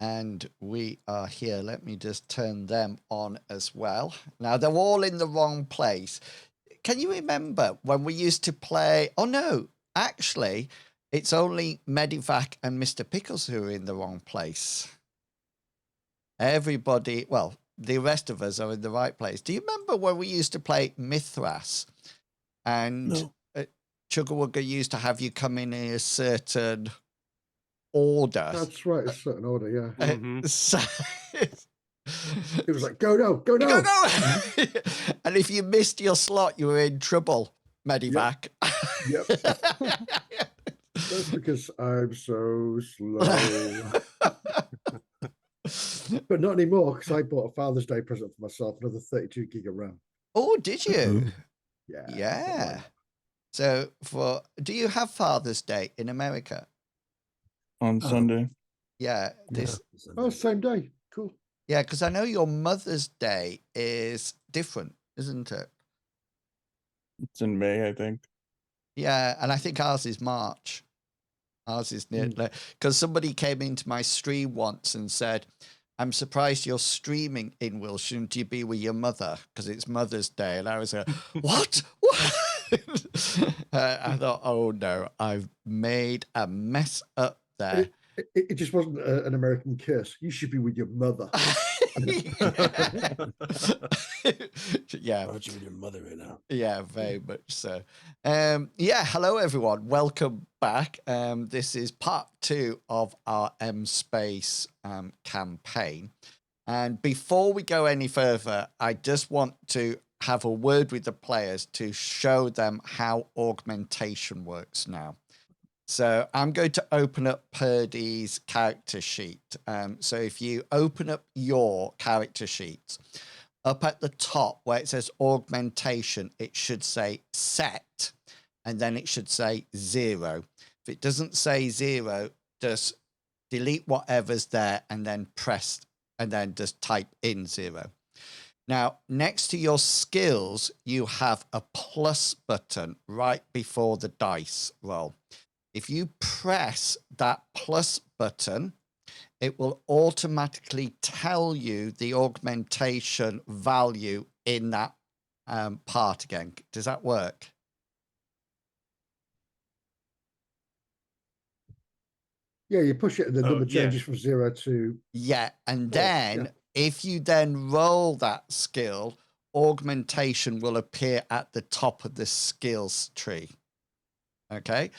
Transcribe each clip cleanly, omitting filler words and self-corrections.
And we are here. Let me just turn them on as well. Now, they're all in the wrong place. Can you remember when we used to play? Oh, no, actually, it's only Medivac and Mr. Pickles who are in the wrong place. Everybody, well, the rest of us are in the right place. Do you remember when we used to play Mithras? And No. Chugawugga used to have you come in a certain order. That's right, a certain order, yeah. So, It was like, go now, go now. go. And if you missed your slot, you were in trouble, Medivac. Yep. That's because I'm so slow. But not anymore, because I bought a Father's Day present for myself, another 32 gig of RAM. Oh, did you? Yeah. Yeah. So do you have Father's Day in America? On Sunday. Yeah. Oh, same day. Cool. Yeah, because I know your Mother's Day is different, isn't it? It's in May, I think. Yeah, and I think ours is March. Ours is near, because somebody came into my stream once and said, I'm surprised you're streaming in, Will. Shouldn't you be with your mother? Because it's Mother's Day. And I was like, what? I thought, oh no, I've made a mess up there. It just wasn't an American kiss. You should be with your mother. Yeah. Aren't you with your mother right now? Yeah, very much so. Yeah, hello everyone. Welcome back. This is part 2 of our M-Space campaign. And before we go any further, I just want to have a word with the players to show them how augmentation works now. So I'm going to open up Purdy's character sheet. So if you open up your character sheet, up at the top where it says augmentation, it should say set, and then it should say 0. If it doesn't say 0, just delete whatever's there and then press, and then just type in 0. Now, next to your skills, you have a plus button right before the dice roll. If you press that plus button, it will automatically tell you the augmentation value in that part again. Does that work? Yeah, you push it and the number changes from 0 to... Yeah, and then if you then roll that skill, augmentation will appear at the top of the skills tree. Okay,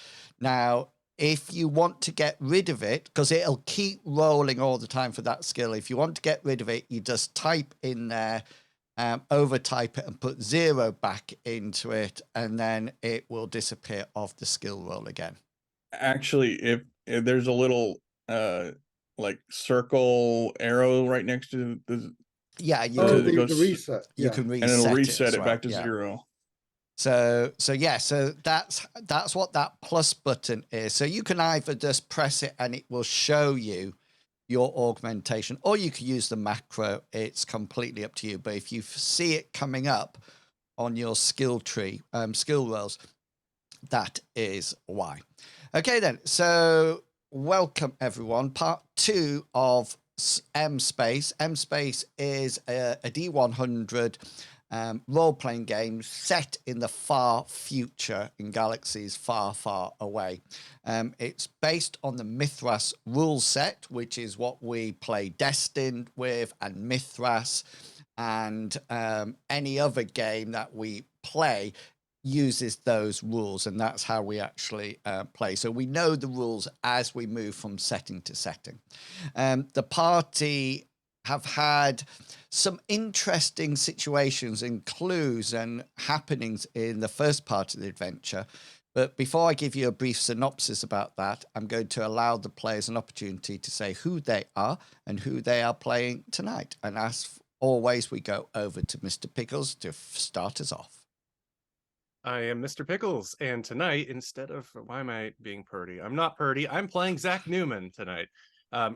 now if you want to get rid of it, because it'll keep rolling all the time for that skill, if you want to get rid of it, you just type in there, overtype it and put 0 back into it, and then it will disappear off the skill roll again. Actually, if there's a little like circle arrow right next to the the reset. You can reset, and it'll reset it well. back to 0. So that's what that plus button is. So you can either just press it and it will show you your augmentation, or you can use the macro. It's completely up to you. But if you see it coming up on your skill tree, skill rolls, that is why. Okay, then. So welcome everyone. Part 2 of M-Space. M-Space is a D100 role-playing game set in the far future, in galaxies far, far away. It's based on the Mithras rule set, which is what we play Destined with, and Mithras, and any other game that we play uses those rules, and that's how we actually play. So we know the rules as we move from setting to setting. The party have had some interesting situations and clues and happenings in the first part of the adventure. But before I give you a brief synopsis about that, I'm going to allow the players an opportunity to say who they are and who they are playing tonight. And as always, we go over to Mr. Pickles to start us off. I am Mr. Pickles, and tonight, instead of, why am I being Purdy? I'm not Purdy, I'm playing Zach Newman tonight.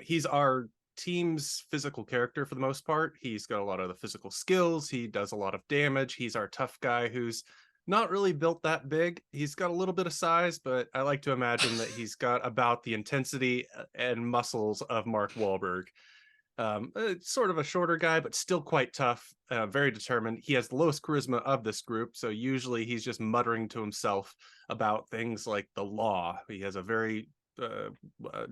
He's our team's physical character for the most part. He's got a lot of the physical skills, he does a lot of damage, he's our tough guy who's not really built that big. He's got a little bit of size, but I like to imagine that he's got about the intensity and muscles of Mark Wahlberg. Sort of a shorter guy, but still quite tough, very determined. He has the lowest charisma of this group, so usually he's just muttering to himself about things like the law. He has a very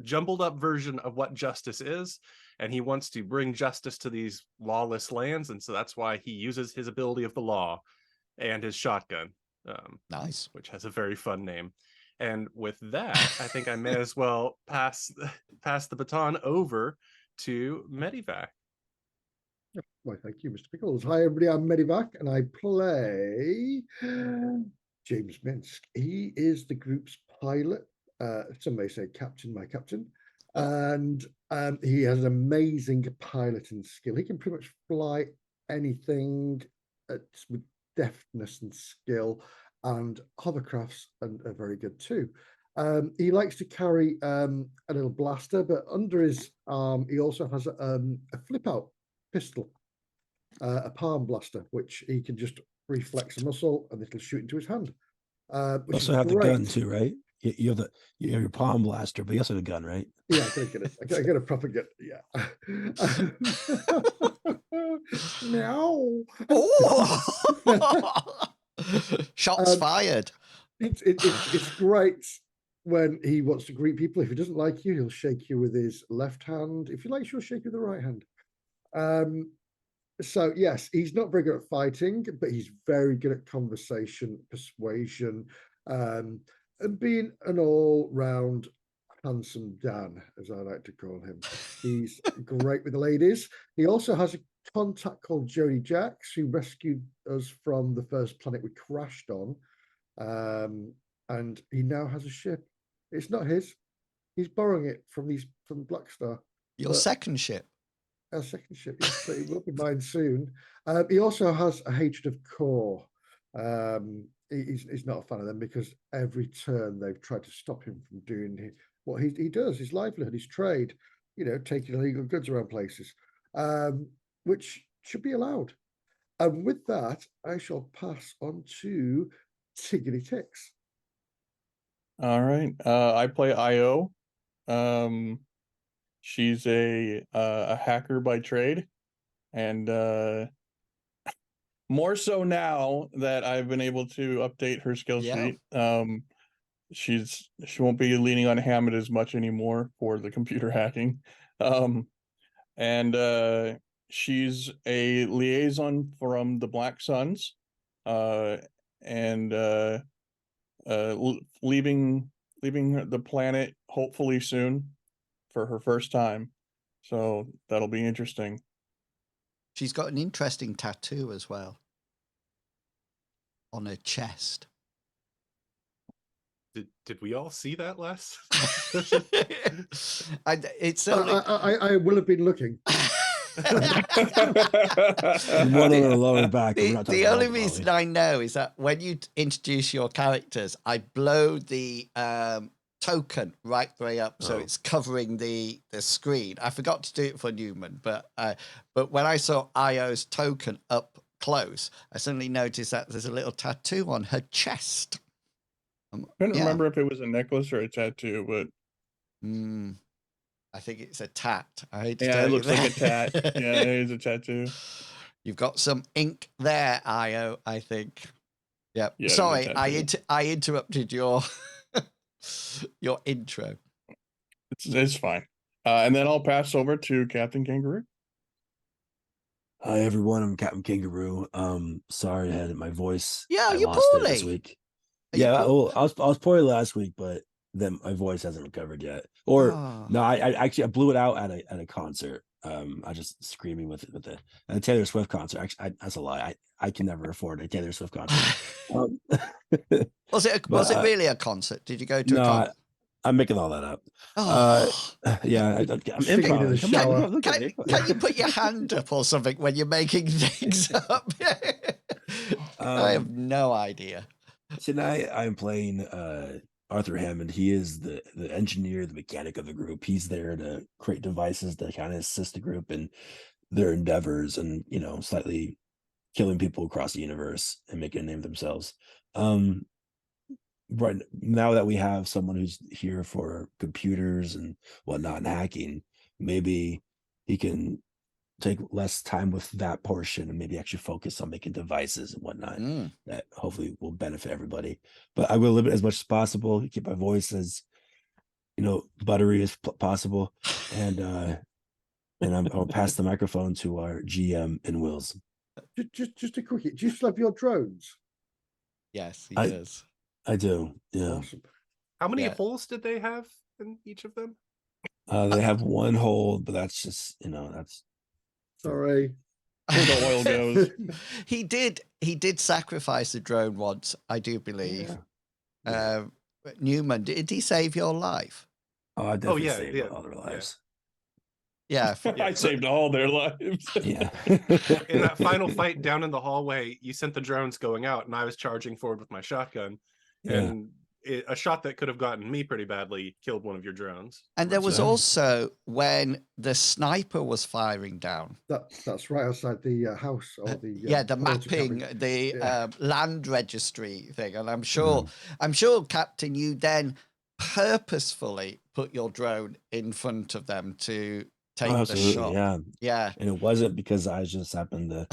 jumbled up version of what justice is, and he wants to bring justice to these lawless lands, and so that's why he uses his ability of the law and his shotgun, Nice. which has a very fun name. And with that, I think I may as well pass the baton over to Medivac. Why, thank you, Mr. Pickles. Hi, everybody. I'm Medivac, and I play James Minsk. He is the group's pilot. Some may say captain, my captain. And he has an amazing piloting skill. He can pretty much fly anything with deftness and skill, and hovercrafts are very good too. He likes to carry a little blaster, but under his arm, he also has a flip-out pistol, a palm blaster, which he can just reflex a muscle and it'll shoot into his hand. You also have the gun too, right? You have your palm blaster, but you also have a gun, right? Yeah, I get it. I get a proper gun. Yeah. No. Shots fired. It's great when he wants to greet people. If he doesn't like you, he'll shake you with his left hand. If he likes you, he'll shake you with the right hand. So yes, he's not very good at fighting, but he's very good at conversation, persuasion, and being an all-round handsome Dan, as I like to call him. He's great with the ladies. He also has a contact called Jody Jacks, who rescued us from the first planet we crashed on. And he now has a ship. It's not his. He's borrowing it from Black Star. Your second ship. Our second ship, yes, so it will be mine soon. He also has a hatred of Core. He's not a fan of them because every turn they've tried to stop him from doing what he does, his livelihood, his trade, taking illegal goods around places, which should be allowed. And with that, I shall pass on to Tiggity Ticks. All right. I play IO. She's a hacker by trade, and more so now that I've been able to update her skill sheet. She won't be leaning on Hammond as much anymore for the computer hacking. And she's a liaison from the Black Suns, and leaving the planet hopefully soon for her first time. So that'll be interesting. She's got an interesting tattoo as well on her chest. Did we all see that last? It's only... I will have been looking. One on her lower back. The only reason I know is that when you introduce your characters, I blow the token right the way up, so it's covering the screen. I forgot to do it for Newman, but when I saw Io's token up close, I suddenly noticed that there's a little tattoo on her chest. I couldn't remember if it was a necklace or a tattoo, but I think it's a tat. It looks like a tat. Yeah, it is a tattoo. You've got some ink there, Io, I think. Yep. Yeah. Sorry, I interrupted your your intro. It's fine. And then I'll pass over to Captain Kangaroo. Hi everyone, I'm Captain Kangaroo. Sorry I had my voice. Yeah, you're lost poorly it this week. I was poorly last week, but then my voice hasn't recovered yet. Or no, I actually blew it out at a concert. I just screaming with a Taylor Swift concert. That's a lie. I can never afford a Taylor Swift concert. Was it really a concert? Did you go to a concert? I'm making all that up. Yeah, I'm improv. Can you put your hand up or something when you're making things up? I have no idea. Tonight I'm playing Arthur Hammond. He is the engineer, the mechanic of the group. He's there to create devices to kind of assist the group in their endeavors and slightly killing people across the universe and making a name of themselves. Right now that we have someone who's here for computers and whatnot and hacking, maybe he can take less time with that portion and maybe actually focus on making devices and whatnot that hopefully will benefit everybody. But I will limit as much as possible, keep my voice as buttery as possible, and I'll pass the microphone to our GM in Wills. Just a quickie. Do you still have your drones? Yes, he does. I do. Yeah. Awesome. How many holes did they have in each of them? They have one hole, but that's just that's Sorry. Where the oil goes. He did sacrifice a drone once, I do believe. Yeah. Newman, did he save your life? Oh, I definitely saved other lives. Yeah. I saved all their lives. Yeah. In that final fight down in the hallway, you sent the drones going out, and I was charging forward with my shotgun. Yeah. And a shot that could have gotten me pretty badly killed one of your drones. And there was also when the sniper was firing down. That's right outside the house or the the mapping, the land registry thing. And I'm sure, Captain, you then purposefully put your drone in front of them to take the shot. Yeah. And it wasn't because I just happened to,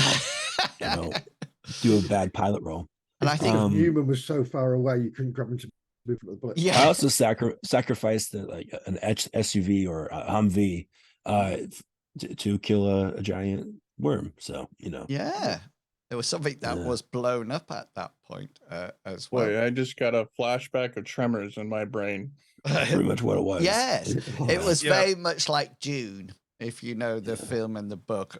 do a bad pilot roll. And I think Newman was so far away you couldn't grab him to move with the bullet. Yeah. I also sacrificed an SUV or a Humvee to kill a giant worm. So Yeah, there was something that was blown up at that point as well. Boy, I just got a flashback of Tremors in my brain. Pretty much what it was. Yes, it was very much like Dune. If you know the film and the book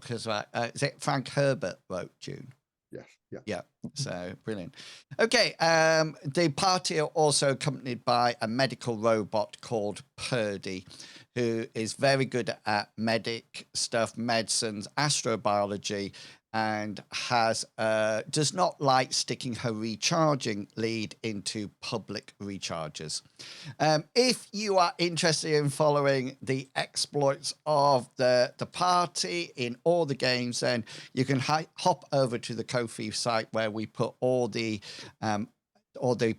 is is it Frank Herbert wrote Dune? Yes. Yeah. So brilliant. Okay. The party are also accompanied by a medical robot called Purdy, who is very good at medic stuff, medicines, astrobiology, and does not like sticking her recharging lead into public recharges. If you are interested in following the exploits of the party in all the games, then you can hop over to the Ko-fi site where we put all the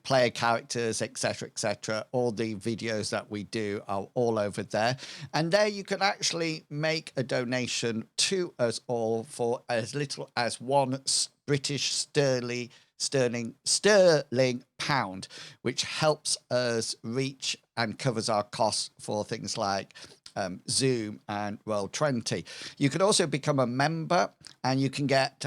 player characters, etc., all the videos that we do are all over there. And there you can actually make a donation to us all for as little as £1 British sterling pound, which helps us reach and covers our costs for things like Zoom and Roll20. You can also become a member and you can get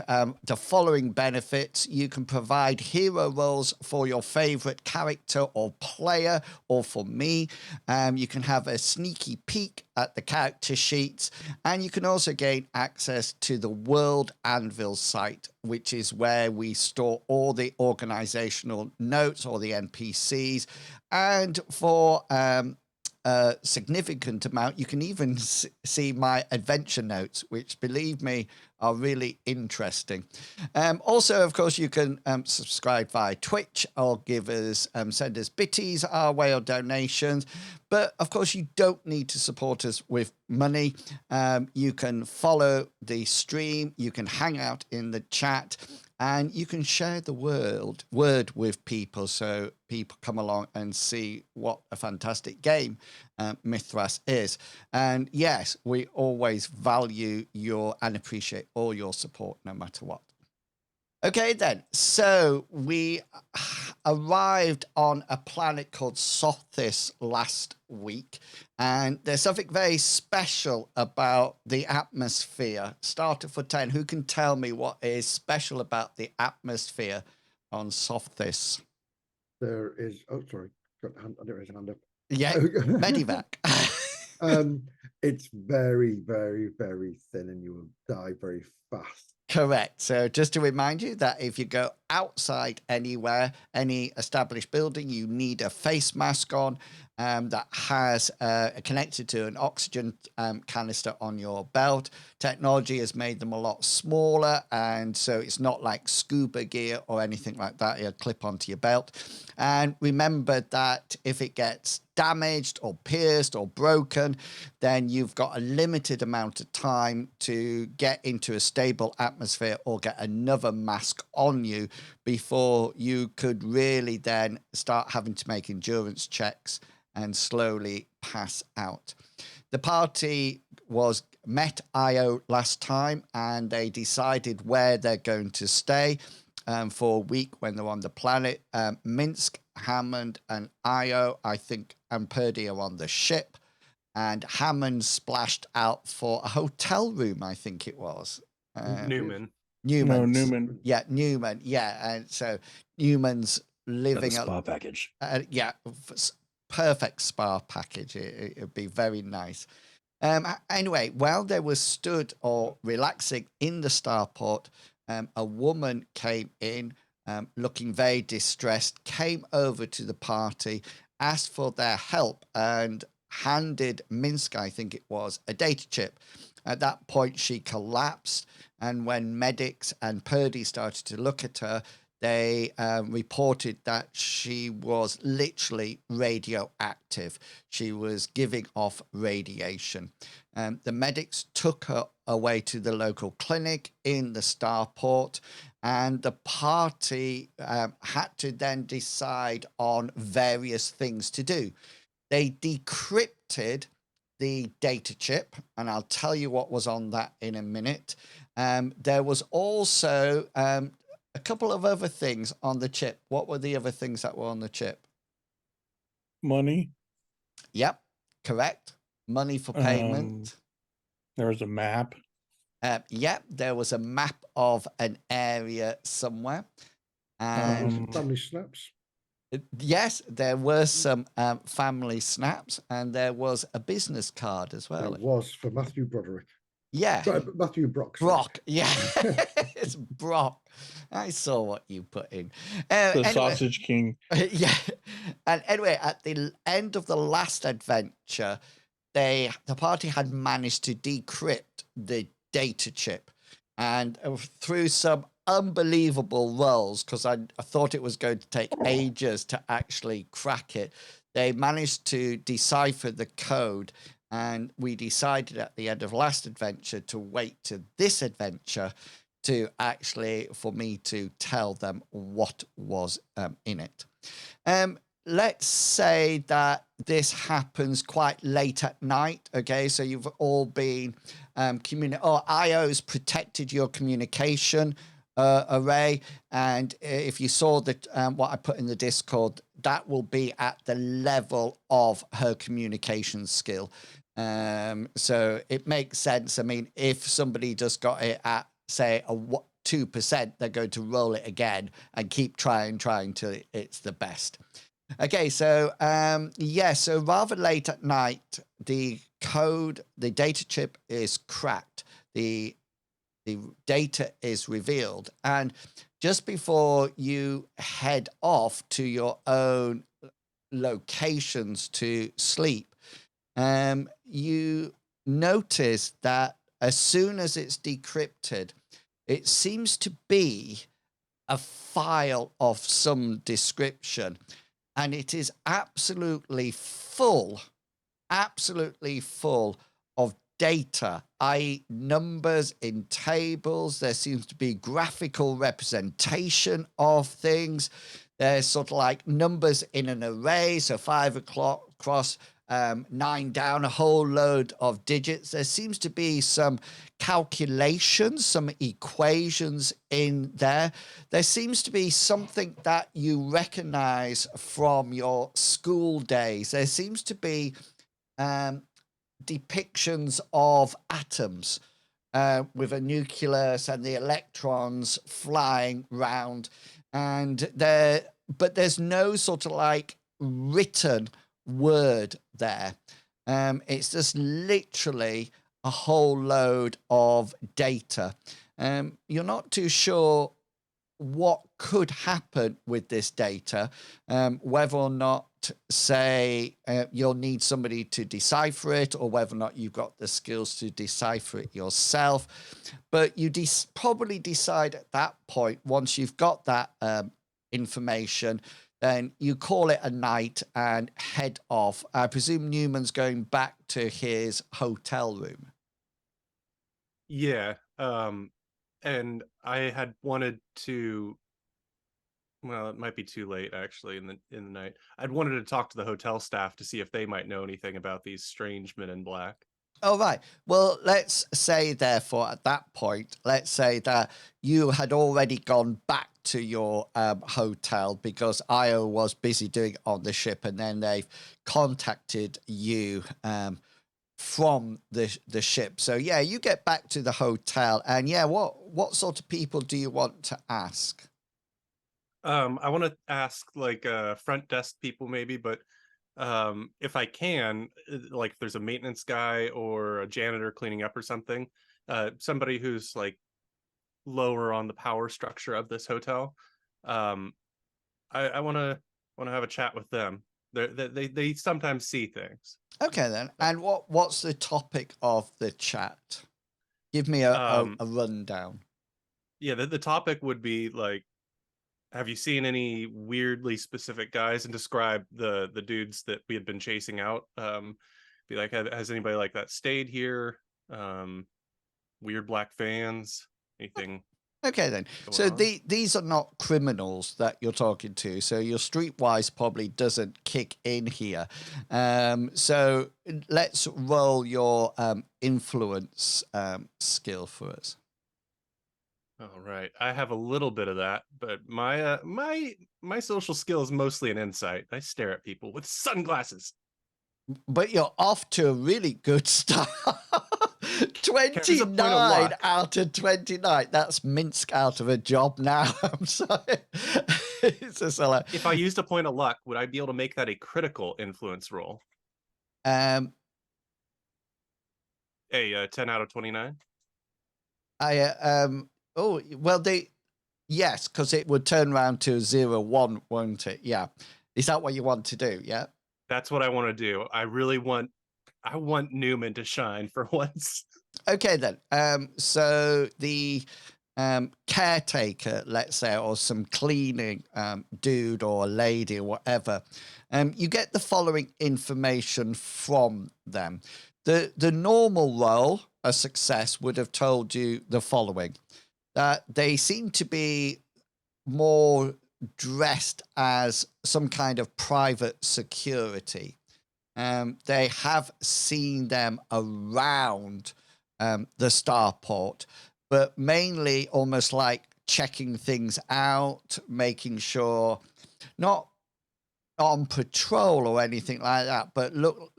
the following benefits. You can provide hero roles for your favorite character or player, or for me. You can have a sneaky peek at the character sheets, and you can also gain access to the World Anvil site, which is where we store all the organizational notes or the NPCs. And for significant amount, you can even see my adventure notes, which, believe me, are really interesting. Also, of course, you can subscribe via Twitch or send us bitties our way or donations. But of course, you don't need to support us with money. You can follow the stream, you can hang out in the chat, and you can share the word with people, so people come along and see what a fantastic game Mithras is. And yes, we always value and appreciate all your support, no matter what. Okay, then. So we arrived on a planet called Sothis last week, and there's something very special about the atmosphere. Starter for 10. Who can tell me what is special about the atmosphere on Sothis? There is. Oh, sorry. There is a hand up. Yeah, Medivac. It's very, very, very thin, and you will die very fast. Correct. So just to remind you that if you go outside anywhere, any established building, you need a face mask on. that has connected to an oxygen canister on your belt. Technology has made them a lot smaller, and so it's not like scuba gear or anything like that. It'll clip onto your belt. And remember that if it gets damaged or pierced or broken, then you've got a limited amount of time to get into a stable atmosphere or get another mask on you before you could really then start having to make endurance checks and slowly pass out. The party was met Io last time, and they decided where they're going to stay for a week when they're on the planet. Minsk, Hammond, and Io, I think, and Purdy are on the ship. And Hammond splashed out for a hotel room, I think it was. Newman. No, Newman. Yeah, Newman. Yeah, and so Newman's living spa package. Perfect spa package. It'd be very nice. Anyway, while they were stood or relaxing in the starport, a woman came in looking very distressed, came over to the party, asked for their help, and handed Minsk, I think it was, a data chip. At that point, she collapsed, and when medics and Purdy started to look at her, they reported that she was literally radioactive. She was giving off radiation. The medics took her away to the local clinic in the starport, and the party had to then decide on various things to do. They decrypted the data chip, and I'll tell you what was on that in a minute. There was also a couple of other things on the chip. What were the other things that were on the chip? Money. Yep, correct. Money for payment. There was a map. Yep, there was a map of an area somewhere. And family snaps. Yes, there were some family snaps, and there was a business card as well. It was for Matthew Broderick. Yeah. Matthew Brock. Brock, yeah. It's Brock. I saw what you put in. The Sausage King. Yeah. And anyway, at the end of the last adventure, the party had managed to decrypt the data chip. And through some unbelievable rolls, because I thought it was going to take ages to actually crack it, they managed to decipher the code. And we decided at the end of last adventure to wait to this adventure to actually, for me to tell them what was in it. Let's say that this happens quite late at night. Okay, so you've all been IO's protected your communication array, and if you saw that what I put in the Discord, that will be at the level of her communication skill. So it makes sense. I mean, if somebody just got it at, say, a 2%, they're going to roll it again and keep trying till it's the best. Okay, so so rather late at night, the data chip is cracked. The data is revealed, and just before you head off to your own locations to sleep, you notice that as soon as it's decrypted, it seems to be a file of some description, and it is absolutely full of data, i.e. numbers in tables. There seems to be graphical representation of things. There's sort of like numbers in an array, so 5 o'clock across, 9 down, a whole load of digits. There seems to be some calculations, some equations in there. There seems to be something that you recognize from your school days. There seems to be depictions of atoms with a nucleus and the electrons flying round, but there's no sort of like written word there. It's just literally a whole load of data. You're not too sure what could happen with this data, whether or not might say you'll need somebody to decipher it, or whether or not you've got the skills to decipher it yourself. But you probably decide at that point, once you've got that information, then you call it a night and head off. I presume Newman's going back to his hotel room. Yeah. And I had wanted to, well, it might be too late actually in the night. I'd wanted to talk to the hotel staff to see if they might know anything about these strange men in black. Oh, right. Well, let's say, therefore, at that point, let's say that you had already gone back to your hotel because Io was busy doing it on the ship, and then they've contacted you from the ship. So, yeah, you get back to the hotel, and yeah, what sort of people do you want to ask? I want to ask like front desk people maybe, but if I can, like if there's a maintenance guy or a janitor cleaning up or something, somebody who's like lower on the power structure of this hotel. I want to have a chat with them. They sometimes see things. Okay, then. And what's the topic of the chat? Give me a rundown. Yeah, the topic would be like, have you seen any weirdly specific guys, and describe the dudes that we had been chasing out. Be like, has anybody like that stayed here? Weird black fans, anything? Okay, then. So these are not criminals that you're talking to. So your streetwise probably doesn't kick in here. So let's roll your influence skill for us. All right, I have a little bit of that, but my social skill is mostly an insight. I stare at people with sunglasses. But you're off to a really good start. 29 out of 29. That's Minsk out of a job now. I'm sorry. It's just like, if I used a point of luck, would I be able to make that a critical influence roll? A 10 out of 29. Oh, well, yes, because it would turn around to 0-1, won't it? Yeah. Is that what you want to do? Yeah. That's what I want to do. I want Newman to shine for once. Okay, then. So the caretaker, let's say, or some cleaning dude or lady or whatever, you get the following information from them. The normal role, a success, would have told you the following: that they seem to be more dressed as some kind of private security. They have seen them around the starport, but mainly almost like checking things out, making sure, not on patrol or anything like that, but look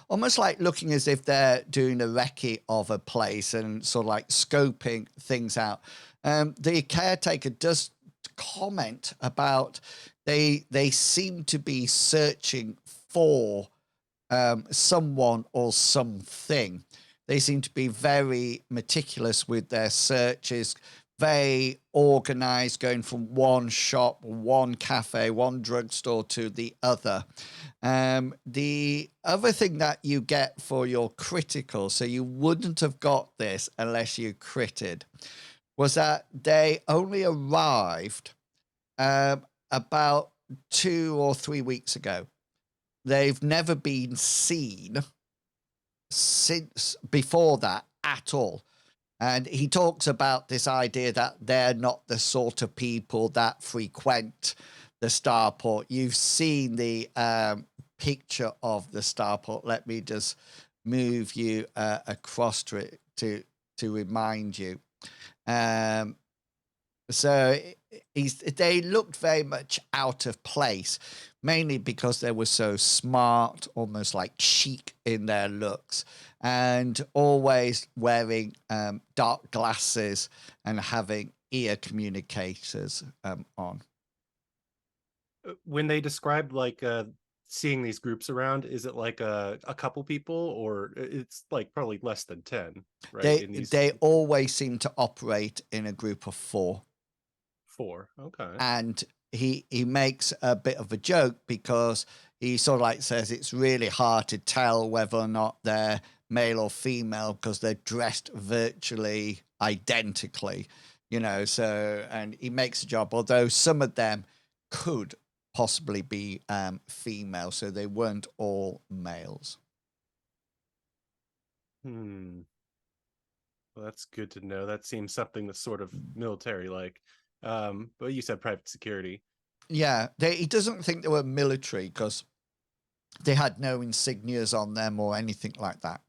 almost like looking as if they're doing a recce of a place and sort of like scoping things out. The caretaker does comment about they seem to be searching for someone or something. They seem to be very meticulous with their searches, very organized, going from one shop, one cafe, one drugstore to the other. The other thing that you get for your critical, so you wouldn't have got this unless you critted, was that they only arrived about 2 or 3 weeks ago. They've never been seen since before that at all. And he talks about this idea that they're not the sort of people that frequent the starport. You've seen the picture of the starport. Let me just move you across to it to remind you. So they looked very much out of place, mainly because they were so smart, almost like chic in their looks, and always wearing dark glasses and having ear communicators on. When they described like seeing these groups around, is it like a couple people, or it's like probably less than 10, right? They always seem to operate in a group of 4. 4, okay. And he makes a bit of a joke because he sort of like says it's really hard to tell whether or not they're male or female because they're dressed virtually identically, so, and he makes a job, although some of them could possibly be female, so they weren't all males. Well, that's good to know. That seems something that's sort of military-like. But you said private security. Yeah, he doesn't think they were military because they had no insignias on them or anything like that.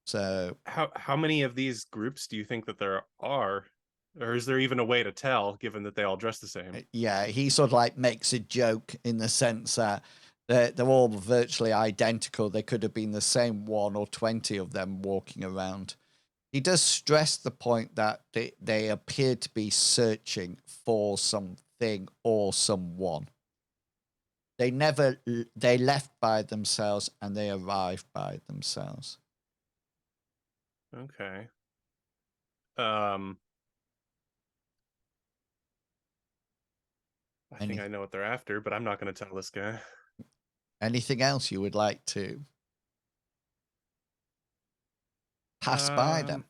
So how many of these groups do you think that there are? Or is there even a way to tell, given that they all dress the same? yeah, he sort of like makes a joke in the sense that they're all virtually identical. They could have been the same 1 or 20 of them walking around. He does stress the point that they appear to be searching for something or someone. They left by themselves and they arrived by themselves. Okay. I think I know what they're after, but I'm not going to tell this guy. Anything else you would like to pass by them?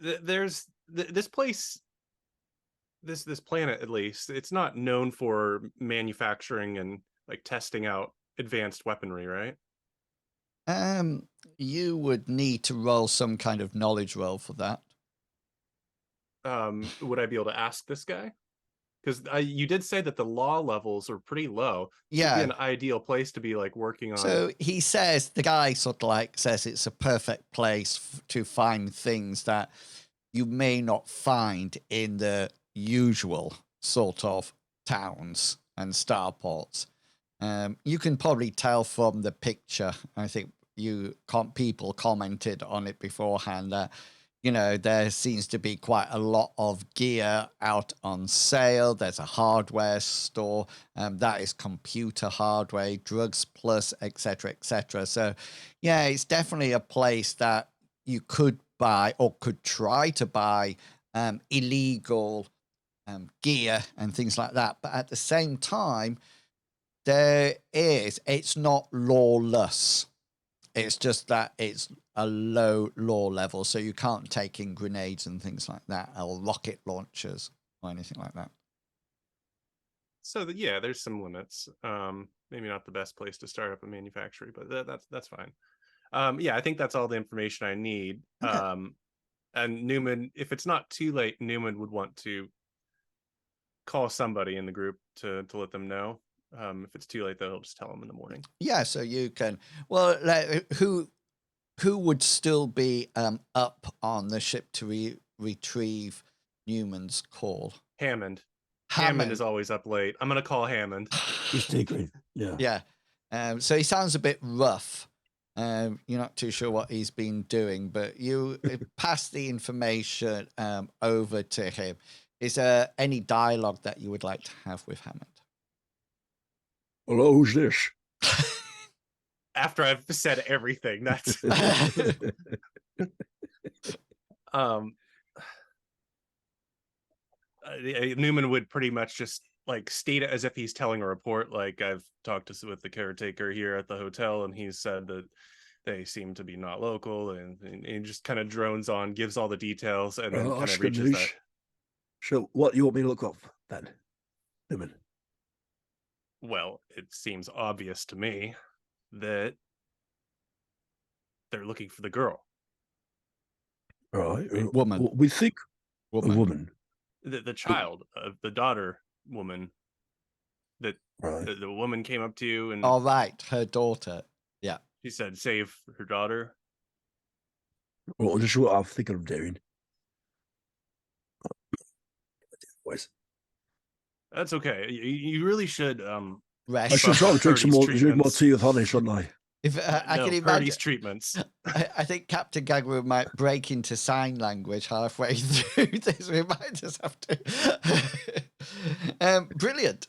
There's this place, this planet, at least, it's not known for manufacturing and like testing out advanced weaponry, right? You would need to roll some kind of knowledge roll for that. Would I be able to ask this guy? Because you did say that the law levels are pretty low. This would be an ideal place to be like working on. So he says, the guy sort of like says it's a perfect place to find things that you may not find in the usual sort of towns and starports. You can probably tell from the picture. I think people commented on it beforehand that there seems to be quite a lot of gear out on sale. There's a hardware store that is computer hardware, drugs plus, etc., etc. So, yeah, it's definitely a place that you could buy or could try to buy illegal gear and things like that. But at the same time, it's not lawless. It's just that it's a low law level, so you can't take in grenades and things like that, or rocket launchers or anything like that. So yeah, there's some limits. Maybe not the best place to start up a manufactory, but that's fine. Yeah, I think that's all the information I need. Okay. And Newman, if it's not too late, Newman would want to call somebody in the group to let them know. If it's too late, though, he'll just tell them in the morning. Yeah, so you can. Well, who would still be up on the ship to retrieve Newman's call? Hammond. Hammond is always up late. I'm gonna call Hammond. He's secret. Yeah. Yeah. So he sounds a bit rough. You're not too sure what he's been doing, but you pass the information over to him. Is there any dialogue that you would like to have with Hammond? Hello, who's this? After I've said everything, that's Newman would pretty much just like state it as if he's telling a report. Like, I've talked with the caretaker here at the hotel, and he's said that they seem to be not local, and he just kind of drones on, gives all the details, and then kind of reaches that. So what you want me to look up then, Newman? Well, it seems obvious to me that they're looking for the girl. Right. Woman. We think Woman. a woman. The child of the daughter woman that Right. the woman came up to you and all right, her daughter. Yeah. She said save her daughter. Well, just what I'm thinking of doing. That's okay. You really should Rest. I should try to drink some more treatments. tea with honey, shouldn't I? If I No, can Purdy's imagine, treatments. I think Captain Gagru might break into sign language halfway through this. We might just have to. Brilliant.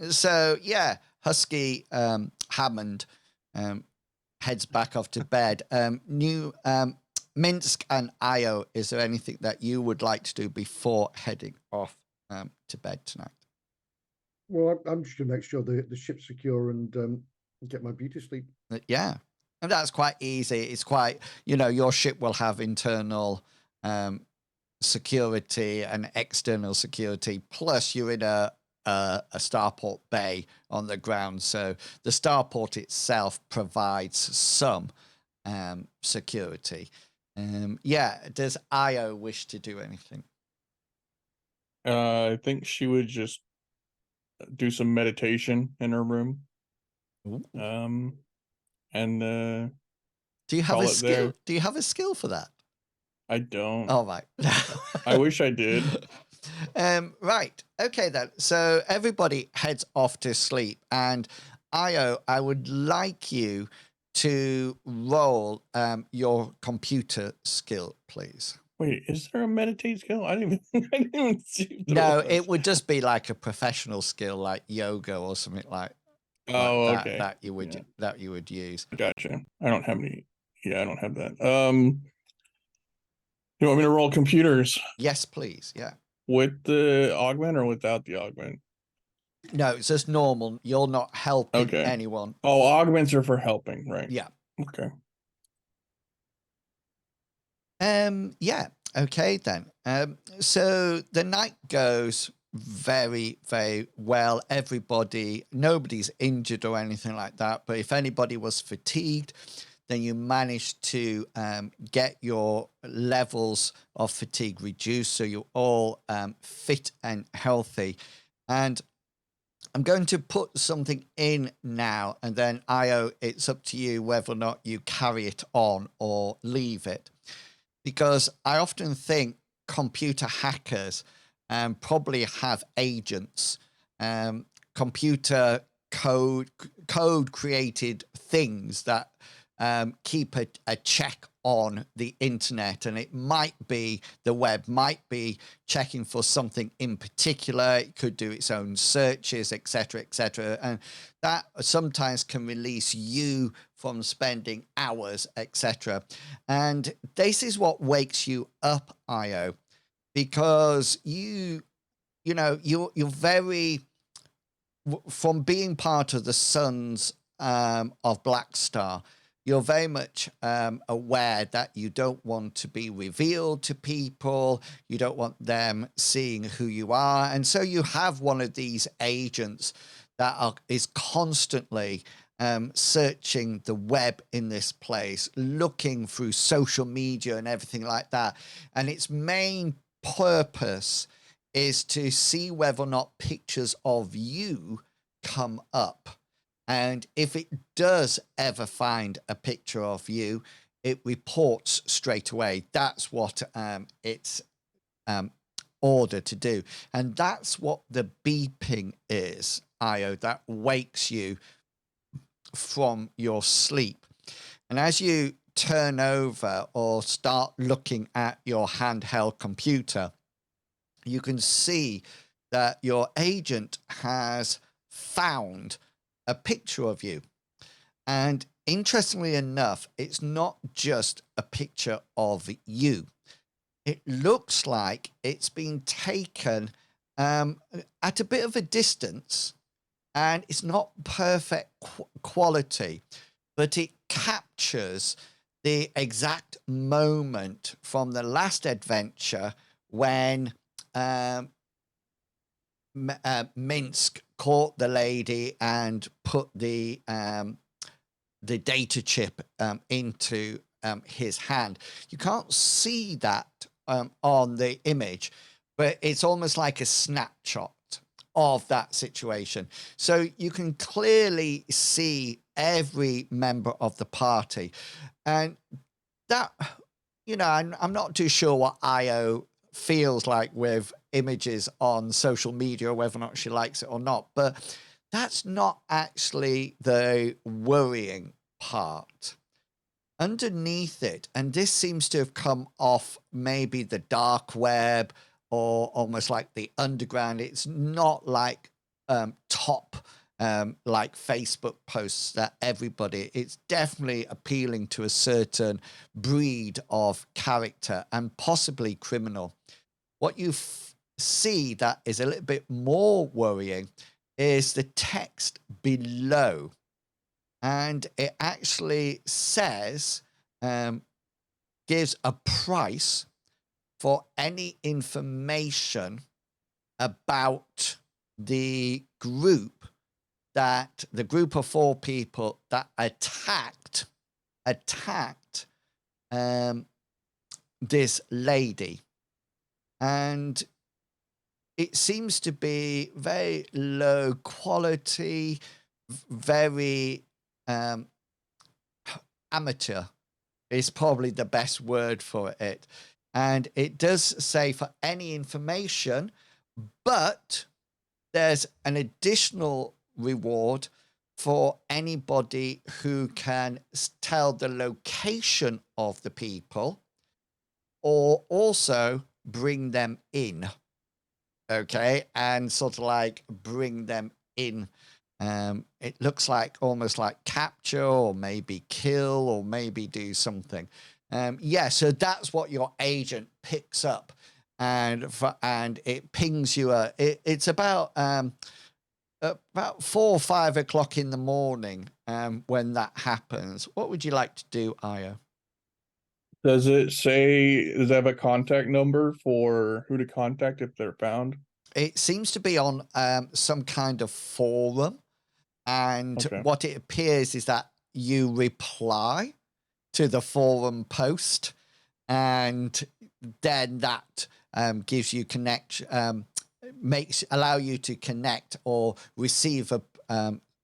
So yeah, Husky Hammond heads back off to bed. Minsk and Io, is there anything that you would like to do before heading off to bed tonight. Well, I'm just gonna make sure the ship's secure and get my beauty sleep. Yeah, and that's quite easy. It's quite, your ship will have internal security and external security, plus you're in a starport bay on the ground, so the starport itself provides some security. Does Io wish to do anything? I think she would just do some meditation in her room. Ooh. And do you have call a it skill? there. Do you have a skill for that? I don't. All right. I wish I did. Right. Okay, then. So everybody heads off to sleep. And Io, I would like you to roll your computer skill, please. Wait, is there a meditate skill? I didn't even see if there No, was. it would just be like a professional skill, like yoga or something like Oh, that, okay. that you would use. Gotcha. I don't have any. Yeah, I don't have that. You want me to roll computers Yes, please. Yeah. with the augment or without the augment? No, it's just normal. You're not helping Okay. anyone. Oh, augments are for helping, right? Yeah. Okay. Yeah. Okay, then. So the night goes very, very well. Nobody's injured or anything like that. But if anybody was fatigued, then you managed to get your levels of fatigue reduced. So you're all fit and healthy. And I'm going to put something in now, and then Io, it's up to you whether or not you carry it on or leave it. Because I often think computer hackers probably have agents, computer code created things that keep a check on the internet, and it might be the web might be checking for something in particular. It could do its own searches, etc., and that sometimes can release you from spending hours, etc. And this is what wakes you up, Io, because you're very, from being part of the Sons of Black Star, you're very much aware that you don't want to be revealed to people. You don't want them seeing who you are. And so you have one of these agents that is constantly searching the web in this place, looking through social media and everything like that. And its main purpose is to see whether or not pictures of you come up. And if it does ever find a picture of you, it reports straight away. That's what it's ordered to do. And that's what the beeping is, Io, that wakes you from your sleep. And as you turn over or start looking at your handheld computer, you can see that your agent has found a picture of you. And interestingly enough, it's not just a picture of you. It looks like it's been taken at a bit of a distance, and it's not perfect quality, but it captures the exact moment from the last adventure when Minsk caught the lady and put the data chip into his hand. You can't see that on the image, but it's almost like a snapshot of that situation. So you can clearly see every member of the party. And that, I'm not too sure what Io feels like with images on social media, whether or not she likes it or not, but that's not actually the worrying part. Underneath it, and this seems to have come off maybe the dark web or almost like the underground. It's not like top like Facebook posts that everybody, it's definitely appealing to a certain breed of character and possibly criminal. What you see that is a little bit more worrying is the text below. And it actually says, gives a price for any information about the group of 4 people that attacked this lady. And it seems to be very low quality, very amateur is probably the best word for it. And it does say for any information, but there's an additional reward for anybody who can tell the location of the people or also bring them in. Okay, and sort of like bring them in. It looks like almost like capture or maybe kill or maybe do something. Yeah, so that's what your agent picks up, and it pings you. It's about 4 or 5 o'clock in the morning when that happens. What would you like to do, Io? Does it have a contact number for who to contact if they're found? It seems to be on some kind of forum, and what it appears is that you reply to the forum post, and then that gives you allow you to connect or receive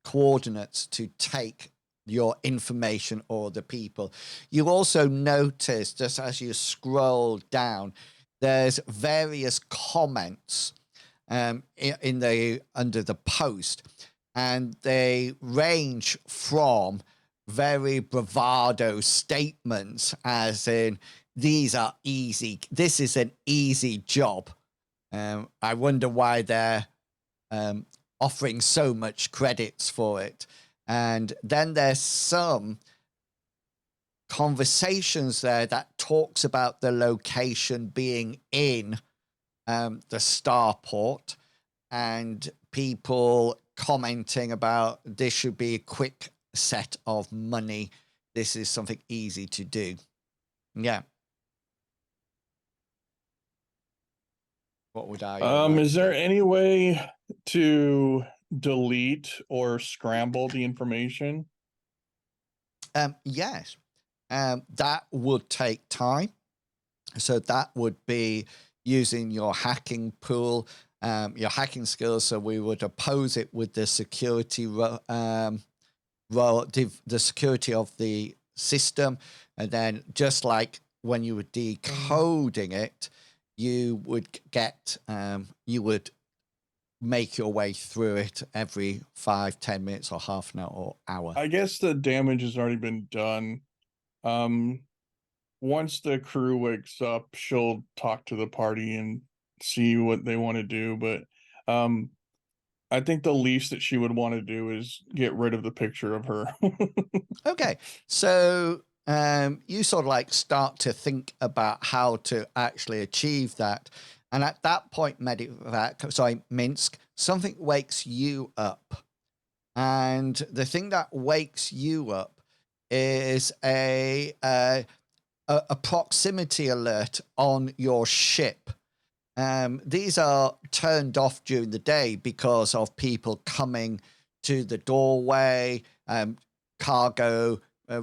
coordinates to take your information or the people. You also notice, just as you scroll down, there's various comments under the post, and they range from very bravado statements as in, these are easy, this is an easy job. I wonder why they're offering so much credits for it. And then there's some conversations there that talks about the location being in the starport, and people commenting about this should be a quick set of money. This is something easy to do. Yeah. What would I? Is there any way to delete or scramble the information? Yes. That would take time. So that would be using your hacking pool, your hacking skills. So we would oppose it with the security the security of the system, and then just like when you were decoding it, you would get you would make your way through it every 5-10 minutes or half an hour or hour. I guess the damage has already been done. Once the crew wakes up, she'll talk to the party and see what they want to do. But I think the least that she would want to do is get rid of the picture of her. Okay, so you sort of like start to think about how to actually achieve that. And at that point, Minsk, something wakes you up. And the thing that wakes you up is a proximity alert on your ship. These are turned off during the day because of people coming to the doorway, cargo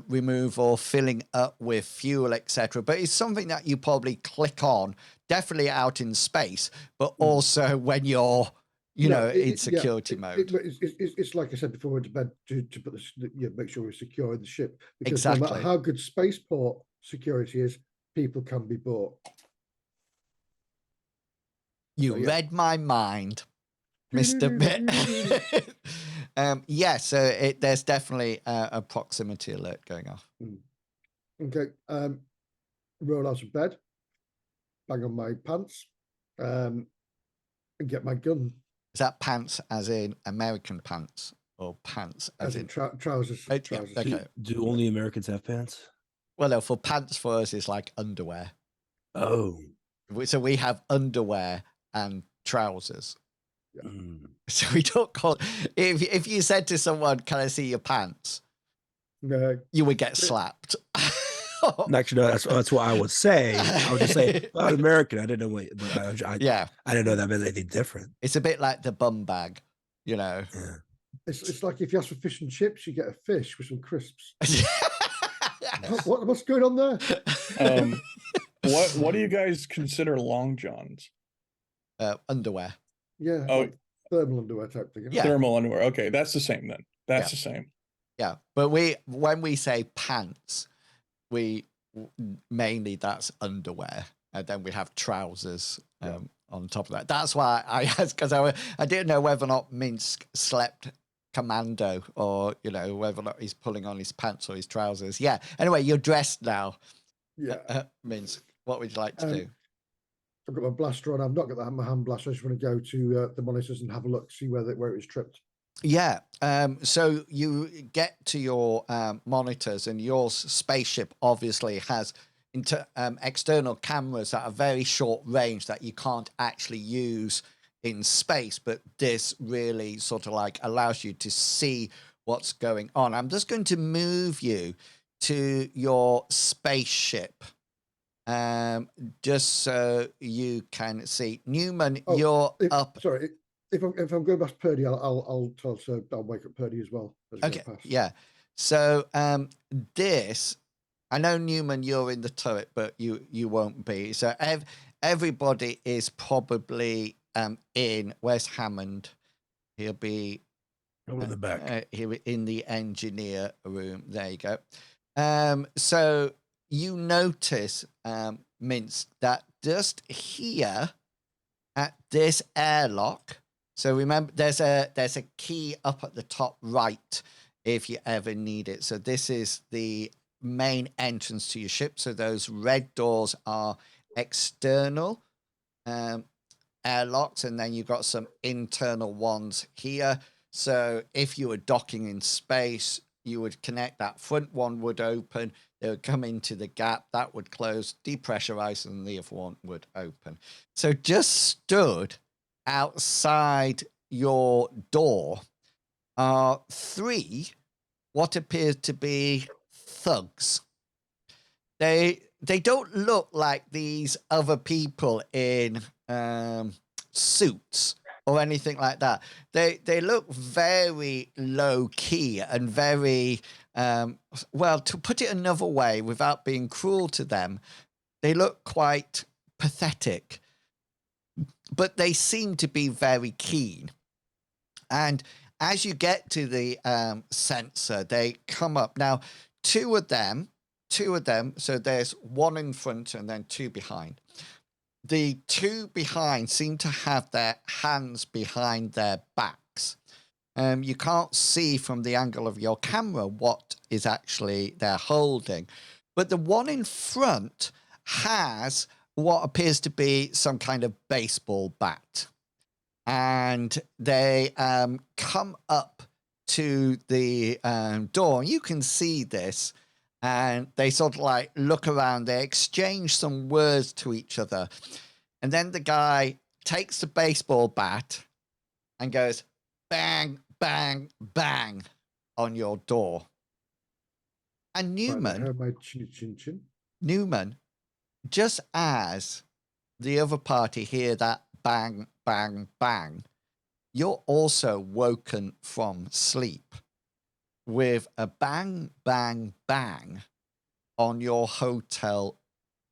removal, filling up with fuel, etc. But it's something that you probably click on, definitely out in space, but also when you're, in security mode. It's like I said before, went to bed to put make sure we're secure in the ship. Because exactly. No matter how good spaceport security is, people can be bought. You read my mind, Mr. Bit. So there's definitely a proximity alert going off. Okay. Roll out of bed, bang on my pants, and get my gun. Is that pants as in American pants, or pants as in trousers? Trousers. Okay. Do only Americans have pants? Well, no, for pants for us is like underwear. Oh. So we have underwear and trousers. Mm. So we don't call if you said to someone, "Can I see your pants?" No. you would get slapped. Actually, no, that's what I would say. I would just say, well, I'm American. I didn't know what, but I Yeah, I didn't know that meant anything different. it's a bit like the bum bag, you know. Yeah. It's like if you ask for fish and chips, you get a fish with some crisps. Yes. What's going on there? What do you guys consider long johns? Underwear. Yeah. Oh, like thermal underwear type thing. Yeah. thermal underwear. Okay, that's the same then. That's Yeah. the same. Yeah, but when we say pants, mainly that's underwear, and then we have trousers on top of that. That's why I asked, because I didn't know whether or not Minsk slept commando, or whether or not he's pulling on his pants or his trousers. Yeah. Anyway, you're dressed now. Yeah. Minsk, what would you like to do? I've got my blaster on. I've not got my hand blaster. I just want to go to the monitors and have a look, see where it was tripped. Yeah. So you get to your monitors, and your spaceship obviously has external cameras that are very short range that you can't actually use in space, but this really sort of like allows you to see what's going on. I'm just going to move you to your spaceship, just so you can see. Newman, you're up. Sorry. If I'm going past Purdy, I'll tell so I'll wake up Purdy as well. As I go Okay, past. yeah. So this, I know, Newman, you're in the turret, but you won't be. So everybody is probably in. Where's Hammond? He'll be Over the back. he'll be in the engineer room. There you go. So you notice, Mince, that just here at this airlock. So remember, there's a key up at the top right if you ever need it. So this is the main entrance to your ship. So those red doors are external airlocks, and then you've got some internal ones here. So if you were docking in space, you would connect. That front one would open. They would come into the gap. That would close, depressurize, and the other one would open. So just stood outside your door are 3 what appears to be thugs. They don't look like these other people in suits or anything like that. They look very low key and very well, to put it another way, without being cruel to them, they look quite pathetic. But they seem to be very keen. And as you get to the sensor, they come up. Now, two of them, so there's one in front and then 2 behind. The 2 behind seem to have their hands behind their backs. You can't see from the angle of your camera what is actually they're holding. But the one in front has what appears to be some kind of baseball bat. And they come up to the door. You can see this. And they sort of like look around. They exchange some words to each other. And then the guy takes the baseball bat and goes bang, bang, bang on your door. And Newman, just as the other party hear that bang, bang, bang, you're also woken from sleep with a bang, bang, bang on your hotel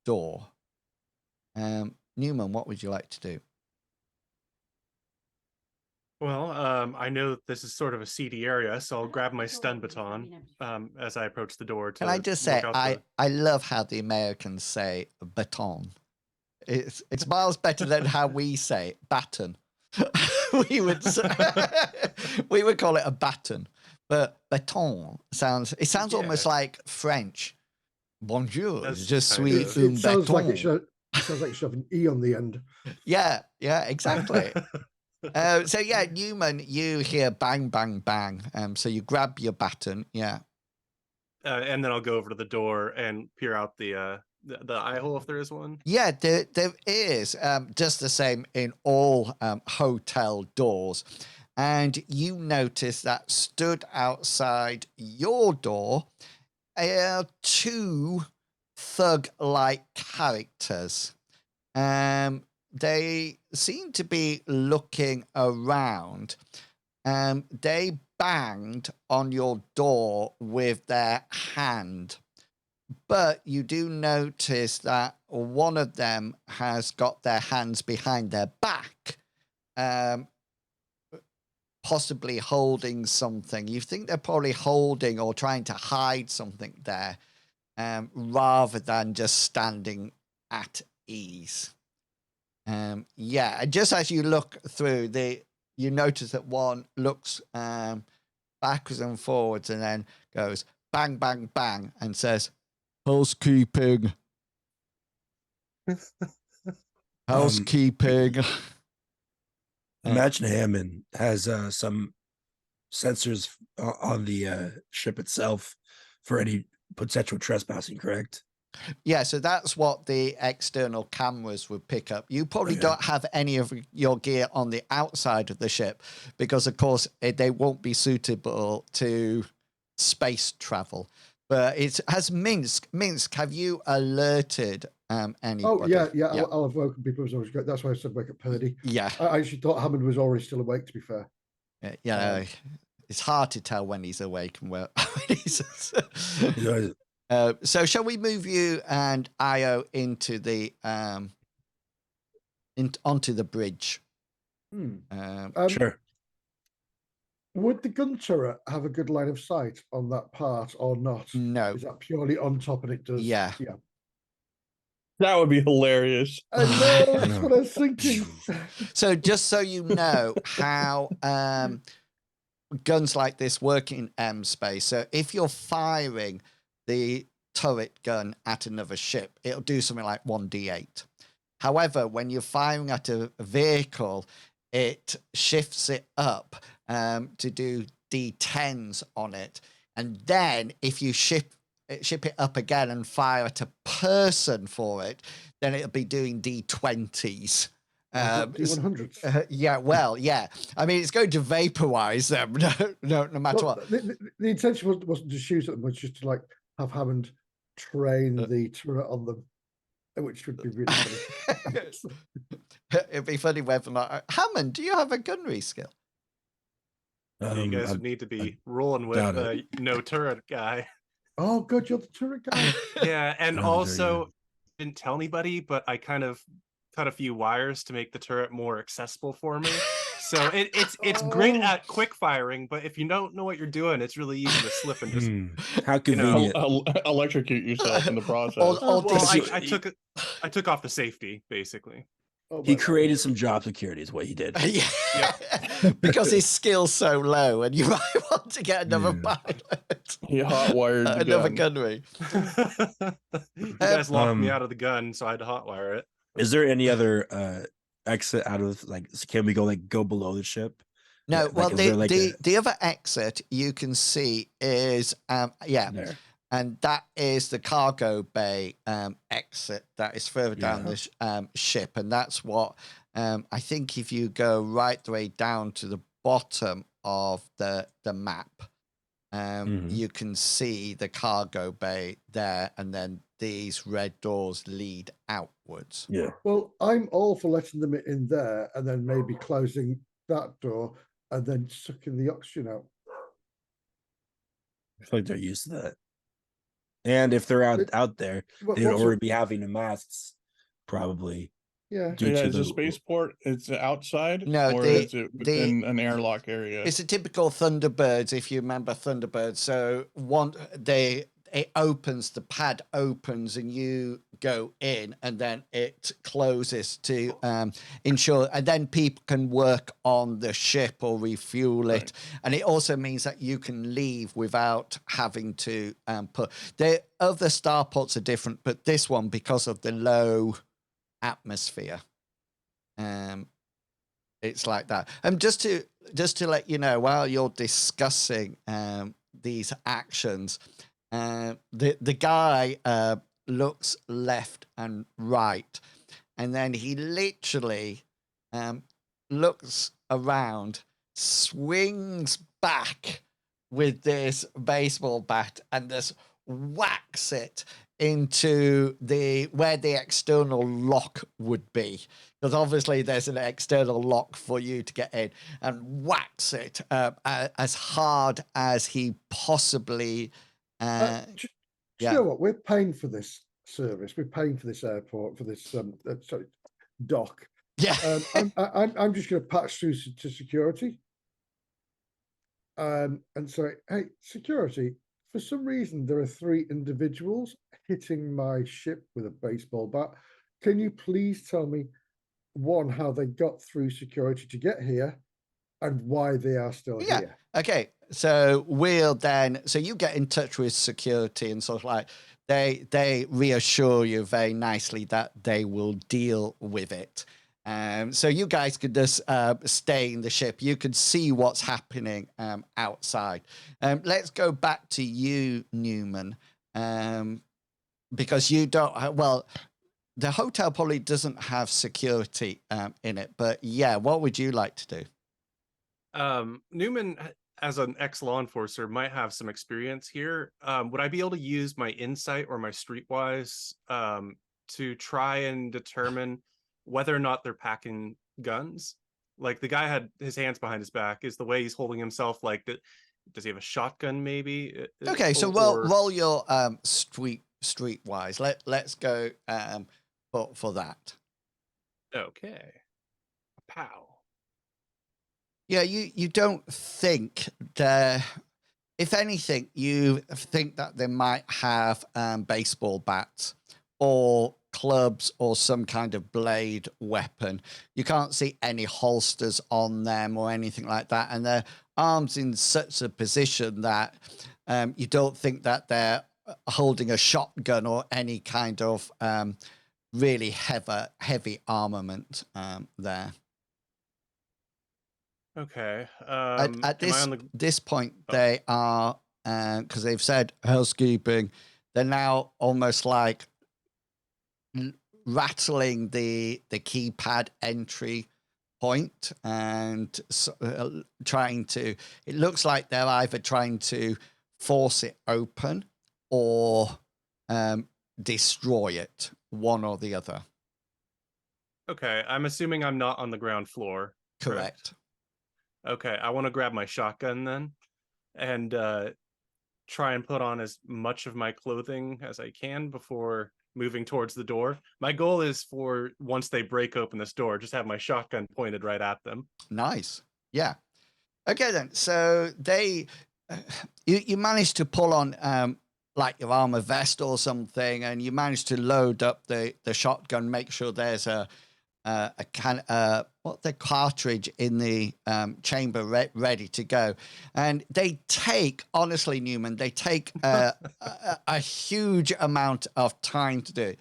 door. Newman, what would you like to do? Well, I know that this is sort of a seedy area, so I'll grab my stun baton as I approach the door. Can I just say, I love how the Americans say baton. It's miles better than how we say baton. we would call it a baton, but baton sounds almost like French. Bonjour, je suis un sounds baton. Like it sounds like it should have an E on the end. Yeah, exactly. So yeah, Newman, you hear bang, bang, bang. So you grab your baton, yeah. And then I'll go over to the door and peer out the the eye hole if there is one? Yeah, there is just the same in all hotel doors. And you notice that stood outside your door are two thug-like characters. They seem to be looking around. They banged on your door with their hand. But you do notice that one of them has got their hands behind their back, possibly holding something. You think they're probably holding or trying to hide something there, rather than just standing at ease. Yeah, and just as you look through, you notice that one looks backwards and forwards and then goes bang, bang, bang, and says, housekeeping. Housekeeping. Imagine Hammond has some sensors on the ship itself for any potential trespassing, correct? Yeah, so that's what the external cameras would pick up. You probably Okay. don't have any of your gear on the outside of the ship because, of course, they won't be suitable to space travel. But it has Minsk. Minsk, have you alerted anybody? Oh, yeah. I'll have woken people as always. That's why I said wake up Purdy. Yeah. I actually thought Hammond was already still awake, to be fair. Yeah, it's hard to tell when he's awake and when he's... So shall we move you and Io into the onto the bridge? Sure. Would the gun turret have a good line of sight on that part or not? No. Is that purely on top and it does? Yeah. That would be hilarious. I know, that's what I was thinking. So just so you know how guns like this work in M space. So if you're firing the turret gun at another ship, it'll do something like 1d8. However, when you're firing at a vehicle, it shifts it up to do d10s on it. And then if you ship it up again and fire at a person for it, then it'll be doing d20s. D100s. Yeah, well, yeah. I mean, it's going to vaporize them, no matter what. The intention wasn't to shoot at them, it was just to like have Hammond train the turret on them, which would be really funny. It'd be funny whether or not Hammond, do you have a gunnery skill? You guys would need to be rolling with no turret guy. Oh, good, you're the turret guy. Yeah, and also didn't tell anybody, but I kind of cut a few wires to make the turret more accessible for me. So it's great at quick firing, but if you don't know what you're doing, it's really easy to slip and just how convenient. Electrocute yourself in the process. I took off the safety basically. Oh, he created some job security is what he did. Yeah. Because his skill's so low and you might want to get another pilot. He hotwired another gunnery. You guys locked me out of the gun, so I had to hotwire it. Is there any other exit out of can we go below the ship? No, well the other exit you can see is there. And that is the cargo bay exit that is further down the ship. And that's what I think if you go right the way down to the bottom of the map, you can see the cargo bay there. And then these red doors lead outwards. Yeah. Well, I'm all for letting them in there and then maybe closing that door and then sucking the oxygen out. I feel like they're used to that. And if they're out there, they'd already be having the masks, probably. Yeah. Is the spaceport? It's outside, no, is it within an airlock area? It's a typical Thunderbirds, if you remember Thunderbirds. So it opens, the pad opens, and you go in, and then it closes to ensure, and then people can work on the ship or refuel it. And it also means that you can leave without having to put. The other starports are different, but this one, because of the low atmosphere, it's like that. And just to let you know, while you're discussing these actions, the guy looks left and right, and then he literally looks around, swings back with this baseball bat, and just whacks it into where the external lock would be, because obviously there's an external lock for you to get in, and whacks it as hard as he possibly Do you know what? We're paying for this service. We're paying for this airport, for this sorry, dock. yeah. I'm just going to patch through to security. And say, hey, security, for some reason there are 3 individuals hitting my ship with a baseball bat. Can you please tell me, one, how they got through security to get here, and why they are still here? Okay, so so you get in touch with security, and sort of like they reassure you very nicely that they will deal with it. So you guys could just stay in the ship. You could see what's happening outside. Let's go back to you, Newman, because you don't. Well, the hotel probably doesn't have security in it, but yeah, what would you like to do? Newman, as an ex-law enforcer, might have some experience here. Would I be able to use my insight or my streetwise to try and determine whether or not they're packing guns? Like, the guy had his hands behind his back. Is the way he's holding himself, like, does he have a shotgun maybe? Okay, so roll your streetwise. Let's go for that. Okay. Pow. Yeah, you don't think that. If anything, you think that they might have baseball bats or clubs or some kind of blade weapon. You can't see any holsters on them or anything like that, and their arms in such a position that you don't think that they're holding a shotgun or any kind of really heavy armament there. Okay. At this point, they are, because they've said housekeeping, they're now almost like rattling the keypad entry point and trying to. It looks like they're either trying to force it open or destroy it, one or the other. Okay, I'm assuming I'm not on the ground floor. Correct. Okay, I want to grab my shotgun then and try and put on as much of my clothing as I can before moving towards the door. My goal is for once they break open this door, just have my shotgun pointed right at them. Nice. Yeah. Okay then. So you managed to pull on like your armor vest or something, and you managed to load up the shotgun, make sure there's a cartridge in the chamber ready to go. And they take, honestly, Newman, they take a huge amount of time to do.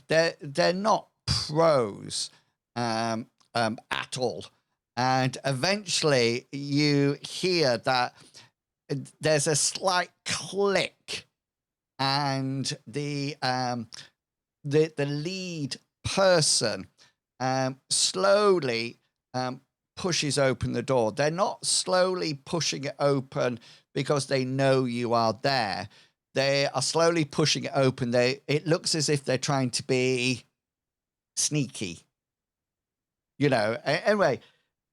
They're not pros at all. And eventually you hear that there's a slight click, and the lead person slowly pushes open the door. They're not slowly pushing it open because they know you are there. They are slowly pushing it open. It looks as if they're trying to be sneaky. Anyway,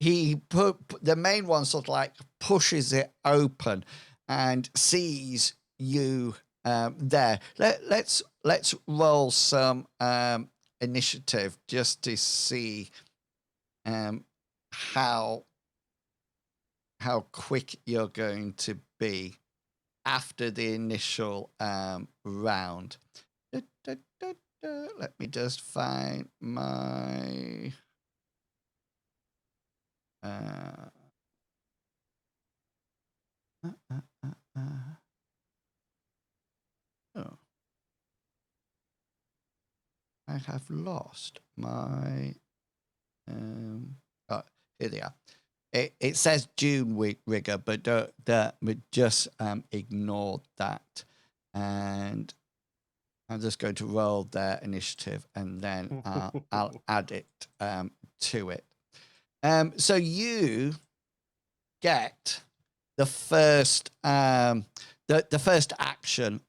the main one sort of like pushes it open and sees you there. Let's roll some initiative just to see how quick you're going to be after the initial round. Let me just find my oh, I have lost my here they are. It says June week rigger, but we just ignored that. And I'm just going to roll their initiative, and then I'll add it to it. So you get the first the first action,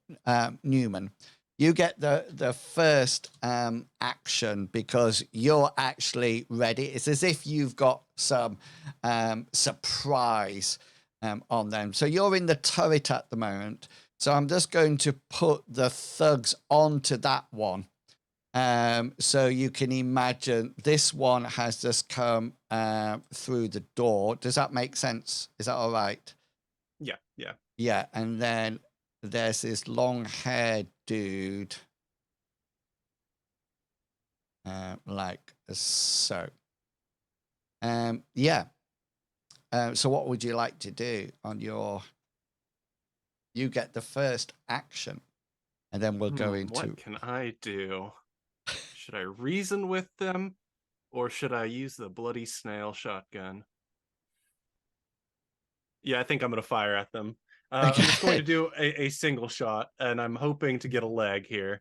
Newman. You get the first action because you're actually ready. It's as if you've got some surprise on them. So you're in the turret at the moment. So I'm just going to put the thugs onto that one. So you can imagine this one has just come through the door. Does that make sense? Is that all right? Yeah, yeah. Yeah, and then there's this long-haired dude, like so. Yeah. So what would you like to do on your? You get the first action, and then we'll go into. What can I do? Should I reason with them, or should I use the bloody snail shotgun? Yeah, I think I'm going to fire at them. I'm just going to do a single shot, and I'm hoping to get a leg here.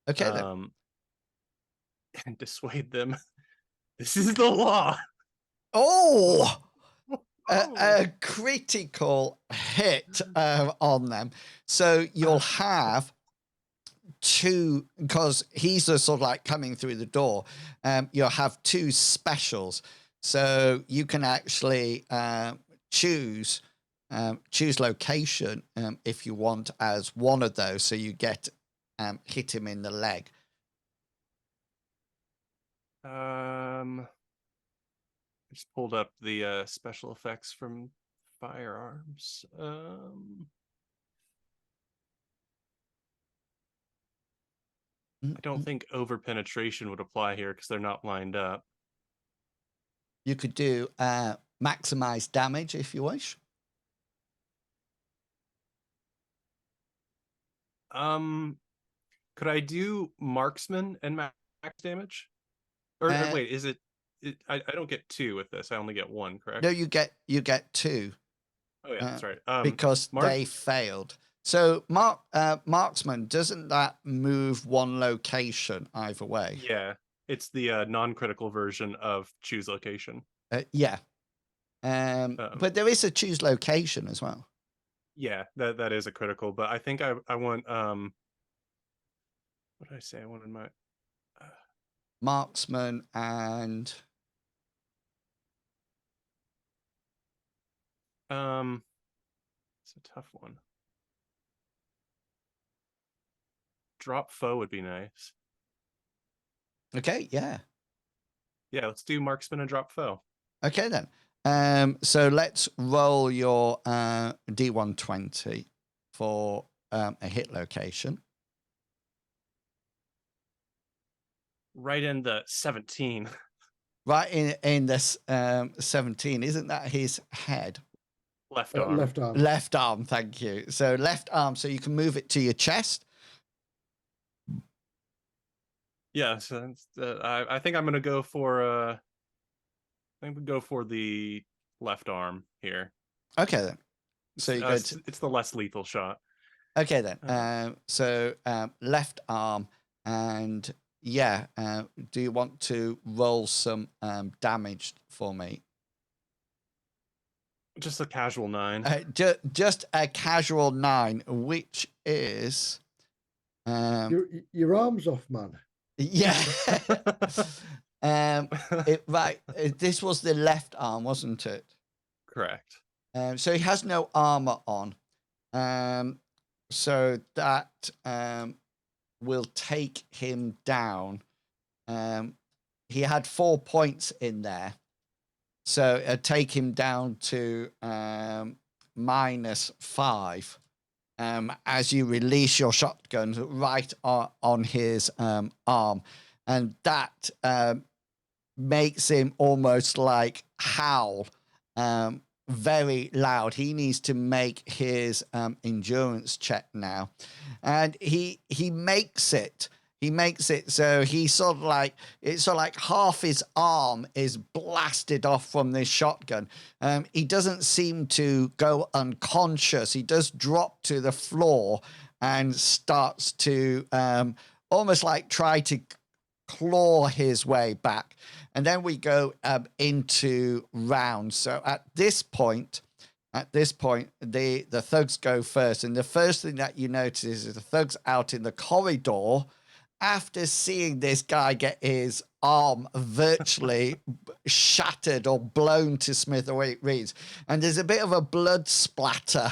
Okay, then. And dissuade them. This is the law. Oh! A critical hit on them. So you'll have two, because he's just sort of like coming through the door. You'll have two specials. So you can actually choose location if you want as one of those. So you get hit him in the leg. I just pulled up the special effects from firearms. I don't think over penetration would apply here because they're not lined up. You could do maximize damage if you wish. Could I do marksman and max damage? Or wait, is it? I don't get two with this. I only get one, correct? No, you get two. Oh yeah, that's right. Because they failed. So marksman, doesn't that move one location either way? Yeah, it's the non-critical version of choose location. Yeah. But there is a choose location as well. Yeah, that is a critical, but I think I want what did I say? I wanted my marksman and it's a tough one. Drop foe would be nice. Okay, yeah. Yeah, let's do marksman and drop foe. Okay then. So let's roll your D120 for a hit location. Right in the 17. Right in this 17. Isn't that his head? Left arm. Left arm. Left arm, thank you. So left arm, so you can move it to your chest. Yeah, so I think I'm gonna go for I think we go for the left arm here. Okay then. So you go to... it's the less lethal shot. Okay then. So left arm, and yeah. Do you want to roll some damage for me? Just a casual 9. Just a casual 9, which is your arm's off, man. Yeah. Right. This was the left arm, wasn't it? Correct. So he has no armor on. So that will take him down. He had 4 points in there. So take him down to -5 as you release your shotgun right on his arm. And that makes him almost like howl very loud. He needs to make his endurance check now. And he makes it. He makes it so he's sort of like half his arm is blasted off from this shotgun. He doesn't seem to go unconscious. He does drop to the floor and starts to almost like try to claw his way back. And then we go into rounds. So at this point, the thugs go first. And the first thing that you notice is the thugs out in the corridor after seeing this guy get his arm virtually shattered or blown to smithereens. And there's a bit of a blood splatter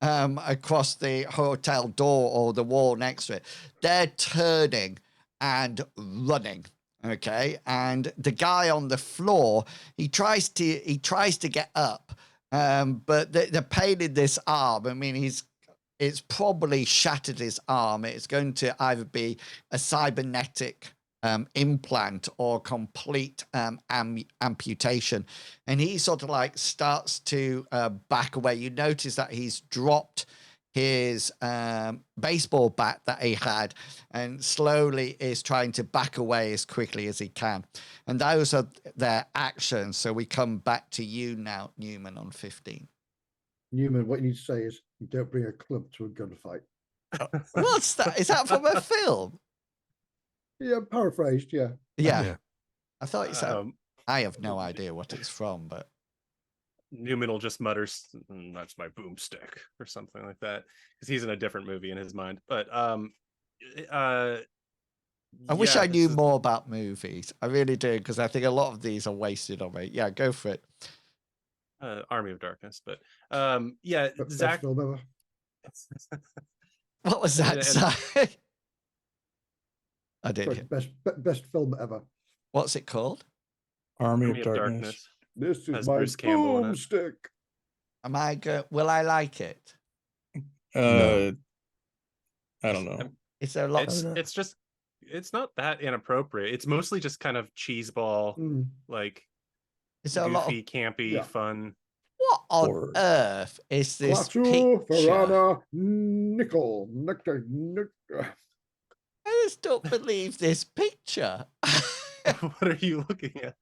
across the hotel door or the wall next to it. They're turning and running. Okay. And the guy on the floor, he tries to get up. But the pain in this arm, I mean, it's probably shattered his arm. It's going to either be a cybernetic implant or complete amputation. And he sort of like starts to back away. You notice that he's dropped his baseball bat that he had and slowly is trying to back away as quickly as he can. And those are their actions. So we come back to you now, Newman, on 15. Newman, what you need to say is you don't bring a club to a gunfight. What's that? Is that from a film? Yeah, paraphrased, yeah. Yeah. I thought you said. I have no idea what it's from, but Newman will just mutter, "That's my boomstick," or something like that, because he's in a different movie in his mind. But I wish I knew more about movies. I really do, because I think a lot of these are wasted on me. Yeah, go for it. Army of Darkness, but yeah, Best Zach. film ever. What was that? Sorry. I did. Sorry, best film ever. What's it called? Army of Darkness. This is Has my Bruce Campbell in it. boomstick. Am I good? Will I like it? I don't know. Is there a lot? It's just, it's not that inappropriate. It's mostly just kind of cheeseball, like Is there a lot of goofy, campy, fun. what on Or- earth is this Klaatu, picture? Farana, Nickel, Nectar. I just don't believe this picture. What are you looking at?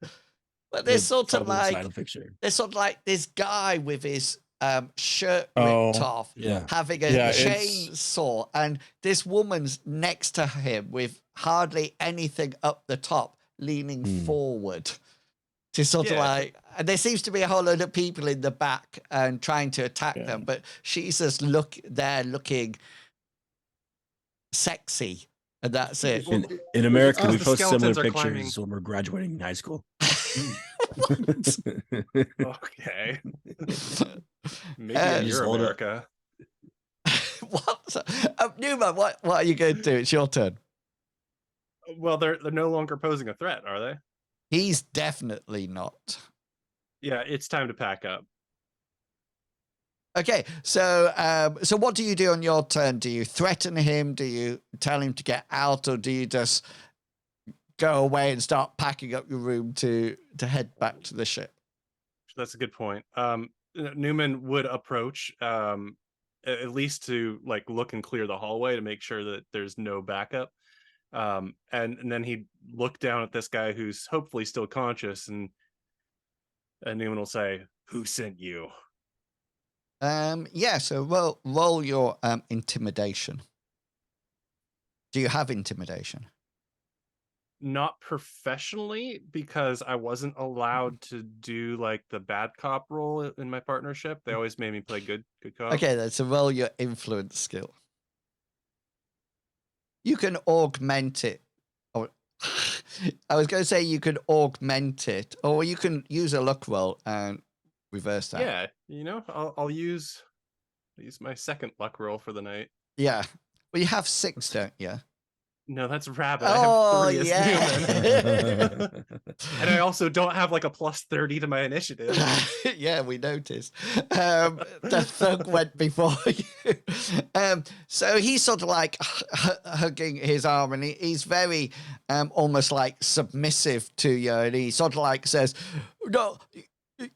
But there's sort of Probably the like title picture. there's sort of like this guy with his shirt ripped Oh, off, Yeah. having a Yeah, it's- chainsaw, and this woman's next to him with hardly anything up the top, leaning forward to sort of Yeah. like. And there seems to be a whole load of people in the back and trying to attack them, but she's just looking sexy, and that's it. In America, we the post similar skeletons are pictures when we're graduating high school. Okay. Maybe Uh, in just your hold it. America. What? Newman, what are you going to do? It's your turn. Well, they're no longer posing a threat, are they? He's definitely not. Yeah, it's time to pack up. Okay, so what do you do on your turn? Do you threaten him? Do you tell him to get out, or do you just go away and start packing up your room to head back to the ship? That's a good point. Newman would approach, at least to like look and clear the hallway to make sure that there's no backup. And then he'd look down at this guy who's hopefully still conscious, and Newman will say, "Who sent you?" Yeah, so roll your intimidation. Do you have intimidation? Not professionally, because I wasn't allowed to do like the bad cop role in my partnership. They always made me play good cop. Okay, then so roll your influence skill. You can augment it. Or I was going to say you could augment it, or you can use a luck roll and reverse that. Yeah, I'll use my second luck roll for the night. Yeah. Well, you have 6, don't you? No, that's rabbit. Oh, I have 3 as yeah. Newman. And I also don't have like a plus 30 to my initiative. Yeah, we noticed. The thug went before you. So he's sort of like hugging his arm, and he's very almost like submissive to you, and he sort of like says, "No,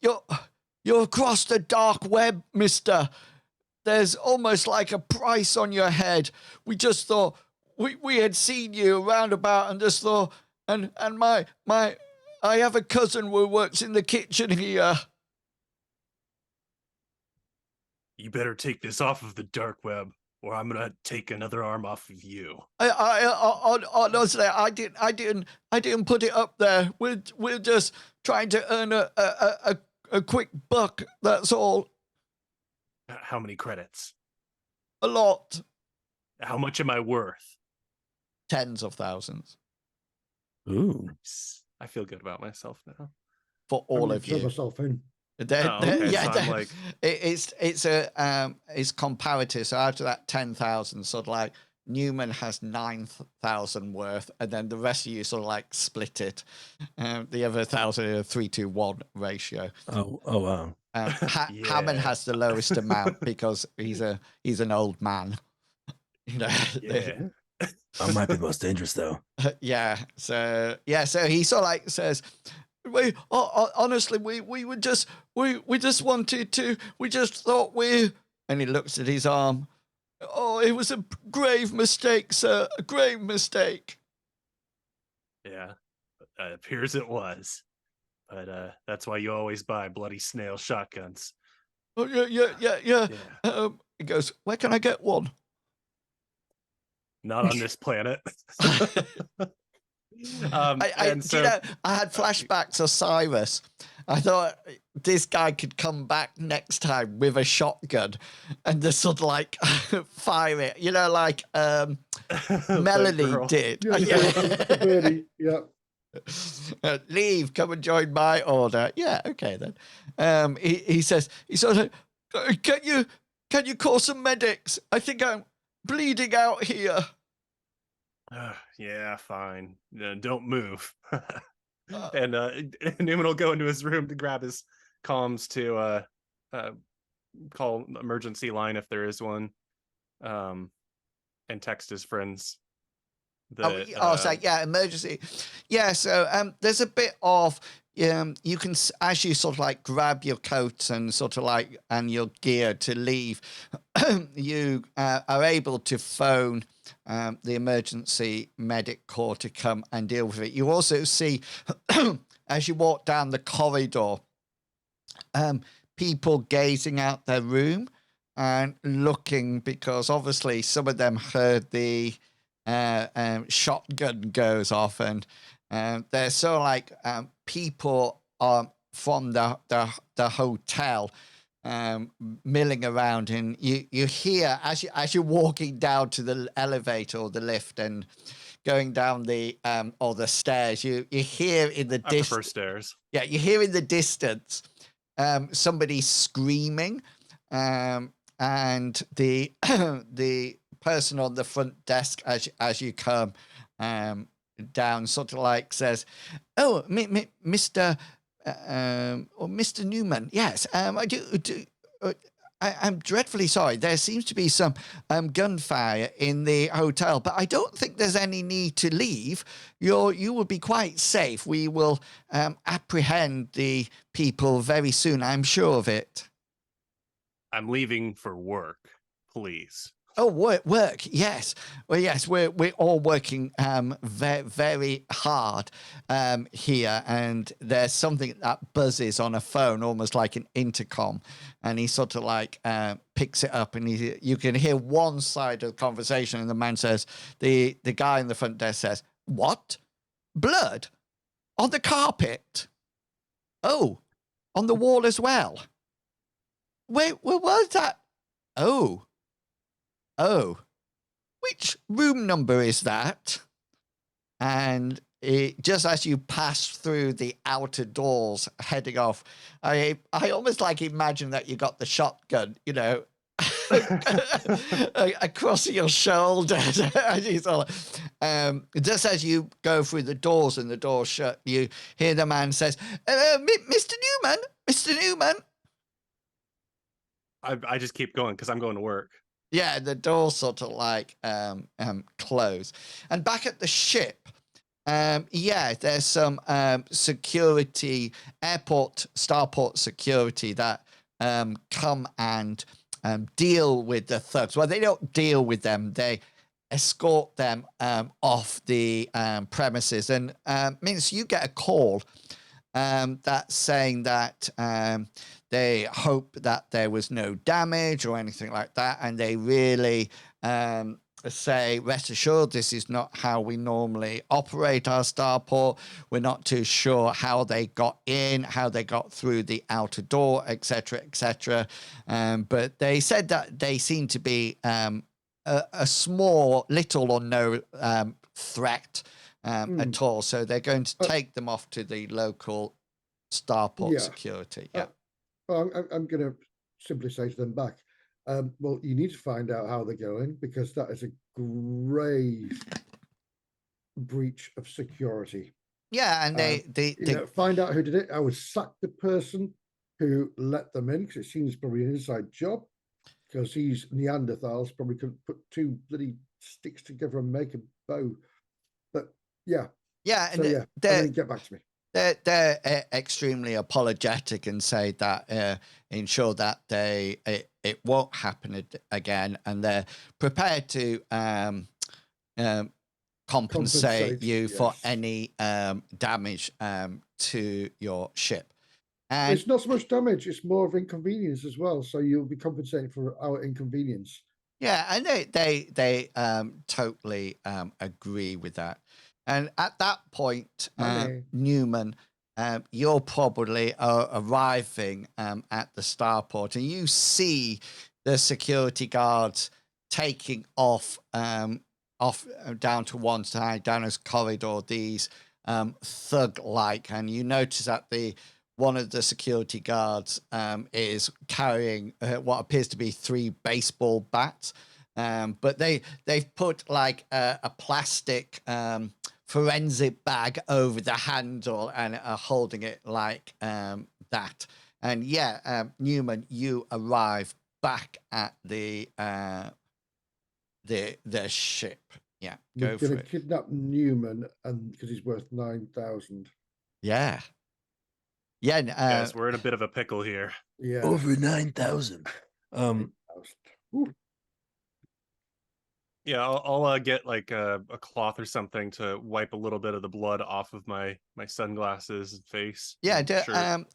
you're across the dark web, mister. There's almost like a price on your head. We just thought, we had seen you around about and just thought, and my I have a cousin who works in the kitchen here. You better take this off of the dark web, or I'm gonna take another arm off of you. Honestly, I didn't put it up there. We're just trying to earn a quick buck. That's all. How many credits? A lot. How much am I worth? Tens of thousands Ooh. I feel good about myself now. for all of Throw you. myself in. Okay, so I'm like, It's comparative. So out of that 10,000, sort of like Newman has 9,000 worth, and then the rest of you sort of like split it. The other 1,000 a 3-to-1 ratio. Oh wow. Hammond has the lowest amount because he's an old man. You know. yeah. I might be most dangerous though. Yeah. So he sort of like says, "We honestly, we were just we just wanted to. We just thought we." And he looks at his arm. "Oh, it was a grave mistake, sir. A grave mistake." Yeah. It appears it was. But that's why you always buy bloody snail shotguns. Oh yeah. He goes, "Where can I get one?" Not on this planet. Do you know, I had flashbacks of Cyrus. I thought this guy could come back next time with a shotgun and just sort of like fire it, you know, like Melanie girl. did. The birdie. Yeah. Leave, come and join my order. Yeah, okay then. He says, can you call some medics? I think I'm bleeding out here. Yeah, fine. Don't move. And Newman will go into his room to grab his comms to call emergency line if there is one, and text his friends. Emergency. Yeah, so there's a bit of you can, as you sort of like grab your coat and sort of like and your gear to leave, you are able to phone the emergency medic corps to come and deal with it. You also see as you walk down the corridor, people gazing out their room and looking, because obviously some of them heard the shotgun goes off, and they're sort of like people from the hotel milling around, and you hear as you're walking down to the elevator or the lift and going down the or the stairs, you hear in the distance. First stairs. Yeah, you hear in the distance somebody screaming, and the the person on the front desk as you come down sort of like says, "Oh, Mr. Or Mr. Newman, yes, I do I'm dreadfully sorry. There seems to be some gunfire in the hotel, but I don't think there's any need to leave. You will be quite safe. We will apprehend the people very soon. I'm sure of it." I'm leaving for work, please. Oh, work. Yes. Well, yes, we're all working very, very hard here, and there's something that buzzes on a phone, almost like an intercom, and he sort of like picks it up, and you can hear one side of the conversation, and the man says, the guy in the front desk says, "What? Blood on the carpet? Oh, on the wall as well. Where was that? Oh, which room number is that?" And just as you pass through the outer doors heading off, I almost like imagine that you got the shotgun, you know, across your shoulder. Just as you go through the doors and the doors shut, you hear the man says, Mr. Newman. I just keep going because I'm going to work. Yeah, the doors sort of like close. And back at the ship, there's some security, starport security that come and deal with the thugs. Well, they don't deal with them. They escort them off the premises. And means you get a call that's saying that they hope that there was no damage or anything like that, and they really say, rest assured, this is not how we normally operate our starport. We're not too sure how they got in, how they got through the outer door, etc., etc. But they said that they seem to be a small, little or no threat at all. So they're going to take them off to the local starport security. Yeah. Well, I'm going to simply say to them back, well, you need to find out how they're going, because that is a grave breach of security. Yeah, and they find out who did it. I would sack the person who let them in, because it seems probably an inside job, because these Neanderthals probably could put two bloody sticks together and make a bow. But yeah, and and then get back to me. They're extremely apologetic and say that ensure that it won't happen again, and they're prepared to compensate you for any damage to your ship. And it's not so much damage; it's more of inconvenience as well. So you'll be compensated for our inconvenience. Yeah, and they totally agree with that. And at that point, Newman, you're probably arriving at the starport, and you see the security guards taking off down to one side, down this corridor, these thug-like, and you notice that one of the security guards is carrying what appears to be 3 baseball bats, but they've put like a plastic forensic bag over the handle and are holding it like that. And Newman, you arrive back at the ship. Yeah, we're going to kidnap Newman, and because he's worth 9,000. Yeah. Yeah, guys, we're in a bit of a pickle here. Yeah, over 9,000. Yeah, I'll get like a cloth or something to wipe a little bit of the blood off of my sunglasses and face. Yeah, and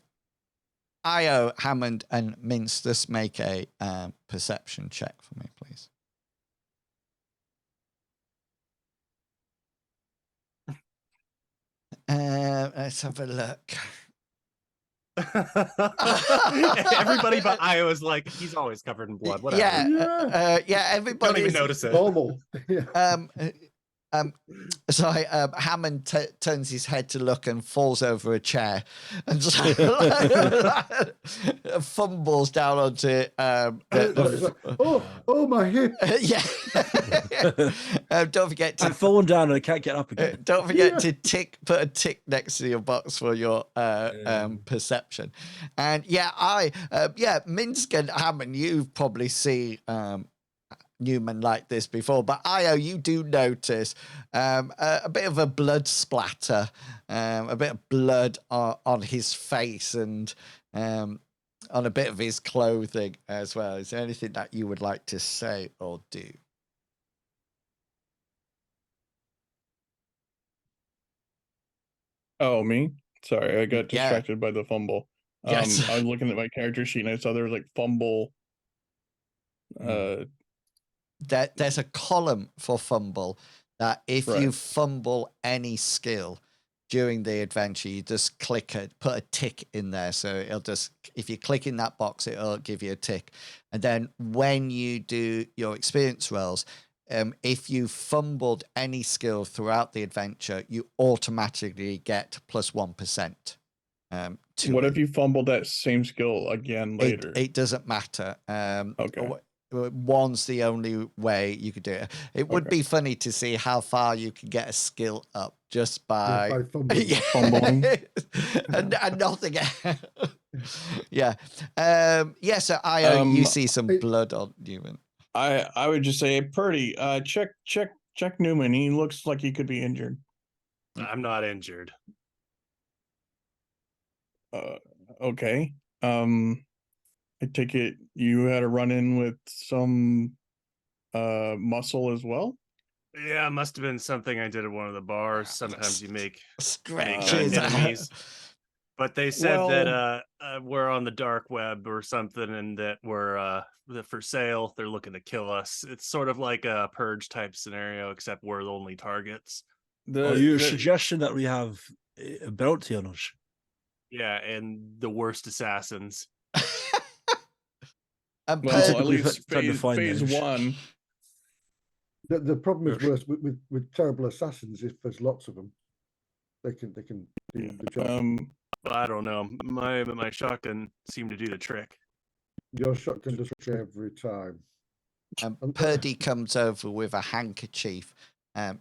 Io, Hammond, and Mince, just make a perception check for me, please. Let's have a look. Everybody but Io is like, he's always covered in blood. Whatever. Everybody don't even notice it. Normal. Sorry, Hammond turns his head to look and falls over a chair and just fumbles down onto oh my hip. Don't forget to I've fallen down and I can't get up again. Don't forget to put a tick next to your box for your perception. And Minsk and Hammond, you've probably seen Newman like this before, but Io, you do notice a bit of a blood splatter, a bit of blood on his face and on a bit of his clothing as well. Is there anything that you would like to say or do? Oh, me? Sorry, I got distracted by the fumble. Yes. I was looking at my character sheet and I saw there was like fumble. There's a column for fumble that if you fumble any skill during the adventure, you just click it, put a tick in there. So it'll just, if you click in that box, it'll give you a tick. And then when you do your experience rolls, if you fumbled any skill throughout the adventure, you automatically get plus 1%. What if you fumbled that same skill again later? It doesn't matter. Okay. One's the only way you could do it. It would be funny to see how far you can get a skill up just by fumbling. and nothing. So Io, you see some blood on Newman. I would just say, Purdy, check Newman. He looks like he could be injured. I'm not injured. Okay. I take it you had a run-in with some muscle as well? Yeah, it must have been something I did at one of the bars. Sometimes you make Scratches. enemies. But they said that Well- we're on the dark web or something, and that we're for sale. They're looking to kill us. It's sort of like a purge type scenario, except we're the only targets. Are you suggesting that we have a bounty on us? Yeah, and the worst assassins. And Well, at Typically least trying to find phase those. one. The problem is Yes. worse with terrible assassins. If there's lots of them, they can do the job. But I don't know. My shotgun seemed to do the trick. Your shotgun does it every time. And Purdy comes over with a handkerchief,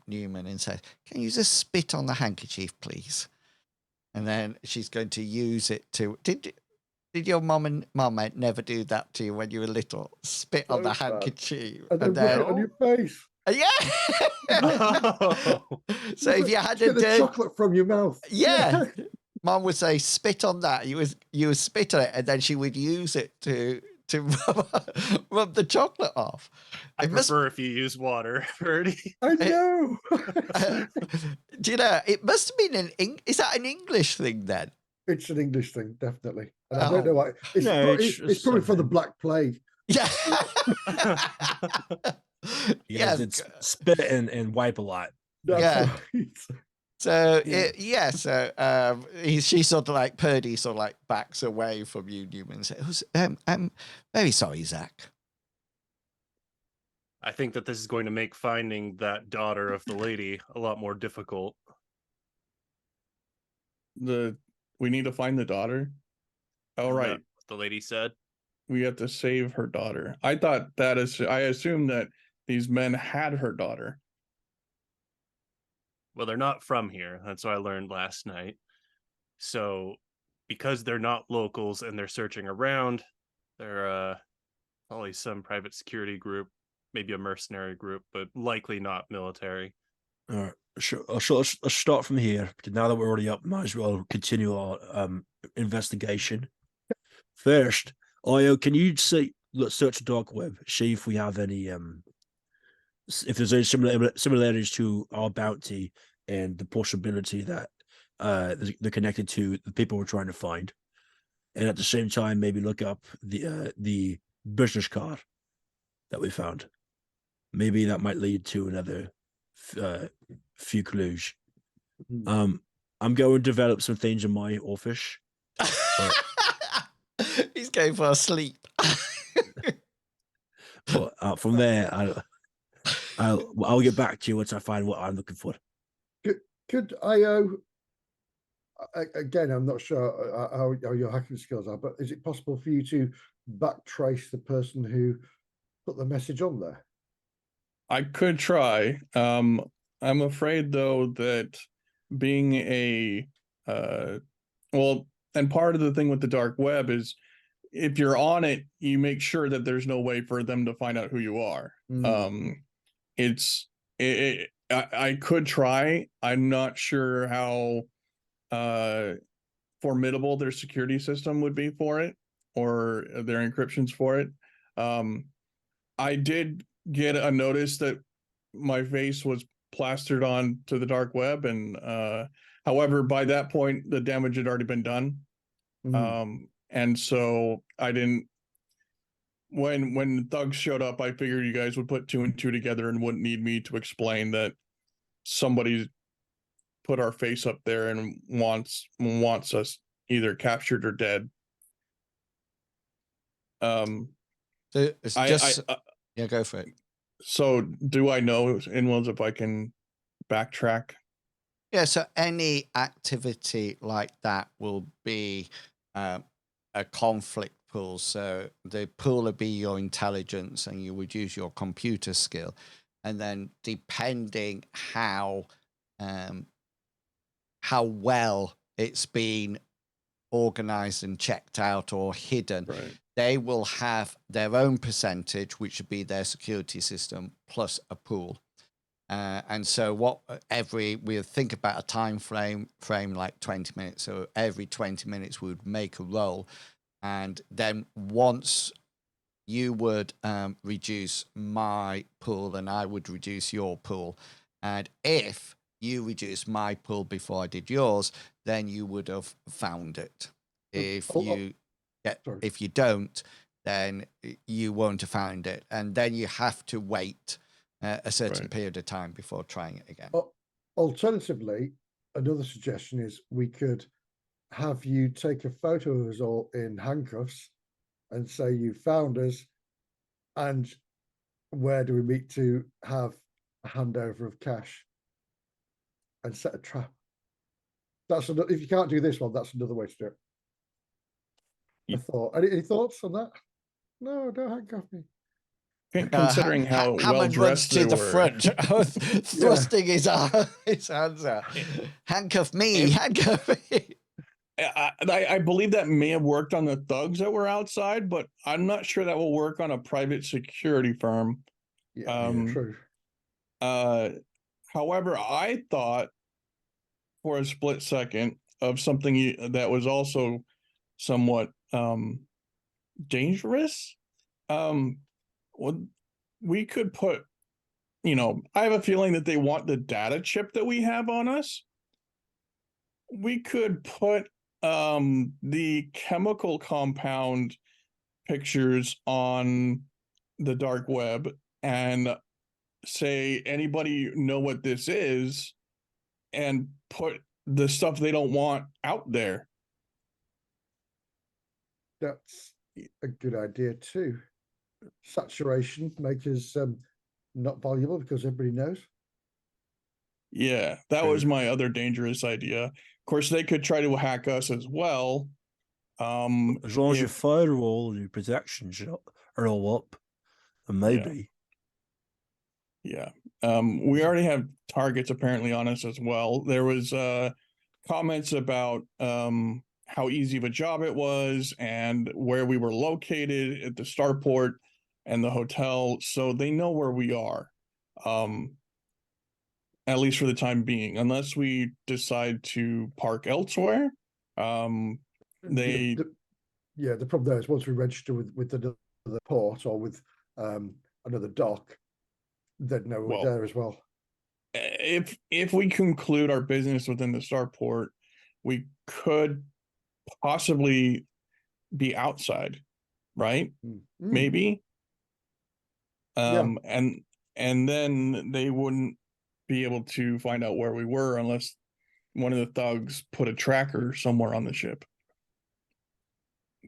Newman, and says, "Can you just spit on the handkerchief, please?" And then she's going to use it to. Did your mom never do that to you when you were little? Spit on the So bad. handkerchief, And then rub it on your face. Yeah. So if you had Get the chocolate from your mouth. yeah, Mom would say, "Spit on that." You would spit on it, and then she would use it to rub the chocolate off. I It must- prefer if you use water, Purdy. I know. Do you know? It must have been is that an English thing then? It's an English thing, definitely. And I don't know Oh. why. It's, No, it's probably for the Black Plague. Yeah. You Yeah. guys did spit and wipe a lot. That's Yeah. right. So Yeah. so she sort of like Purdy sort of like backs away from you, Newman, and says, "I'm very sorry, Zach." I think that this is going to make finding that daughter of the lady a lot more difficult. We need to find the daughter. All Isn't right. that what the lady said? We have to save her daughter. I assumed that these men had her daughter. Well, they're not from here. That's what I learned last night. So, because they're not locals and they're searching around, they're probably some private security group, maybe a mercenary group, but likely not military. All right, sure. Let's start from here. Now that we're already up, might as well continue our investigation. First, Io, can you search the dark web, see if we have any if there's any similarities to our bounty and the possibility that they're connected to the people we're trying to find, and at the same time maybe look up the business card that we found. Maybe that might lead to another few clues. I'm going to develop some things in my office. He's going for a sleep. But from there, I'll get back to you once I find what I'm looking for. Could IO, again, I'm not sure how your hacking skills are, but is it possible for you to backtrace the person who put the message on there? I could try. I'm afraid though that being a and part of the thing with the dark web is if you're on it, you make sure that there's no way for them to find out who you are. I could try. I'm not sure how formidable their security system would be for it or their encryptions for it. I did get a notice that my face was plastered on to the dark web, and however, by that point the damage had already been done. And so I didn't, when thugs showed up, I figured you guys would put 2 and 2 together and wouldn't need me to explain that somebody put our face up there and wants us either captured or dead. So it's just yeah, go for it. So do I know, Inwells, if I can backtrack? Yeah, so any activity like that will be a conflict pool. So the pool would be your intelligence, and you would use your computer skill. And then depending how well it's been organized and checked out or hidden, Right. they will have their own percentage, which would be their security system plus a pool. And so we'll think about a time frame like 20 minutes. So every 20 minutes we would make a roll. And then once you would reduce my pool and I would reduce your pool. And if you reduce my pool before I did yours, then you would have found it. If if you don't, then you won't have found it. And then you have to wait a certain period of time before trying it again. Alternatively, another suggestion is we could have you take a photo of us all in handcuffs and say you found us, and where do we meet to have a handover of cash, and set a trap. That's if you can't do this one, that's another way to do it. I thought. Any thoughts on that? No, don't handcuff me. Considering how well Hammond runs dressed to they the were. front, thrusting his hands out. Handcuff me, handcuff me. I believe that may have worked on the thugs that were outside, but I'm not sure that will work on a private security firm. True. However, I thought for a split second of something that was also somewhat dangerous. We could put, I have a feeling that they want the data chip that we have on us. We could put the chemical compound pictures on the dark web and say, anybody know what this is, and put the stuff they don't want out there. That's a good idea too. Saturation make us not valuable because everybody knows. Yeah, that was my other dangerous idea. Of course, they could try to hack us as well. As long as your firewall and your protections are all up, then maybe. Yeah. We already have targets apparently on us as well. There was comments about how easy of a job it was and where we were located at the starport and the hotel, so they know where we are. At least for the time being, unless we decide to park elsewhere. The problem there is once we register with another port or with another dock, they'd know we're there as well. If we conclude our business within the starport, we could possibly be outside, right? Maybe. And then they wouldn't be able to find out where we were unless one of the thugs put a tracker somewhere on the ship.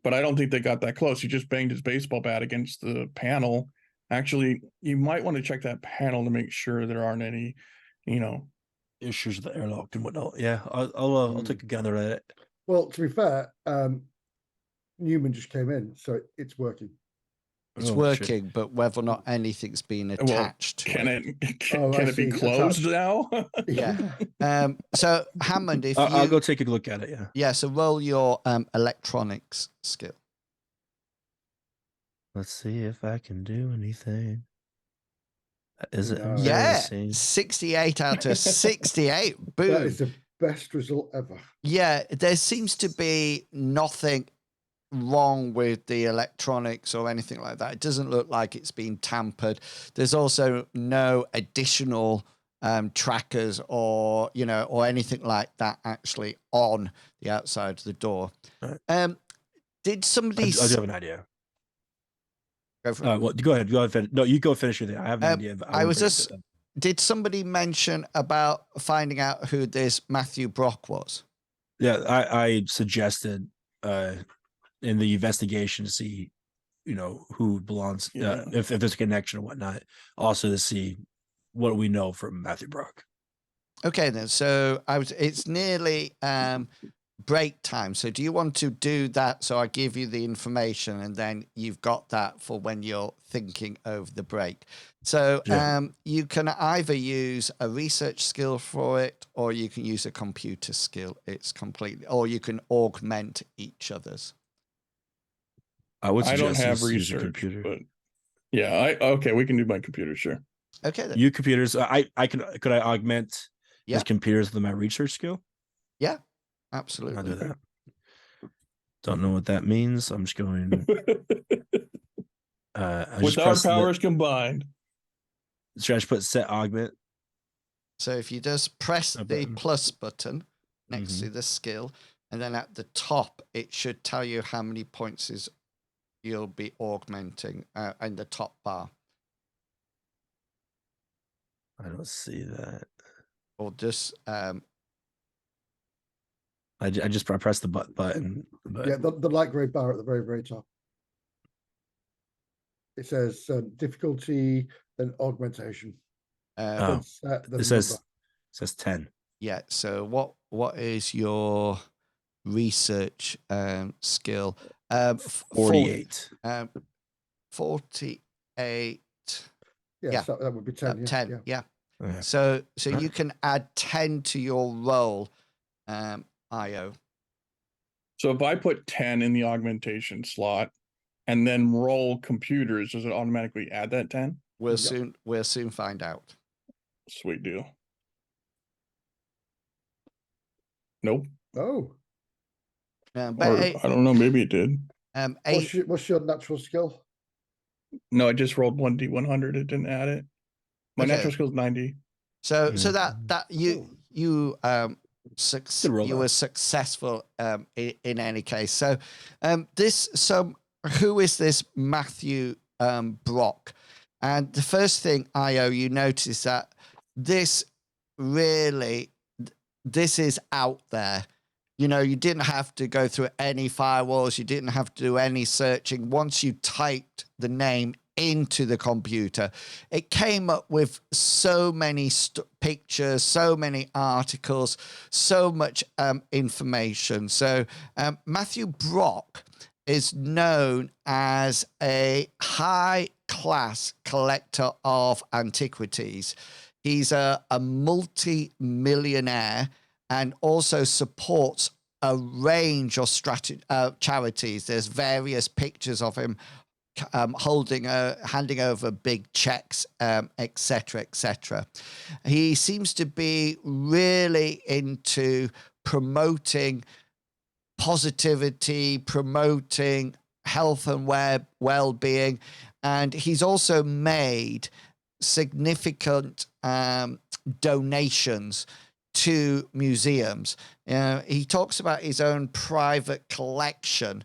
But I don't think they got that close. He just banged his baseball bat against the panel. Actually, you might want to check that panel to make sure there aren't any, issues with the airlock and whatnot. Yeah, I'll take a gander at it. Well, to be fair, Newman just came in, so it's working. It's working, but whether or not anything's been attached. Can it be closed now? Yeah. So Hammond, if I'll go take a look at it. Yeah. Yeah. So roll your electronics skill. Let's see if I can do anything. Is it? Yeah. 68 out of 68. Boom. That is the best result ever. Yeah. There seems to be nothing wrong with the electronics or anything like that. It doesn't look like it's been tampered. There's also no additional trackers or anything like that actually on the outside of the door. Right. Did somebody? I do have an idea. Go for it. Go ahead. No, you go finish your thing. I have an idea. Did somebody mention about finding out who this Matthew Brock was? Yeah, I suggested in the investigation to see, who belongs, if there's a connection or whatnot. Also to see what we know from Matthew Brock. Okay, then. So it's nearly break time. So do you want to do that? So I give you the information, and then you've got that for when you're thinking over the break. So you can either use a research skill for it, or you can use a computer skill. Or you can augment each other's. I don't have research, but okay, we can do my computer, sure. Okay, then. You computers, could I augment his computers with my research skill? Yeah, absolutely. I'll do that. Don't know what that means. I'm just going. With our powers combined. Should I just put set augment? So if you just press A the button. plus button next to the skill, and then at the top, it should tell you how many points you'll be augmenting in the top bar. I don't see that. Or just I press the button. Yeah, the light grey bar at the very, very top. It says difficulty, then augmentation. Oh, Then set, then it says number. 10. yeah. So what is your research skill? 48. 48. Yes, yeah. that would be 10. Yeah, 10. Yeah. Okay. So you can add 10 to your roll, IO. So if I put 10 in the augmentation slot and then roll computers, does it automatically add that 10? We'll soon find out. Sweet deal. Nope. Oh, But Or I don't know, maybe it did. what's your natural skill? No, I just rolled 1d100. It didn't add it. My natural skill is 90. So that you you were successful in any case. So who is this Matthew Brock? And the first thing, IO, you notice that this is out there. You know, you didn't have to go through any firewalls. You didn't have to do any searching. Once you typed the name into the computer, it came up with so many pictures, so many articles, so much information. So Matthew Brock is known as a high-class collector of antiquities. He's a multi-millionaire and also supports a range of charities. There's various pictures of him handing over big checks, etc., etc. He seems to be really into promoting positivity, promoting health and well-being, and he's also made significant donations to museums. He talks about his own private collection,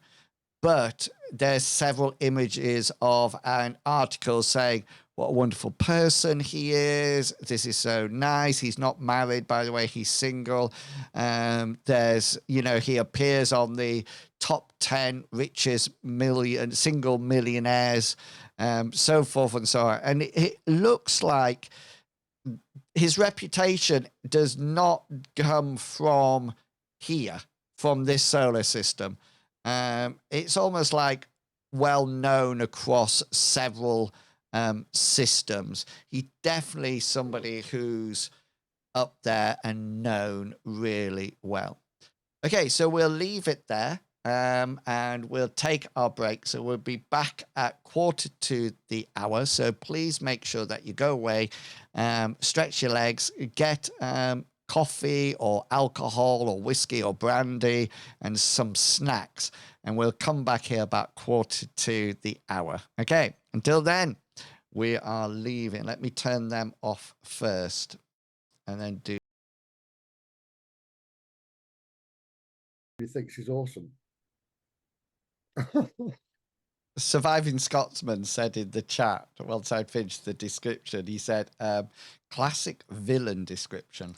but there's several images of an article saying what a wonderful person he is. This is so nice. He's not married, by the way. He's single. There's, he appears on the top 10 richest single millionaires, so forth and so on. And it looks like his reputation does not come from here, from this solar system. It's almost like well known across several systems. He's definitely somebody who's up there and known really well. Okay, so we'll leave it there. And we'll take our break. So we'll be back at 1:45. So please make sure that you go away, stretch your legs, get coffee or alcohol or whiskey or brandy and some snacks. And we'll come back here about 1:45. Okay, until then, we are leaving. Let me turn them off first and then do. He thinks he's awesome. Surviving Scotsman said in the chat, once I'd finished the description, he said, classic villain description.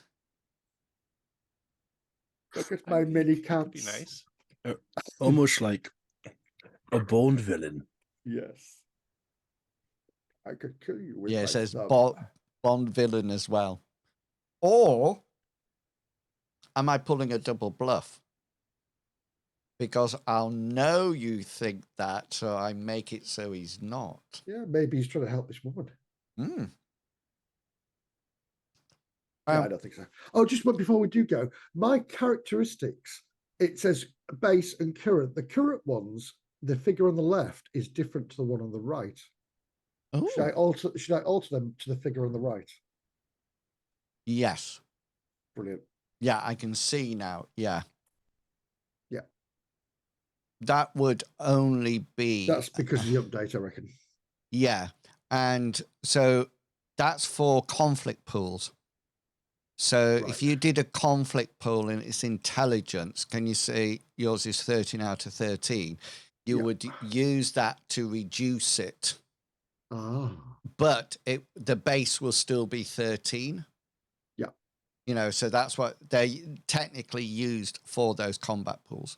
Look at my mini cats. Be nice. Almost like a Bond villain. Yes. I could kill you with Yeah, my it says thumb. Bond villain as well. Or am I pulling a double bluff? Because I'll know you think that, so I make it so he's not. Yeah, maybe he's trying to help this woman. Mm. No, I don't think so. Oh, just before we do go, my characteristics, it says base and current. The current ones, the figure on the left is different to the one on the right. Should I alter them to the figure on the right? Yes. Brilliant. Yeah, I can see now. Yeah. Yeah. That would only be... That's because of the update, I reckon. Yeah. And so that's for conflict pools. So Right. if you did a conflict pool and it's intelligence, can you see yours is 13 out of 13? You Yeah. would use that to reduce it, Ah, but the base will still be 13. Yeah. You know, so that's what they technically used for those combat pools,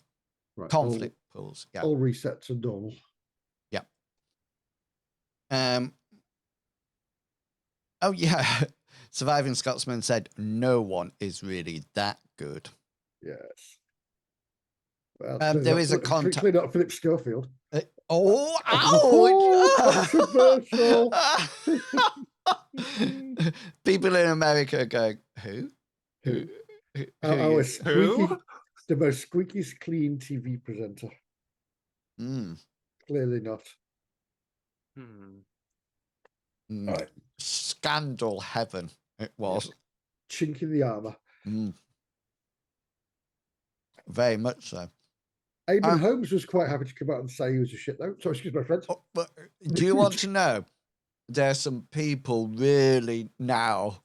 right. conflict pools. Yeah. All resets are normal. Yeah. Oh yeah. Surviving Scotsman said no one is really that good. Yes. Well, There is a contact. Clearly not Philip Schofield. Oh, Oh, ouch! People in America are going, who? Who? Who Our you? squeaky, the most squeakiest clean TV presenter. Mm, Clearly not. Hmm. mm. All right. Scandal heaven it was. Chink in the armor. Mm. Very much so. Eamon Holmes was quite happy to come out and say he was a shit though. So excuse my friend. But do you want to know? There's some people really now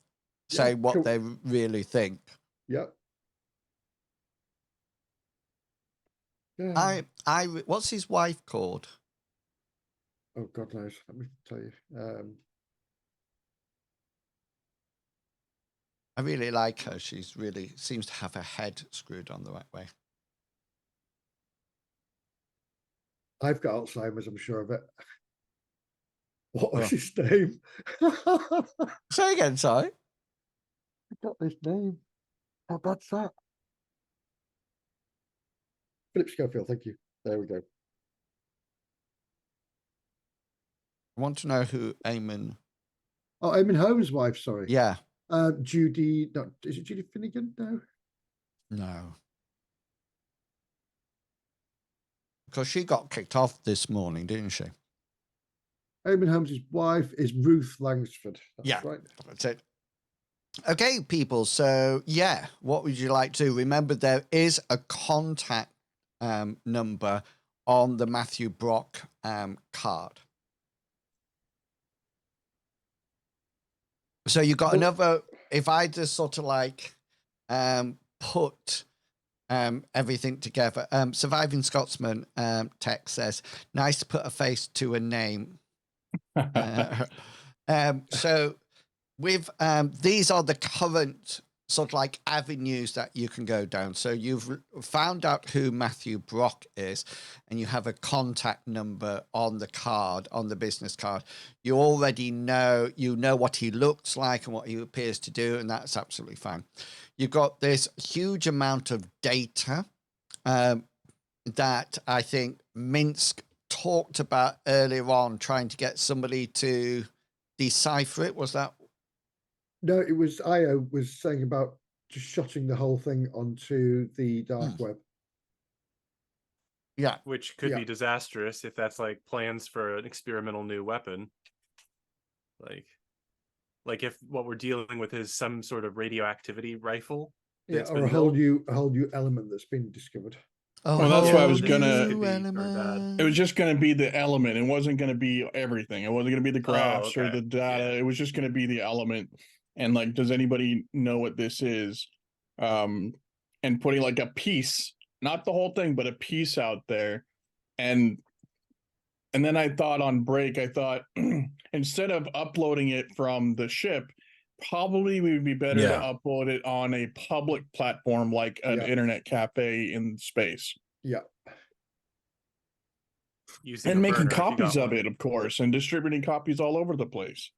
say what cool. they really think. Yep. What's his wife called? Oh God knows. Let me tell you. I really like her. She's really seems to have her head screwed on the right way. I've got Alzheimer's, I'm sure of it. What was Oh. his name? Say again, sorry. I got his name. How bad's that? Philip Schofield, thank you. There we go. I want to know who Eamon. Oh, Eamon Holmes' wife, sorry. Yeah. Judy, no, is it Judy Finnegan? No. No. Because she got kicked off this morning, didn't she? Eamon Holmes' wife is Ruth Langsford. That's Yeah. right. That's it. Okay, people. So, yeah, what would you like to do? Remember, there is a contact number on the Matthew Brock card. So you got another, if I just sort of like put everything together, Surviving Scotsman text says, nice to put a face to a name. So with these are the current sort of like avenues that you can go down. So you've found out who Matthew Brock is, and you have a contact number on the card, on the business card. You already know, what he looks like and what he appears to do, and that's absolutely fine. You've got this huge amount of data that I think Minsk talked about earlier on, trying to get somebody to decipher it. Was that? No, it was Io was saying about just shotting the whole thing onto the dark web. Yeah. Which could be disastrous if that's like plans for an experimental new weapon. Like if what we're dealing with is some sort of radioactivity rifle. Yeah, or a whole new element that's been discovered. Oh, well, that's why I was this gonna. could be very bad. It was just going to be the element. It wasn't going to be everything. It wasn't going to be the graphs or okay. the data. Yeah. It was just going to be the element. And like, does anybody know what this is? And putting like a piece, not the whole thing, but a piece out there. And then I thought on break, I thought instead of uploading it from the ship, probably we would be better to upload it on a public platform like an internet cafe in space. Yeah. And making copies of it, of course, and distributing copies all over the place.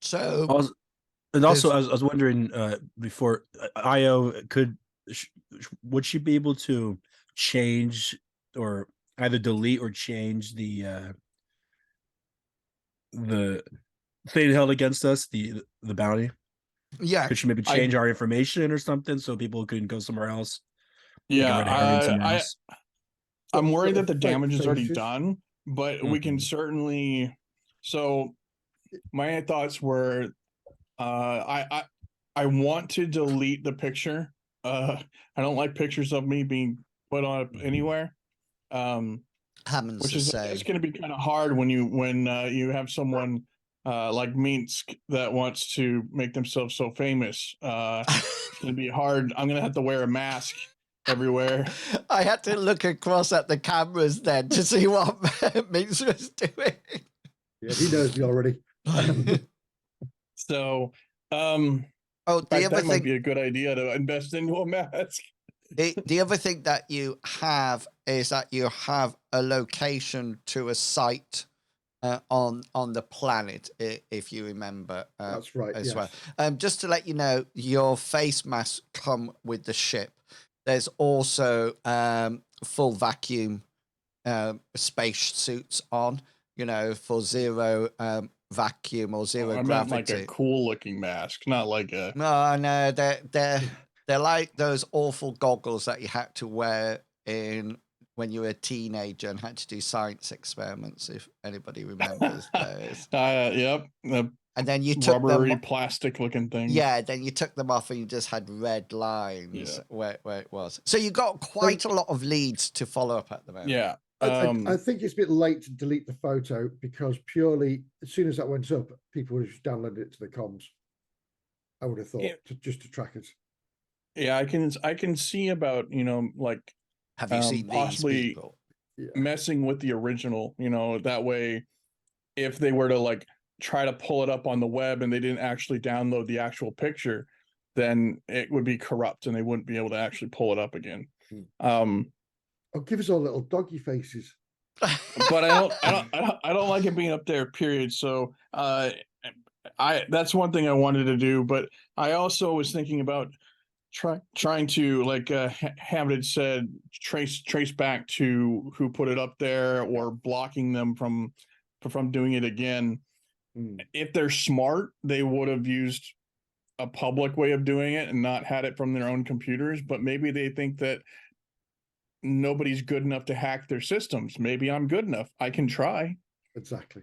So, I was wondering before Io would she be able to change or either delete or change the thing held against us, the bounty? Yeah. Could she maybe change our information or something so people can go somewhere else? Yeah, I'm worried that the damage is already done, but we can certainly. So my thoughts were, I want to delete the picture. I don't like pictures of me being put on anywhere. Hammond's Which the is same. it's going to be kind of hard when you have someone like Minsk that wants to make themselves so famous. It's going to be hard. I'm going to have to wear a mask everywhere. I had to look across at the cameras then to see what Minx was doing. Yeah, he knows me already. So, Oh, the that other might thing, be a good idea to invest into a mask. the other thing that you have is that you have a location to a site on the planet, if you remember. That's right. As Yes. well. Just to let you know, your face masks come with the ship. There's also full vacuum space suits on, for zero vacuum or zero I meant gravity. like a cool looking mask, not like a. No, they're like those awful goggles that you had to wear when you were a teenager and had to do science experiments, if anybody remembers those. Yep. The And then you took rubbery them. plastic looking thing. Yeah, then you took them off and you just had red lines where it was. So you got quite a lot of leads to follow up at the moment. Yeah. I think it's a bit late to delete the photo because purely as soon as that went up, people would just download it to the comms. I would have thought just to track it. Yeah, I can see about, like Have you seen possibly these people? messing with the original, that way if they were to like try to pull it up on the web and they didn't actually download the actual picture, then it would be corrupt and they wouldn't be able to actually pull it up again. Oh, give us all little doggy faces. But I don't like it being up there, period. So that's one thing I wanted to do, but I also was thinking about trying to, like Hammond said, trace back to who put it up there or blocking them from doing it again. If they're smart, they would have used a public way of doing it and not had it from their own computers, but maybe they think that nobody's good enough to hack their systems. Maybe I'm good enough. I can try. Exactly.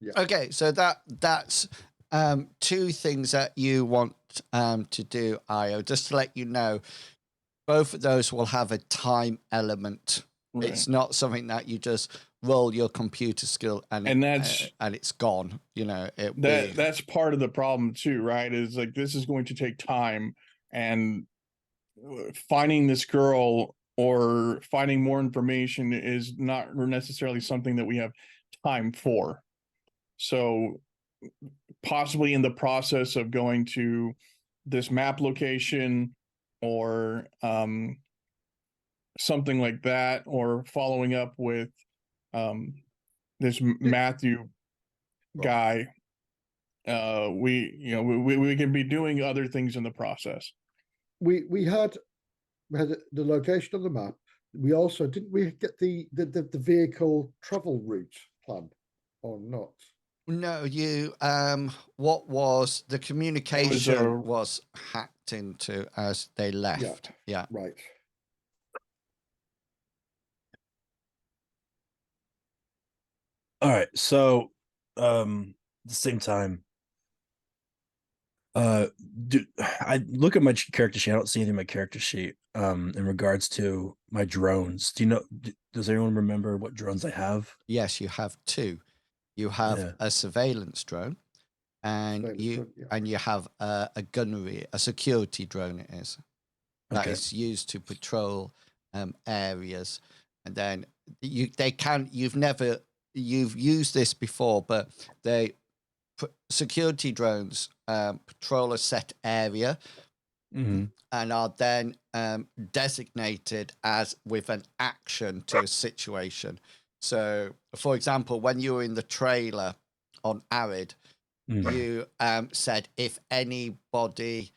Yeah. Okay, so that's two things that you want to do, Io. Just to let you know, both of those will have a time element. Right. It's not something that you just roll your computer skill and it's gone. That's part of the problem too, right? Is like this is going to take time, and finding this girl or finding more information is not necessarily something that we have time for. So possibly in the process of going to this map location or something like that, or following up with this Matthew guy, we can be doing other things in the process. We had the location on the map. We also didn't we get the vehicle travel route plan or not? No, you what was the communication was hacked into as they left. Yeah. Right. All right. So at the same time, I look at my character sheet. I don't see anything in my character sheet in regards to my drones. Does anyone remember what drones I have? Yes, you have two. You have a surveillance drone, and you have a gunnery, a security drone. It is that is used to patrol areas, and then you've used this before, but security drones patrol a set area and are then designated as with an action to a situation. So, for example, when you were in the trailer on Arid, you said if anybody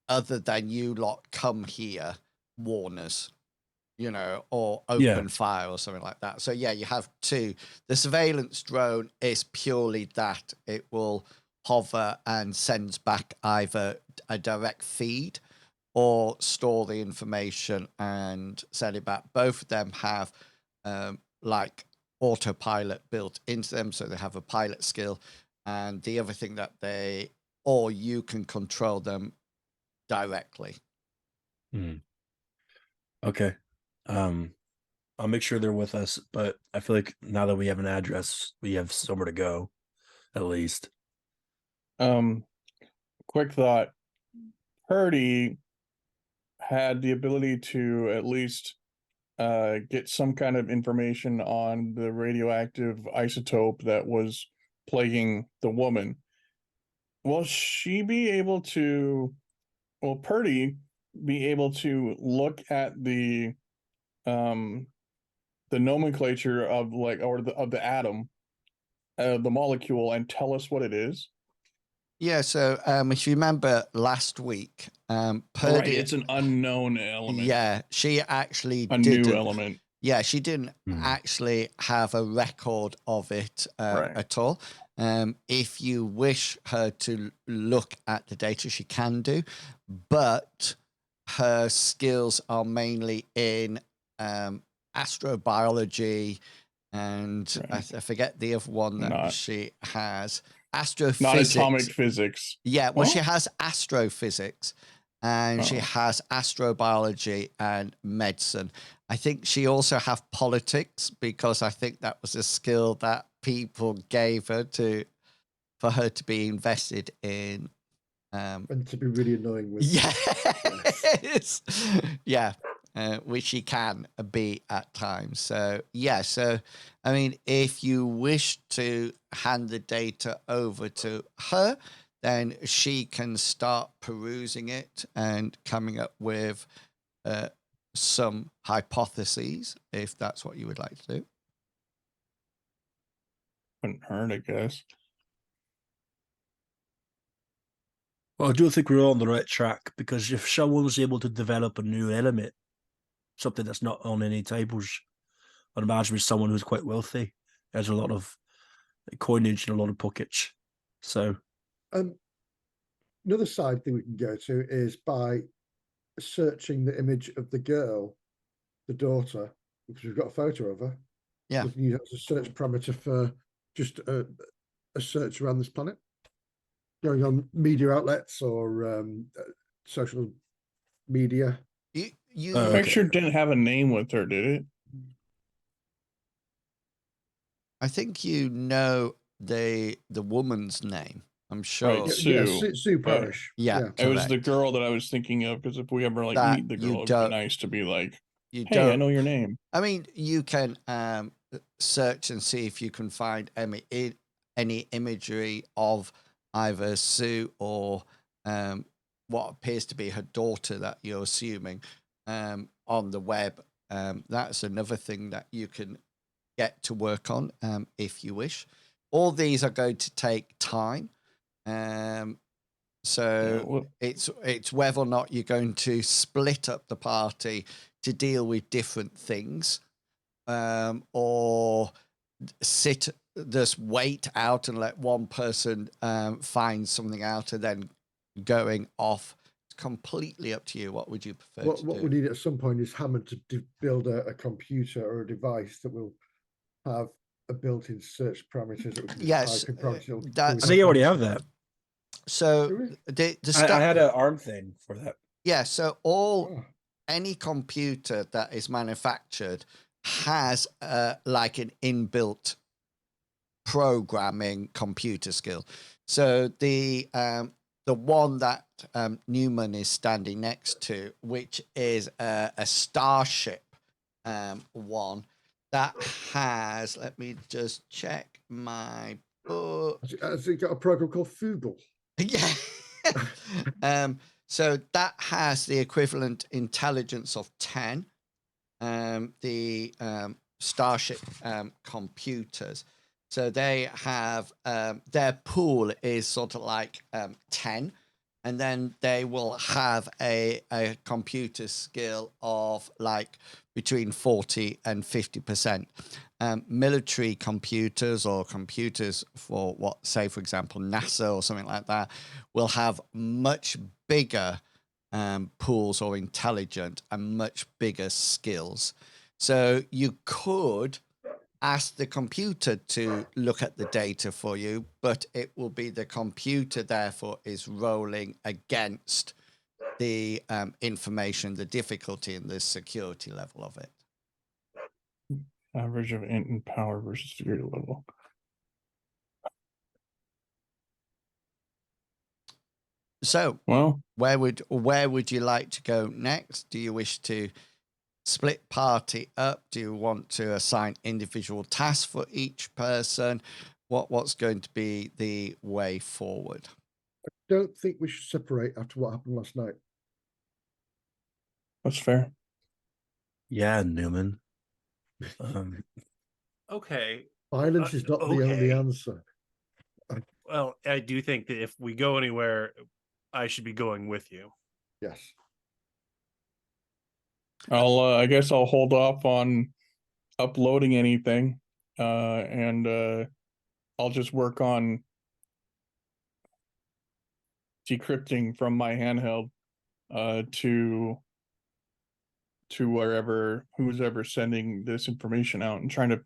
other than you lot come here, warn us, or open fire or something like that. So yeah, you have two. The surveillance drone is purely that. It will hover and sends back either a direct feed or store the information and send it back. Both of them have like autopilot built into them, so they have a pilot skill. And the other thing that you can control them directly. Okay. I'll make sure they're with us, but I feel like now that we have an address, we have somewhere to go, at least. Quick thought. Purdy had the ability to at least get some kind of information on the radioactive isotope that was plaguing the woman. Will she be able to, will Purdy be able to look at the nomenclature of like, or of the atom, the molecule, and tell us what it is? Yeah, so if you remember last week, Purdy, Right, it's an unknown element. Yeah, she actually A didn't. new element. Yeah, she didn't actually have a record of it Right. at all. If you wish her to look at the data, she can do, but her skills are mainly in astrobiology, and Right. I forget the other one that she has. Astrophysics. Not atomic physics. Yeah, well, Huh? she has astrophysics, and she Oh. has astrobiology and medicine. I think she also have politics, because I think that was a skill that people gave her for her to be invested in. And to be really annoying with. Yes. Yeah. Which she can be at times. So, yeah. So, I mean, if you wish to hand the data over to her, then she can start perusing it and coming up with some hypotheses, if that's what you would like to do. Couldn't hurt, I guess. Well, I do think we're on the right track, because if someone was able to develop a new element, something that's not on any tables, I'd imagine it's someone who's quite wealthy. There's a lot of coinage and a lot of pockets. So another side thing we can go to is by searching the image of the girl, the daughter, because we've got a photo of her. Yeah. We can use that as a search parameter for just a search around this planet, going on media outlets or social media. You Picture didn't have a name with her, did it? I think you know the woman's name. I'm sure. Right, Sue Parrish. Yeah, it was the correct. girl that I was thinking of, because if we ever like That meet the you girl, it'd don't- be nice to be like, You hey, I don't know your name. I mean, you can search and see if you can find any imagery of either Sue or what appears to be her daughter that you're assuming on the web. That's another thing that you can get to work on if you wish. All these are going to take time. So it's whether or not you're going to split up the party to deal with different things, or just wait out and let one person find something out and then going off. It's completely up to you. What would you prefer to do? What we need at some point is Hammond to build a computer or a device that will have a built-in search parameters that we can Yes, type in parameters. I think you already have that. So I had an ARM thing for that. Yeah, so any computer that is manufactured has like an inbuilt programming computer skill. So the one that Newman is standing next to, which is a Starship one, that has, let me just check my book. Has it got a program called Fugle? Yeah. So that has the equivalent intelligence of 10. The Starship computers. So they have their pool is sort of like 10, and then they will have a computer skill of like between 40 and 50%. Military computers or computers for what, say, for example, NASA or something like that, will have much bigger pools or intelligent and much bigger skills. So you could ask the computer to look at the data for you, but it will be the computer, therefore, is rolling against the information, the difficulty, and the security level of it. Average of int and power versus security level. So, Well, where would you like to go next? Do you wish to split party up? Do you want to assign individual tasks for each person? What's going to be the way forward? Don't think we should separate after what happened last night. that's fair. Yeah, Newman. Okay. Violence is not the only okay. answer. Well, I do think that if we go anywhere, I should be going with you. Yes. I guess I'll hold off on uploading anything, and I'll just work on decrypting from my handheld to wherever who's ever sending this information out, and trying to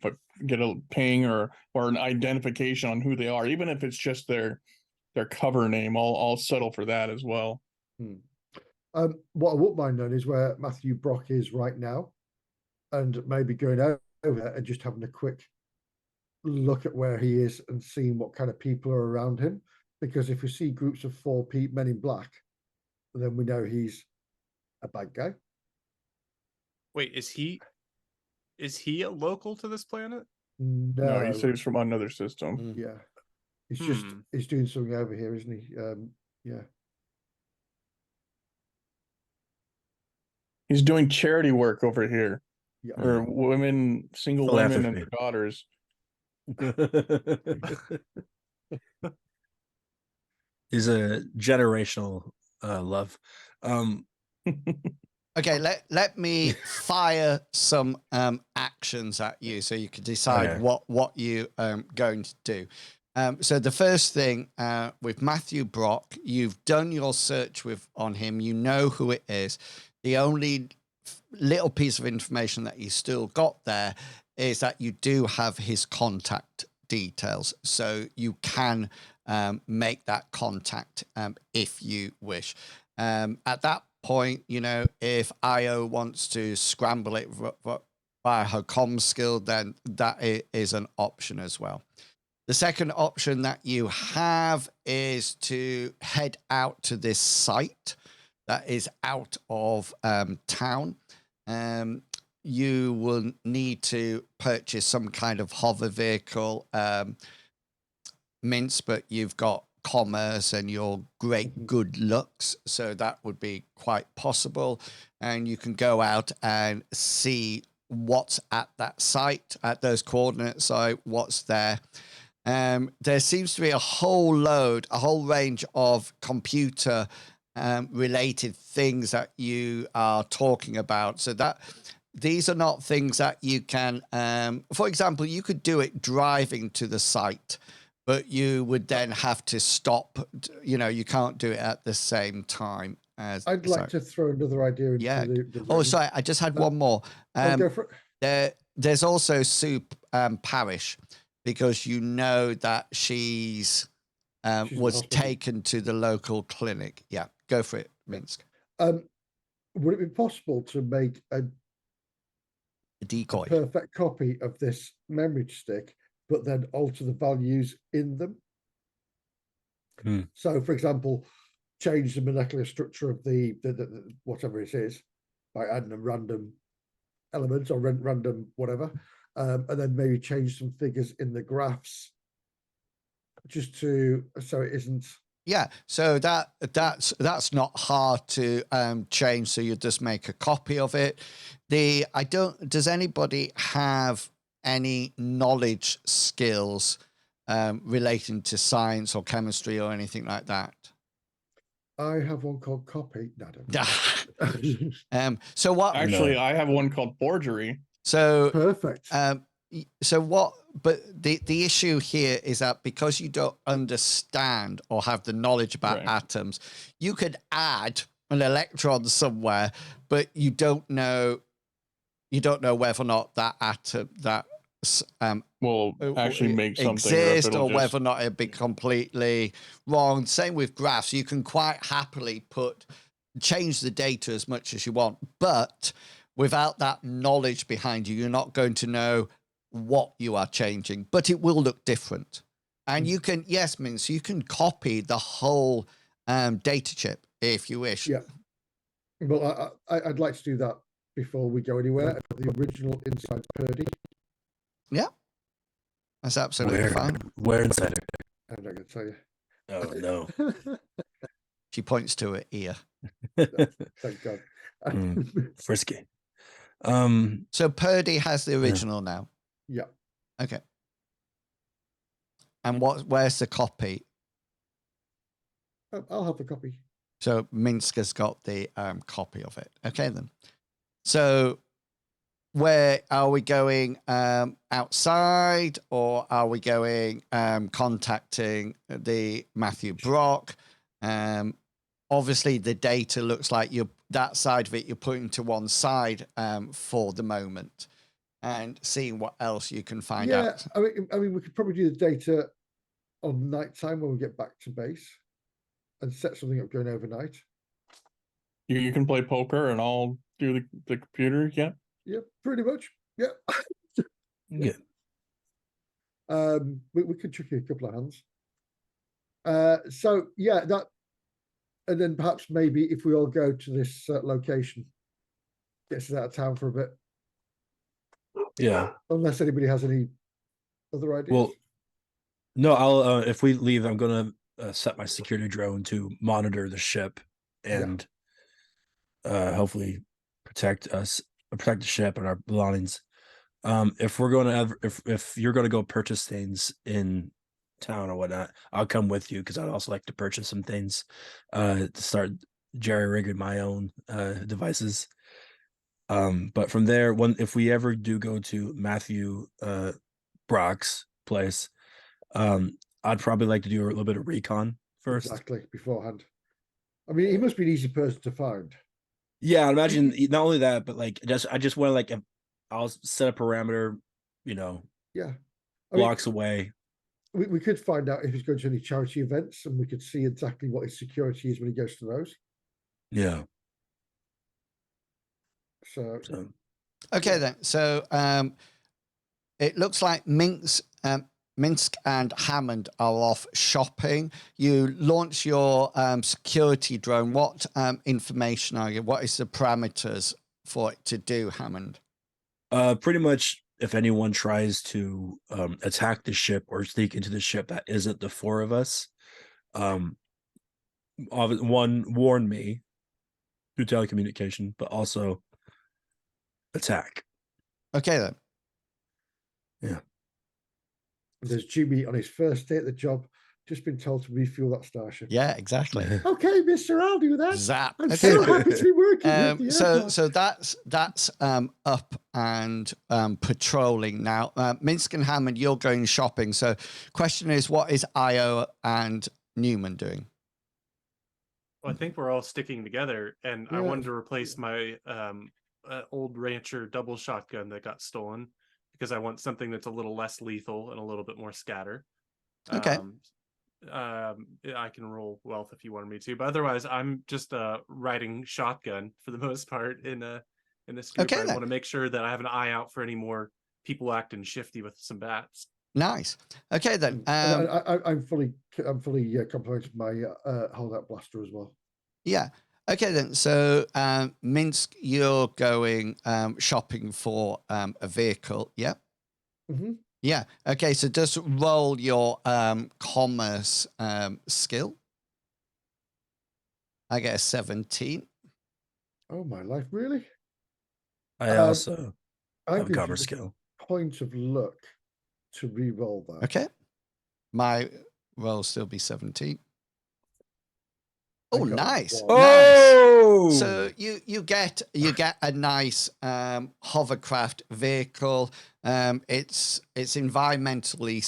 get a ping or an identification on who they are, even if it's just their cover name. I'll settle for that as well. What I wouldn't mind knowing is where Matthew Brock is right now, and maybe going over and just having a quick look at where he is and seeing what kind of people are around him. Because if we see groups of 4 men in black, then we know he's a bad guy. Wait, is he a local to this planet? No, he said he's from another system. Yeah, he's doing something over here, isn't he? Yeah. He's doing charity work over here Yeah. for women, single women and their daughters. Is a generational love. Okay, let me fire some actions at you so you can decide what you going to do. So the first thing with Matthew Brock, you've done your search on him. You know who it is. The only little piece of information that you still got there is that you do have his contact details, so you can make that contact if you wish. At that point, if IO wants to scramble it by her comm skill, then that is an option as well. The second option that you have is to head out to this site that is out of town. You will need to purchase some kind of hover vehicle, Mince, but you've got commerce and your great good looks, so that would be quite possible. And you can go out and see what's at that site, at those coordinate site, what's there. There seems to be a whole range of computer related things that you are talking about, so that these are not things that you can, for example, you could do it driving to the site, but you would then have to stop. You can't do it at the same time as. I'd like to throw another idea into the sorry, I just had one more. Go for it. There's also Sue Parish, because you know that she's was taken to the local clinic. Yeah, go for it, Minsk. Would it be possible to make a decoy, perfect copy of this memory stick, but then alter the values in them? So, for example, change the molecular structure of the whatever it is by adding a random elements or random whatever, and then maybe change some figures in the graphs, just so it isn't. Yeah, so that's not hard to change. So you just make a copy of it. Does anybody have any knowledge skills relating to science or chemistry or anything like that? I have one called copy. No, I don't. So what? Actually, I have one called forgery. So perfect. So what? But the issue here is that because you don't understand or have the knowledge about atoms, you could add an electron somewhere, but you don't know whether or not that atom will actually make something exist, or whether or not it'd be completely wrong. Same with graphs. You can quite happily put change the data as much as you want, but without that knowledge behind you, you're not going to know what you are changing, but it will look different. And you can, yes, Mince, you can copy the whole data chip if you wish. Yeah. Well, I'd like to do that before we go anywhere. The original inside Purdy. Yeah, that's absolutely fine. Where inside it? I'm not going to tell you. Oh no. She points to her ear. Thank God. Frisky. So Purdy has the original now. Yeah. Okay. And where's the copy? I'll have the copy. So Minsk has got the copy of it. Okay, then. So where are we going? Outside, or are we going contacting the Matthew Brock? Obviously, the data looks like that side of it you're putting to one side for the moment, and seeing what else you can find out. I mean, we could probably do the data on nighttime when we get back to base, and set something up going overnight. You can play poker and I'll do the computer. Yeah. Yeah, pretty much. Yeah. Yeah. We could trick you a couple of hands. So yeah, that, and then perhaps maybe if we all go to this location, gets us out of town for a bit. Yeah. Unless anybody has any other ideas. Well, no, I'll if we leave, I'm gonna set my security drone to monitor the ship and hopefully protect the ship and our belongings. If we're going to if you're going to go purchase things in town or whatnot, I'll come with you, because I'd also like to purchase some things to start jerry-rigging my own devices. But from there, if we ever do go to Matthew Brock's place, I'd probably like to do a little bit of recon first. Exactly, beforehand. I mean, he must be an easy person to find. Yeah, I imagine not only that, but like I just want to, like, I'll set a parameter, Yeah. blocks away. We could find out if he's going to any charity events, and we could see exactly what his security is when he goes to those. Yeah. So Okay, then. So it looks like Minsk and Hammond are off shopping. You launch your security drone. What information are you? What is the parameters for it to do, Hammond? Pretty much, if anyone tries to attack the ship or sneak into the ship that isn't the four of us, one, warn me through telecommunication, but also attack. Okay, then. Yeah. there's Jimmy on his first day at the job, just been told to refuel that starship. Yeah, exactly. Okay, mister, I'll do that. Zap. I'm Okay. so happy to be working with you. So that's up and patrolling now. Minsk and Hammond, you're going shopping. So question is, what is Io and Newman doing? Well, I think we're all sticking together, and I Yeah. wanted to replace my old Rancher double shotgun that got stolen, because I want something that's a little less lethal and a little bit more scatter. Okay. I can roll wealth if you wanted me to, but otherwise I'm just riding shotgun for the most part in this group. Okay, I then. want to make sure that I have an eye out for any more people acting shifty with some bats. Nice. Okay, then. And I'm fully complimented my holdout blaster as well. Yeah. Okay, then. So Minsk, you're going shopping for a vehicle. Yeah. Mm-hmm. Yeah. Okay. So just roll your commerce skill. I get a 17. Oh my life, really? I also I'm have a going to commerce use a skill. point of luck to re-roll that. Okay. My roll still be 17. I Oh, got nice. one. Nice. Oh, So you get a nice hovercraft vehicle. It's environmentally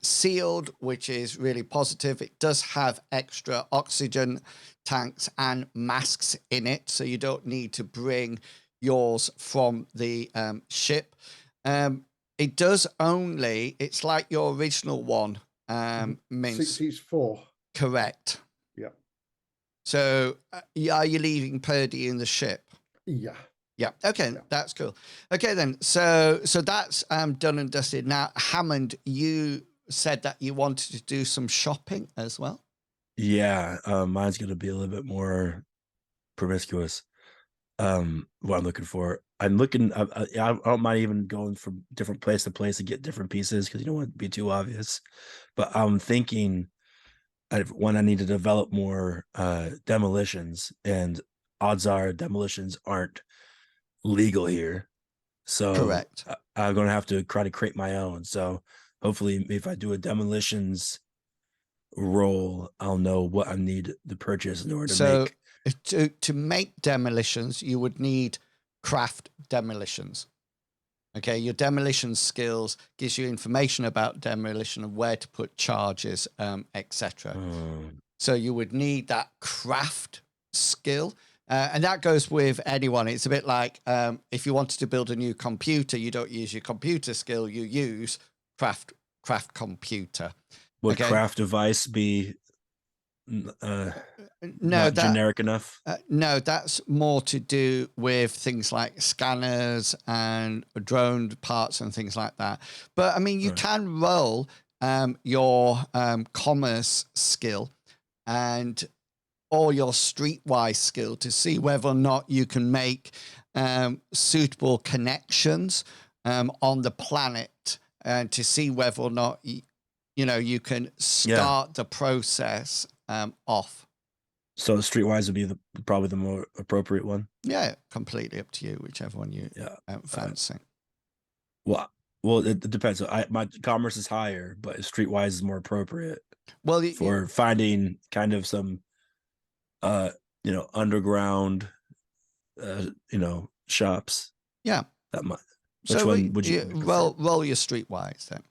sealed, which is really positive. It does have extra oxygen tanks and masks in it, so you don't need to bring yours from the ship. It does only. It's like your original one. Mince. Seats 4. Correct. Yeah. So are you leaving Purdy in the ship? Yeah. Yeah. Okay, Yeah. that's cool. Okay, then. So that's done and dusted. Now, Hammond, you said that you wanted to do some shopping as well. Yeah, mine's gonna be a little bit more promiscuous. What I'm looking for. I'm looking. I don't mind even going from different place to place to get different pieces because you don't want it to be too obvious. But I'm thinking, when I need to develop more demolitions, and odds are demolitions aren't legal here, so Correct. I'm gonna have to try to create my own. So hopefully, if I do a demolitions roll, I'll know what I need to purchase in order to So make. to make demolitions, you would need craft demolitions. Okay, your demolition skills gives you information about demolition and where to put charges, etc. So you would need that craft skill. And that goes with anyone. It's a bit like if you wanted to build a new computer, you don't use your computer skill, you use craft computer. Would Okay. craft device be No, not generic enough? No, that's more to do with things like scanners and drone parts and things like that. But I mean, you can roll your commerce skill and or your streetwise skill to see whether or not you can make suitable connections on the planet and to see whether or not you can start the process off. So streetwise would be probably the more appropriate one. Yeah, completely up to you, whichever one you fancy. Well, it depends. My commerce is higher, but streetwise is more appropriate. Well, for finding kind of some, underground, shops. Yeah. That might. Which one would you? Roll your streetwise then.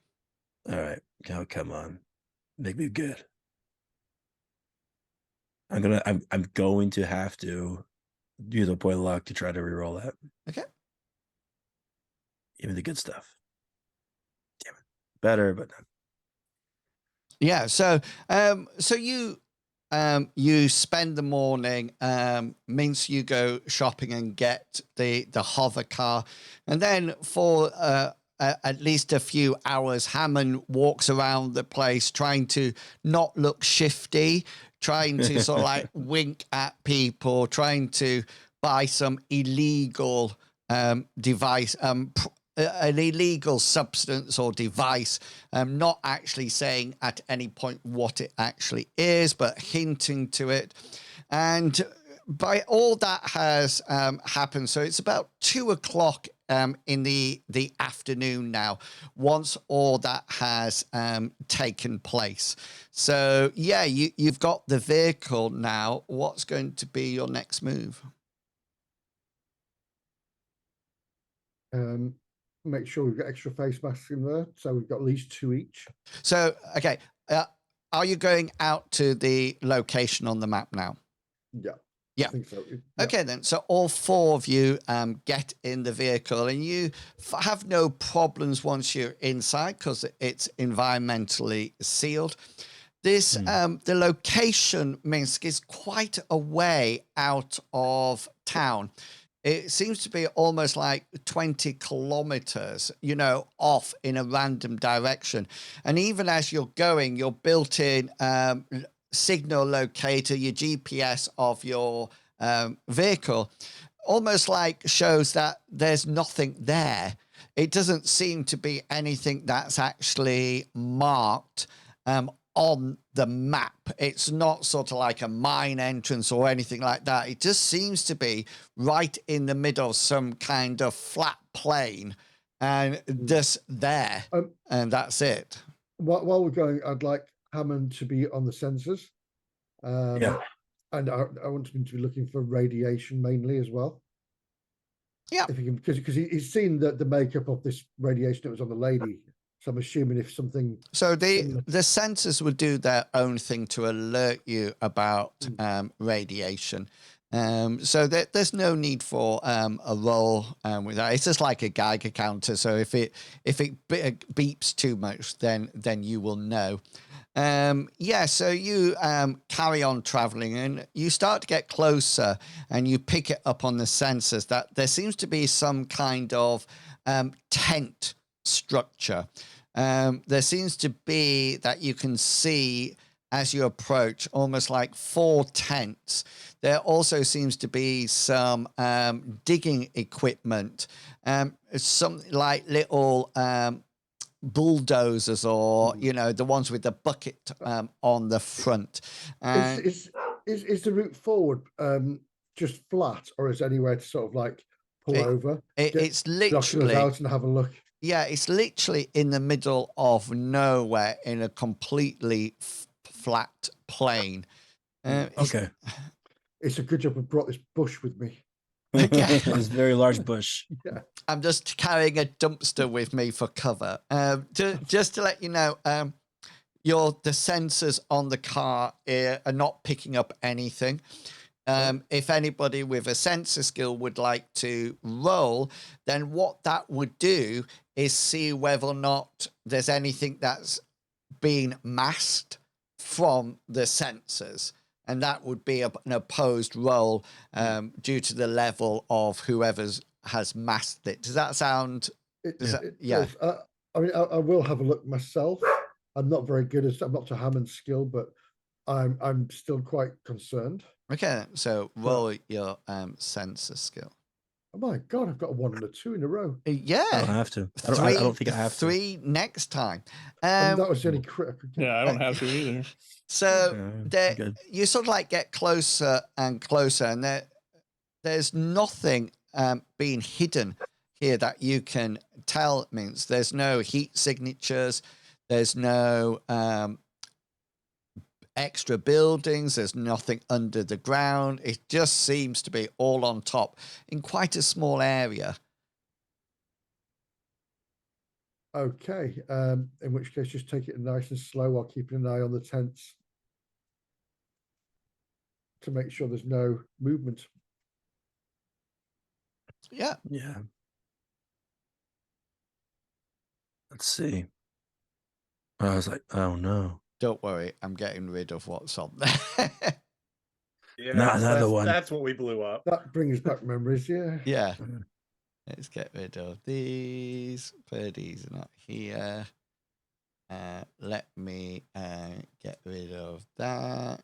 All right. Oh, come on, make me good. I'm going to have to use a point of luck to try to reroll that. Okay. Give me the good stuff. Damn it. Better, but not. Yeah. So you spend the morning, means you go shopping and get the hover car, and then for at least a few hours, Hammond walks around the place trying to not look shifty, trying to sort of like wink at people, trying to buy some illegal device, an illegal substance or device, not actually saying at any point what it actually is, but hinting to it. And by all that has happened, so it's about 2:00 in the afternoon now, once all that has taken place. So yeah, you've got the vehicle now. What's going to be your next move? Make sure we've got extra face masks in there, so we've got at least 2 each. So okay, are you going out to the location on the map now? Yeah, I think so. Yeah. Okay, then. So all 4 of you get in the vehicle, and you have no problems once you're inside because it's environmentally sealed. This the location, Minsk, is quite a way out of town. It seems to be almost like 20 kilometers, off in a random direction. And even as you're going, your built-in signal locator, your GPS of your vehicle, almost like shows that there's nothing there. It doesn't seem to be anything that's actually marked on the map. It's not sort of like a mine entrance or anything like that. It just seems to be right in the middle of some kind of flat plain and just there. And that's it. While we're going, I'd like Hammond to be on the sensors. Yeah. And I want him to be looking for radiation mainly as well. Yeah. If he can, because he's seen the makeup of this radiation that was on the lady. So I'm assuming if something. So the sensors would do their own thing to alert you about radiation. So there's no need for a roll with that. It's just like a Geiger counter. So if it beeps too much, then you will know. Yeah, so you carry on traveling and you start to get closer and you pick it up on the sensors that there seems to be some kind of tent structure. There seems to be that you can see as you approach almost like 4 tents. There also seems to be some digging equipment, some like little bulldozers or the ones with the bucket on the front. Is the route forward just flat, or is there anywhere to sort of like pull over? It's Knock us literally out and have a look. Yeah, it's literally in the middle of nowhere in a completely flat plain. Okay. It's a good job I brought this bush with me. This very large bush. Yeah. I'm just carrying a dumpster with me for cover. Just to let you know, the sensors on the car are not picking up anything. If anybody with a sensor skill would like to roll, then what that would do is see whether or not there's anything that's being masked from the sensors. And that would be an opposed roll due to the level of whoever's has masked it. Does that sound? Yeah. I mean, I will have a look myself. I'm not very good at. I'm not to Hammond's skill, but I'm still quite concerned. Okay, so roll your sensor skill. Oh my God, I've got a 1 and a 2 in a row. Yeah, I don't have to. I don't think I have to. 3 next time. That was the only crit I could get. Yeah, I don't have to either. So you sort of like get closer and closer, and there's nothing being hidden here that you can tell. Means there's no heat signatures, there's no extra buildings, there's nothing under the ground. It just seems to be all on top in quite a small area. Okay, in which case just take it nice and slow while keeping an eye on the tents to make sure there's no movement. Yeah. Let's see. I was like, oh no. Don't worry, I'm getting rid of what's on there. Yeah, Not another one. That's what we blew up. That brings back memories, yeah. Yeah. Let's get rid of these. These are not here. Let me get rid of that.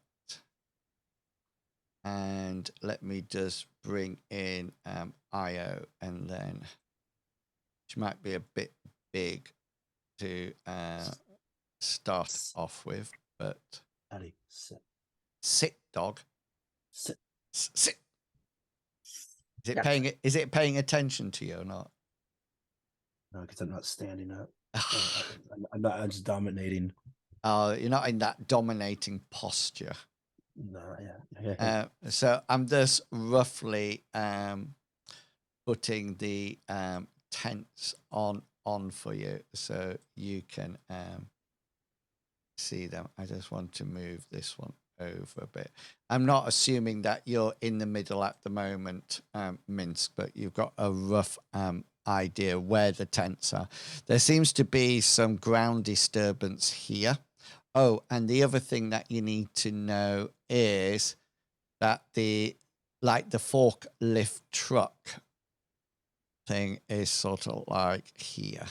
And let me just bring in IO, and then which might be a bit big to start off with, but Addy, sit. Sit, dog. Sit. Sit. Is it paying attention to you or not? No, because I'm not standing up. I'm just dominating. You're not in that dominating posture. No, yeah. So I'm just roughly putting the tents on for you so you can see them. I just want to move this one over a bit. I'm not assuming that you're in the middle at the moment, Minsk, but you've got a rough idea where the tents are. There seems to be some ground disturbance here. Oh, and the other thing that you need to know is that the forklift truck thing is sort of like here.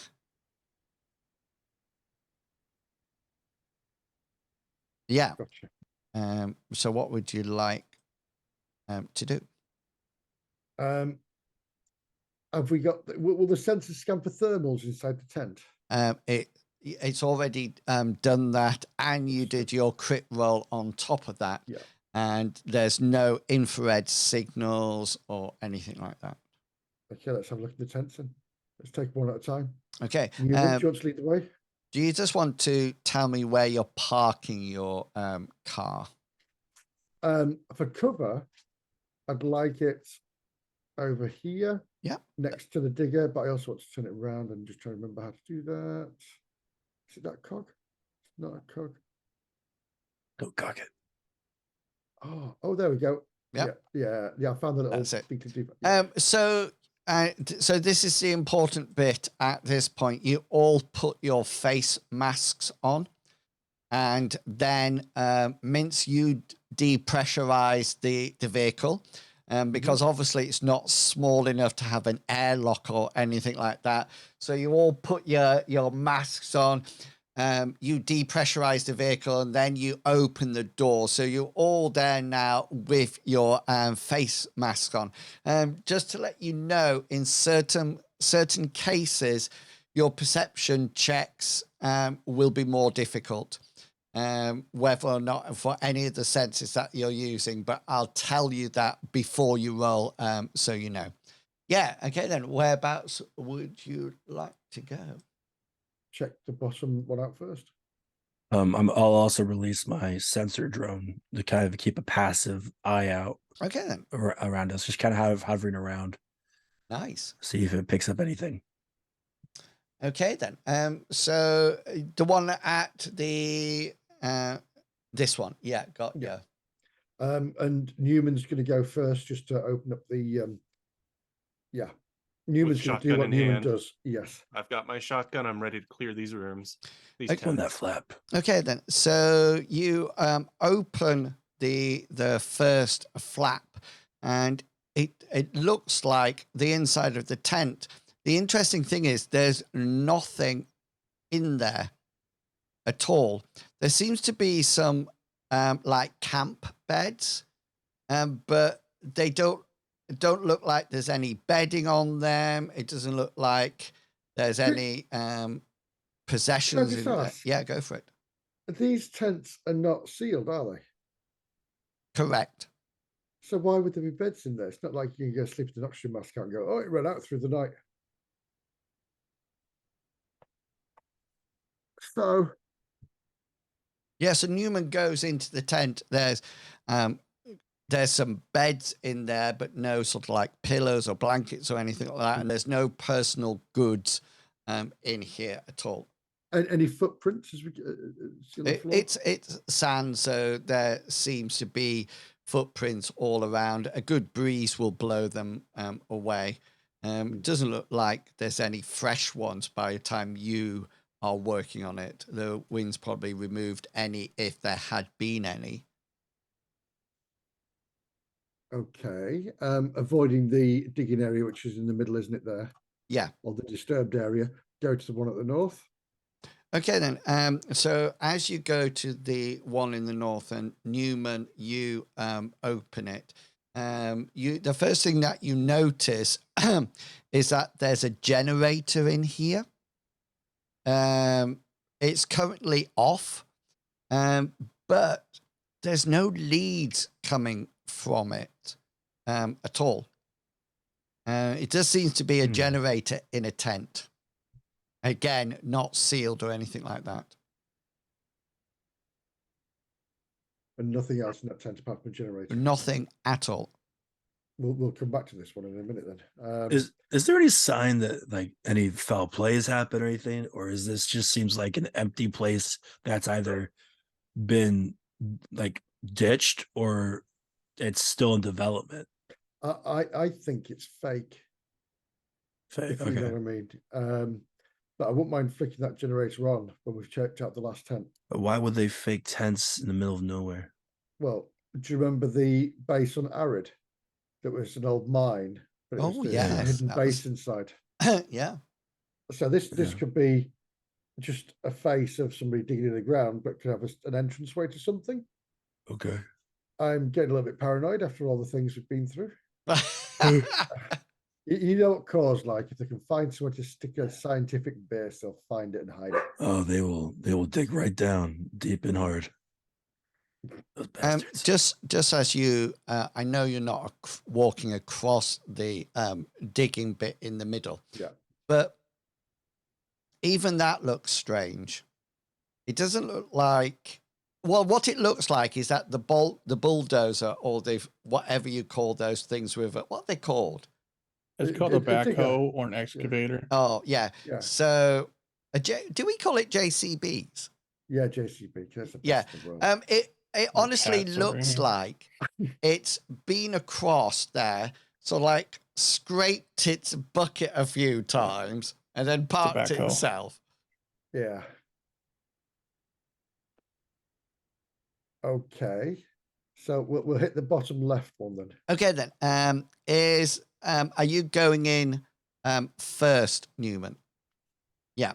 Yeah. Gotcha. So what would you like to do? Have we got? Will the sensor scan for thermals inside the tent? It's already done that, and you did your crit roll on top of that. Yeah. And there's no infrared signals or anything like that. Okay, let's have a look at the tents then. Let's take one at a time. Okay. Do you want to lead the way? Do you just want to tell me where you're parking your car? For cover, I'd like it over here. Yeah. Next to the digger, but I also want to turn it around and just try to remember how to do that. Is it that cog? It's not a cog. Don't cock it. Oh, there we go. Yep. Yeah. I found the little. That's it. Yeah. So this is the important bit at this point. You all put your face masks on, and then Mince, you depressurize the vehicle, because obviously it's not small enough to have an airlock or anything like that. So you all put your masks on. You depressurize the vehicle, and then you open the door. So you're all there now with your face mask on. Just to let you know, in certain cases, your perception checks will be more difficult, whether or not for any of the senses that you're using. But I'll tell you that before you roll, so you know. Yeah. Okay. Then whereabouts would you like to go? Check the bottom one out first. I'll also release my sensor drone to kind of keep a passive eye out. Okay then. Around us, just kind of hovering around. Nice. See if it picks up anything. Okay then. So the one at the this one, yeah, got yeah. And Newman's going to go first, just to open up the yeah. Newman's going to do what Newman does. Yes. I've got my shotgun. I'm ready to clear these rooms. Open that flap. Okay then. So you open the first flap, and it looks like the inside of the tent. The interesting thing is there's nothing in there at all. There seems to be some like camp beds, but they don't look like there's any bedding on them. It doesn't look like there's any possessions in there. Yeah, go for it. These tents are not sealed, are they? Correct. So why would there be beds in there? It's not like you can go sleep with an oxygen mask and go, oh, it ran out through the night. So yeah, so Newman goes into the tent. There's some beds in there, but no sort of like pillows or blankets or anything like that. And there's no personal goods in here at all. Any footprints as we see on the floor? It's sand, so there seems to be footprints all around. A good breeze will blow them away. It doesn't look like there's any fresh ones by the time you are working on it. The wind's probably removed any, if there had been any. Okay. Avoiding the digging area, which is in the middle, isn't it there? Yeah. Or the disturbed area. Go to the one at the north. Okay then. So as you go to the one in the north, and Newman, you open it. The first thing that you notice is that there's a generator in here. It's currently off, but there's no leads coming from it at all. It just seems to be a generator in a tent. Again, not sealed or anything like that. And nothing else in that tent apart from a generator. Nothing at all. We'll come back to this one in a minute then. Is there any sign that like any foul play has happened or anything, or is this just seems like an empty place that's either been like ditched or it's still in development? I think it's fake. If you know what I mean. But I wouldn't mind flicking that generator on when we've checked out the last tent. But why would they fake tents in the middle of nowhere? Well, do you remember the base on Arid? That was an old mine, but it was a hidden base inside. Yeah. So this could be just a face of somebody digging in the ground, but could have an entranceway to something. Okay. I'm getting a little bit paranoid after all the things we've been through. You know what cause like, if they can find somewhere to stick a scientific base, they'll find it and hide it. Oh, they will dig right down deep and hard. Just as you, I know you're not walking across the digging bit in the middle. Yeah. But even that looks strange. It doesn't look like. Well, what it looks like is that the bulldozer, or the whatever you call those things with it, what are they called? It's called a backhoe or an excavator. Oh yeah. So, do we call it JCBs? Yeah, JCB. Yeah. it honestly cats over looks here. like it's been across there, so like scraped its bucket a few times and then parked Tobacco. itself. Yeah. Okay. So we'll hit the bottom left one then. Okay then. Are you going in first, Newman? Yeah.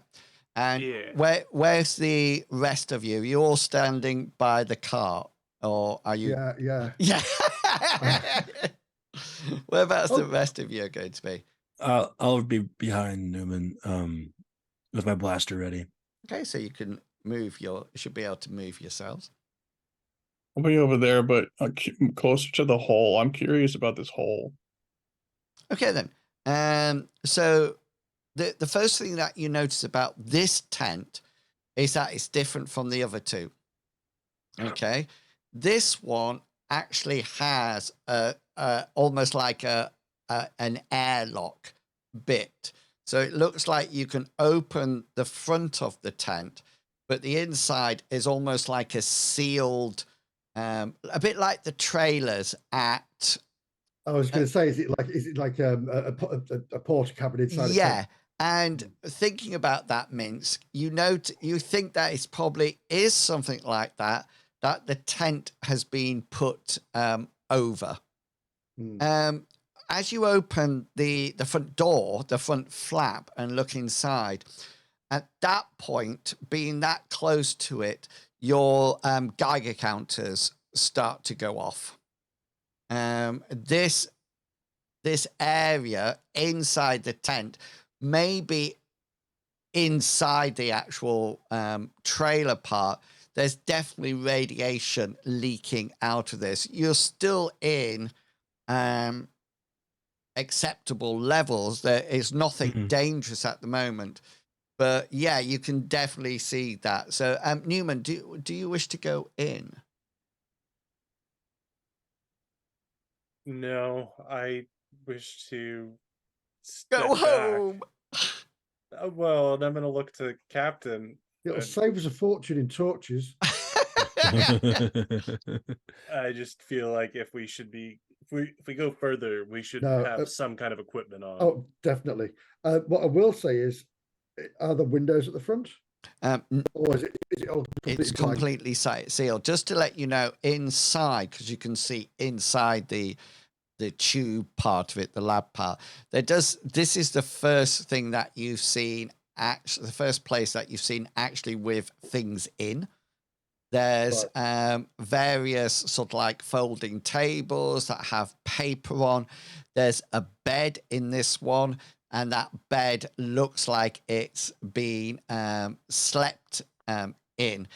And Yeah. where's the rest of you? You all standing by the cart, or are you? Yeah. Yeah. Whereabouts the Oh. rest of you are going to be? I'll be behind Newman, with my blaster ready. Okay, so you can move you should be able to move yourselves. I'll be over there, but closer to the hole. I'm curious about this hole. Okay then. So the first thing that you notice about this tent is that it's different from the other two. Okay, this one actually has almost like an airlock bit. So it looks like you can open the front of the tent, but the inside is almost like a sealed, a bit like the trailers at. I was going to say, is it like a porta cabin inside a Yeah. tent? And thinking about that, Mince, you think that it probably is something like that the tent has been put over. As you open the front door, the front flap, and look inside, at that point, being that close to it, your Geiger counters start to go off. This area inside the tent, maybe inside the actual trailer part, there's definitely radiation leaking out of this. You're still in acceptable levels. There is nothing dangerous at the moment, but yeah, you can definitely see that. So Newman, do you wish to go in? No, I wish to Go step back. home. Well, and I'm gonna look to Captain. It'll save us a fortune in torches. I just feel like if we go further, we should have some kind of equipment on. Oh, definitely. What I will say is, are the windows at the front? Or is it all completely it's completely sealed. Just to let you know, inside, because you can see inside the tube part of it, the lab part, this is the first thing that you've seen, actually the first place that you've seen actually with things in. There's various sort of like folding tables that have paper on. There's a bed in this one, and that bed looks like it's been slept in.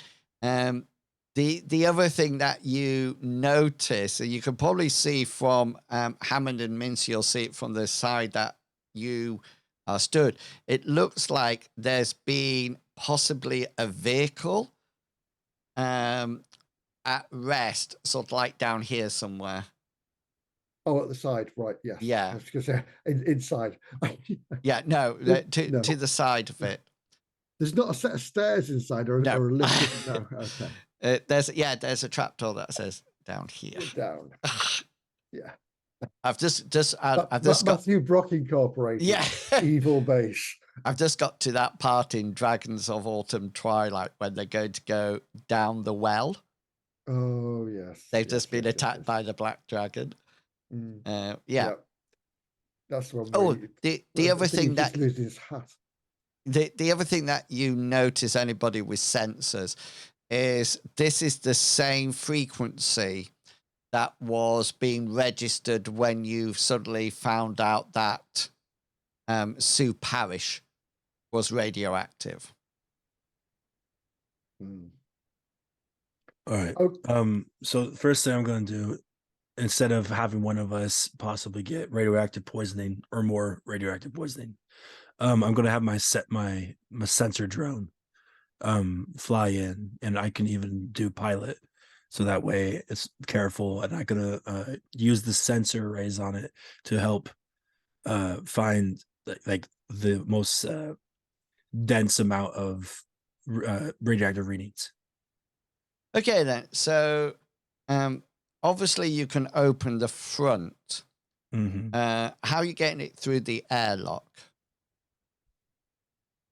The other thing that you notice, and you can probably see from Hammond and Mince, you'll see it from the side that you are stood. It looks like there's been possibly a vehicle at rest, sort of like down here somewhere. Oh, at the side, right? Yes. Yeah. I was going to say inside. Yeah, no, to the side of it. There's not a set of stairs inside, or a lift. No, okay. There's a trapdoor that says down here. Down. Yeah. I've just got Matthew Brock Incorporated. Yeah. Evil base. I've just got to that part in Dragons of Autumn Twilight when they're going to go down the well. Oh yes. They've just been attacked by the black dragon. Yeah. That's one. Oh, the other thing that loses his hat. The other thing that you notice, anybody with sensors, is this is the same frequency that was being registered when you suddenly found out that Sioux Parish was radioactive. All right. So the first thing I'm going to do, instead of having one of us possibly get radioactive poisoning or more radioactive poisoning, I'm going to have my sensor drone fly in, and I can even do pilot, so that way it's careful, and I'm going to use the sensor arrays on it to help find like the most dense amount of radioactive readings. Okay, then. So, obviously, you can open the front. Mm-hmm. How are you getting it through the airlock?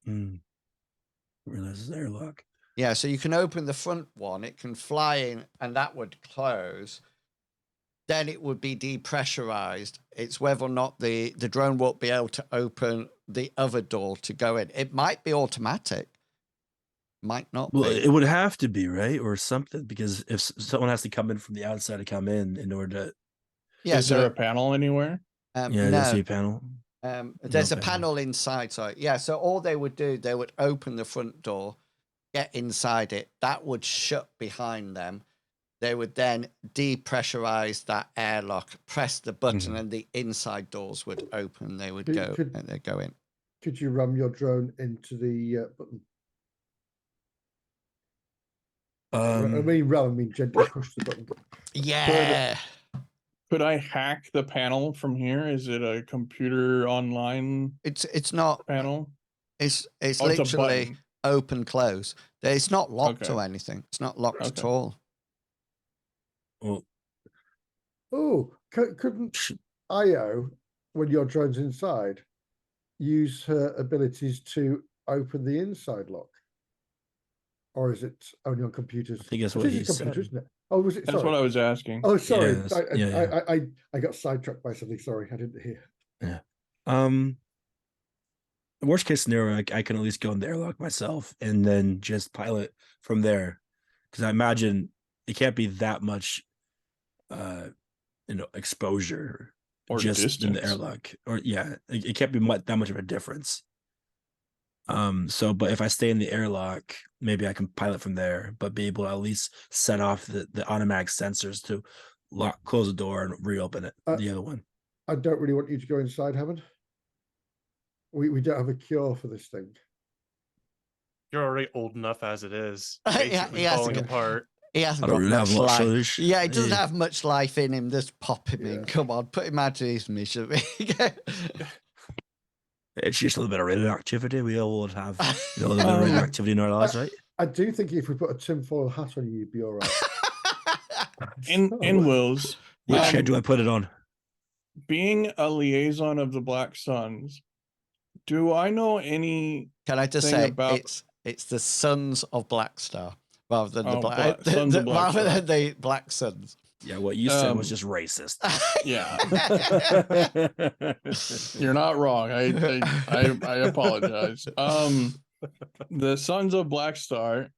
Realize it's airlock. Yeah, so you can open the front one. It can fly in, and that would close. Then it would be depressurized. It's whether or not the drone won't be able to open the other door to go in. It might be automatic. Might not Well, be. it would have to be, right, or something, because if someone has to come in from the outside to come in order to. Yeah, Is there a panel anywhere? Yeah, no. there's a panel. There's No a panel inside. So yeah, so all they would do, they would open the front door, get inside it. That would shut behind them. They would then depressurize that airlock, press the button, and the inside doors would open. They would go and they go in. Could you ram your drone into the button? I mean gently push the button. Yeah. Could I hack the panel from here? Is it a computer online It's not panel? It's Oh, it's a literally button. open close. It's not locked Okay. or anything. It's not locked at Okay. all. Well, Oh, couldn't Io, when your drone's inside, use her abilities to open the inside lock? Or is it only on computers? I think that's It what is a he computer, said. isn't it? Oh, was it? That's Sorry. what I was asking. Oh, sorry. Yeah, I got sidetracked by something. Sorry, I didn't hear. Yeah. Worst case scenario, I can at least go in the airlock myself and then just pilot from there, because I imagine it can't be that much, exposure Or just in the distance. airlock, or it can't be that much of a difference. But if I stay in the airlock, maybe I can pilot from there, but be able to at least set off the automatic sensors to close the door and reopen it. The other one. I don't really want you to go inside, Hammond. We don't have a cure for this thing. You're already old enough as it is. Yeah, Basically falling apart. He hasn't I don't got really have much much life. solution. Yeah, he doesn't have much life in him. Just pop him in. Yeah. Come on, put him out of his misery. It's just a little bit of radioactivity. We all have a little bit of radioactivity in our lives, right? I do think if we put a tinfoil hat on you, you'd be all right. In Wills, What shed do I put it on? being a liaison of the Black Suns, do I know any? Can I just thing say about- it's the Sons of Black Star rather than the Oh, Black Sons of Black rather Star. than the Black Suns. Yeah, what you said was just racist. Yeah, you're not wrong. I apologize. The Sons of Black Star.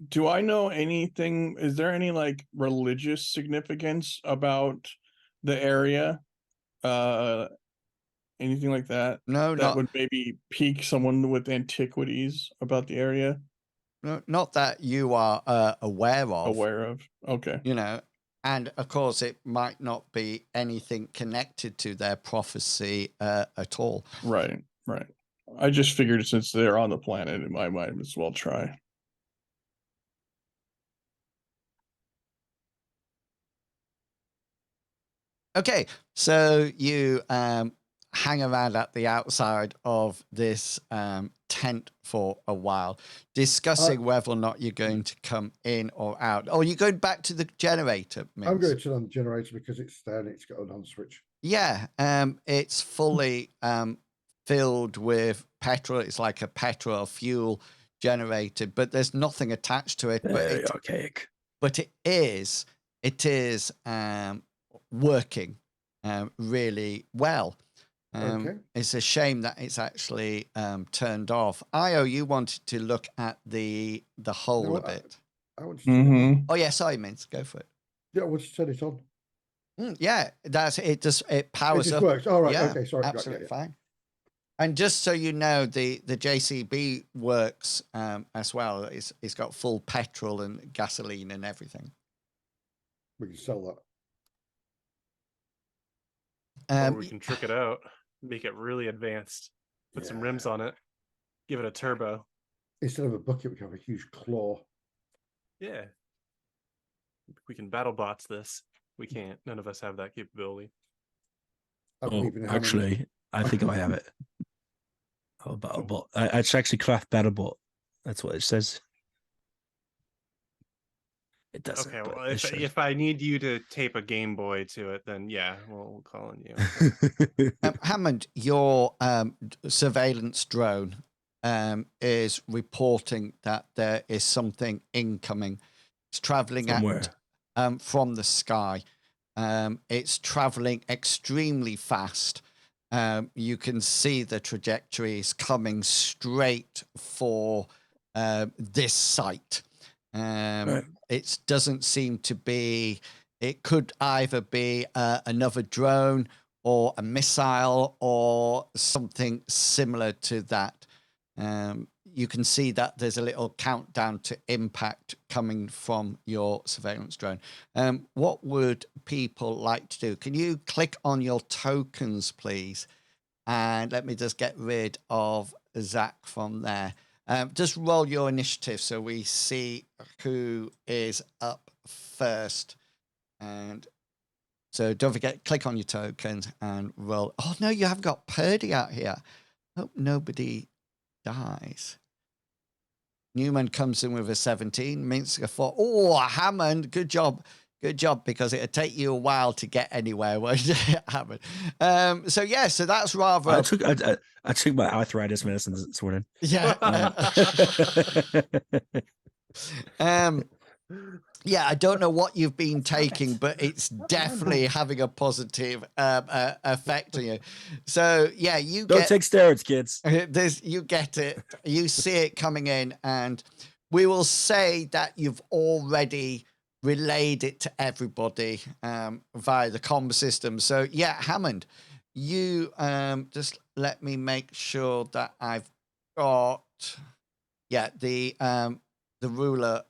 Do I know anything? Is there any like religious significance about the area? Anything like that? No, That would maybe pique someone with antiquities about the area. not that you are aware of. Okay. You know, and of course, it might not be anything connected to their prophecy at all. Right. I just figured since they're on the planet, I might as well try. Okay, so you hang around at the outside of this tent for a while, discussing whether or not you're going to come in or out. Oh, you're going back to the generator, Mince? I'm going to turn on the generator because it's there and it's got an on switch. Yeah, it's fully filled with petrol. It's like a petrol fuel generator, but there's nothing attached to it. Very archaic. But it is working really well. Okay. It's a shame that it's actually turned off. Io, you wanted to look at the hole No, a bit. I want to turn it on. Mm-hmm. Oh yeah, sorry, Mince, go for it. Yeah, I want to turn it on. Yeah, that's it. It It powers just up. works. All right. Yeah, Okay. Sorry. Right, absolutely yeah. fine. And just so you know, the JCB works as well. It's got full petrol and gasoline and everything. We can sell Or we can trick it out, make it really advanced, put some rims Yeah. on it, give it a turbo. that. Instead of a bucket, we can have a huge claw. Yeah. We can battle bots this. We can't. None of us have that capability. I believe in Hammond. Actually, I think I have it. Oh, BattleBot. It's actually craft BattleBot. That's what it says. It doesn't. Okay, but well, it if should. if I need you to tape a Game Boy to it, then yeah, we'll call on you. Hammond, your surveillance drone is reporting that there is something incoming. It's traveling Somewhere. from the sky. It's traveling extremely fast. You can see the trajectory is coming straight for this site. Right. It doesn't seem to be. It could either be another drone or a missile or something similar to that. You can see that there's a little countdown to impact coming from your surveillance drone. What would people like to do? Can you click on your tokens, please? And let me just get rid of Zach from there. Just roll your initiative so we see who is up first. And so don't forget, click on your tokens and roll. Oh, no, you have got Purdy out here. Hope nobody dies. Newman comes in with a 17. Minsk a 4. Oh, Hammond, good job. Good job, because it'd take you a while to get anywhere, won't it, Hammond? So, yeah, so that's rather... I took my arthritis medicine this morning. Yeah. Yeah, I don't know what you've been taking, but it's definitely having a positive effect on you. So, yeah, you Don't take steroids, kids. you get it. You see it coming in, and we will say that you've already relayed it to everybody via the comm system. So, yeah, Hammond, you just let me make sure that I've got, the ruler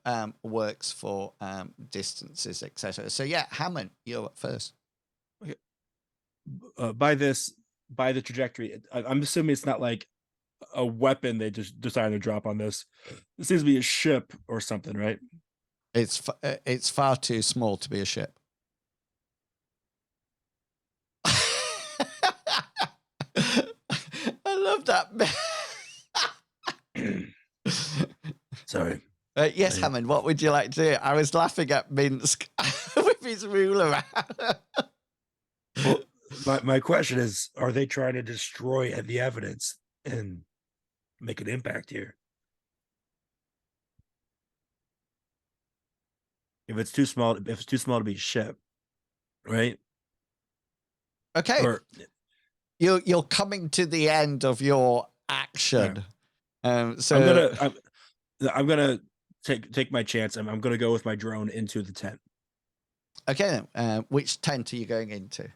works for distances, etc. So yeah, Hammond, you're up first. By the trajectory, I'm assuming it's not like a weapon they just decided to drop on this. It seems to be a ship or something, right? It's far too small to be a ship. I love that. Sorry. Yes, Hammond, what would you like to do? I was laughing at Minsk with his ruler. Well, my question is, are they trying to destroy the evidence and make an impact here? If it's too small to be a ship, right? Okay. Or You're coming to the end of your action. So I'm gonna take my chance. I'm gonna go with my drone into the tent. Okay, then. Which tent are you going into?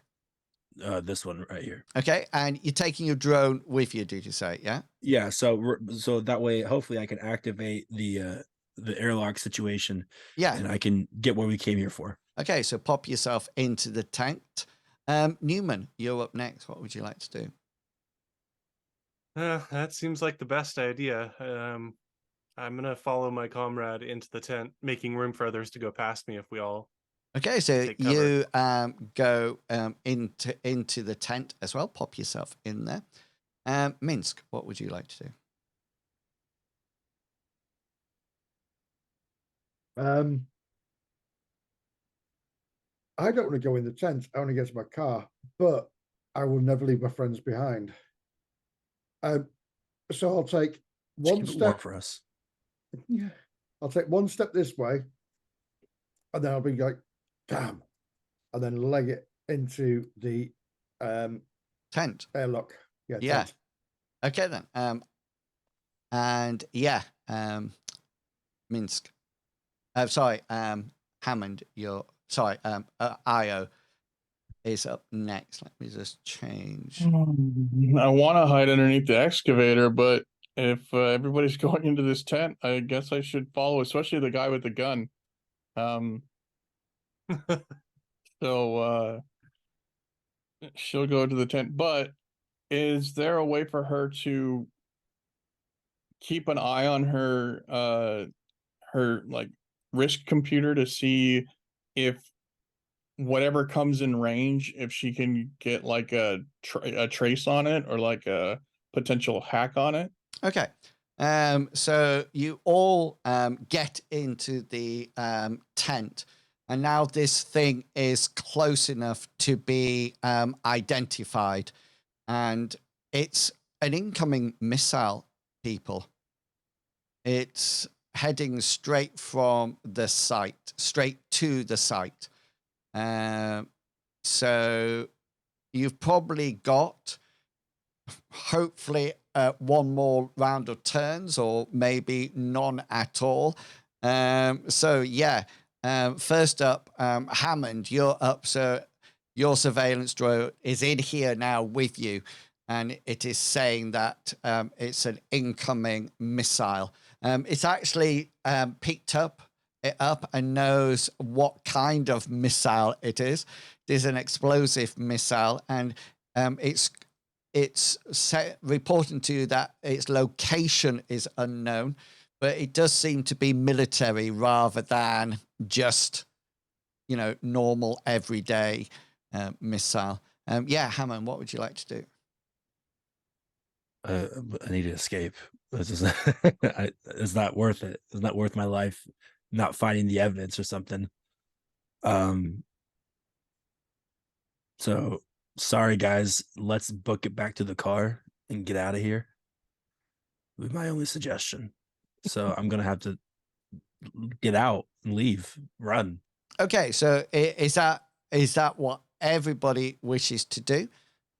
This one right here. Okay, and you're taking your drone with you, did you say? Yeah. Yeah. So that way, hopefully, I can activate the airlock situation. Yeah. And I can get what we came here for. Okay, so pop yourself into the tent. Newman, you're up next. What would you like to do? That seems like the best idea. I'm gonna follow my comrade into the tent, making room for others to go past me if we all. Okay, so take cover. you go into the tent as well. Pop yourself in there. Minsk, what would you like to do? I don't want to go in the tent. I want to get to my car, but I will never leave my friends behind. So I'll take one step for us. Yeah, I'll take one step this way, and then I'll be like, damn, and then leg it into the Tent. airlock. Yeah. Yeah. Tent. Okay then. And yeah, Minsk. Sorry, Hammond. Io is up next. Let me just change. I want to hide underneath the excavator, but if everybody's going into this tent, I guess I should follow, especially the guy with the gun. So she'll go to the tent, but is there a way for her to keep an eye on her like risk computer to see if whatever comes in range, if she can get like a trace on it or like a potential hack on it? Okay. So you all get into the tent, and now this thing is close enough to be identified, and it's an incoming missile, people. It's heading straight from the site, straight to the site. So you've probably got, hopefully, one more round of turns, or maybe none at all. So yeah, first up, Hammond, you're up. So your surveillance drone is in here now with you, and it is saying that it's an incoming missile. It's actually picked it up and knows what kind of missile it is. It is an explosive missile, and it's reporting to you that its location is unknown, but it does seem to be military rather than just, normal everyday missile. Yeah, Hammond, what would you like to do? I need to escape. It's not worth it. It's not worth my life not finding the evidence or something. So sorry guys, let's book it back to the car and get out of here. Would be my only suggestion. So I'm gonna have to get out and leave, run. Okay, so is that what everybody wishes to do?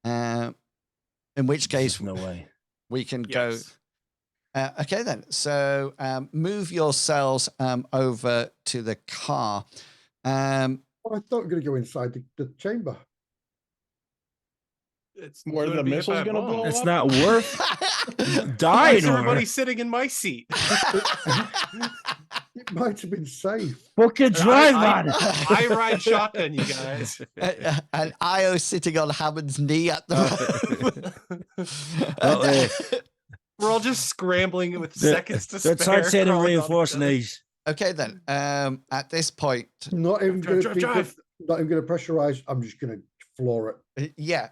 In which case, no way we can Yes. go. Okay, then. So move yourselves over to the car. I thought we were going to go inside the chamber. It's Where gonna the be a missile's bad gonna bomb. blow It's up? not worth Why dying is over. everybody sitting in my seat? It might have been safe. Book a drive I- on it. I ride shotgun, you guys. And Io sitting on Hammond's knee at the Well, We're all just scrambling with They're- seconds to They're spare. titanium crawling on each reinforcing other. these. Okay, then. At this point, Not even Drive, going to drive, drive. not even going to pressurize. I'm just going to floor it. yeah,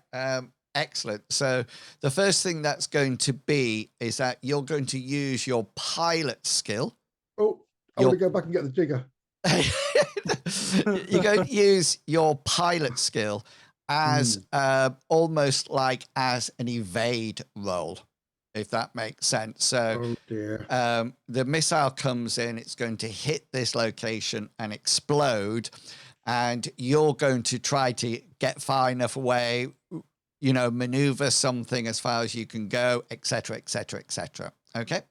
excellent. So the first thing that's going to be is that you're going to use your pilot skill. Oh, I Your- want to go back and get the digger. You're going to use your pilot skill as almost like as an evade roll, if that makes sense. So Oh dear. the missile comes in, it's going to hit this location and explode, and you're going to try to get far enough away, maneuver something as far as you can go, etc., etc., etc. Okay.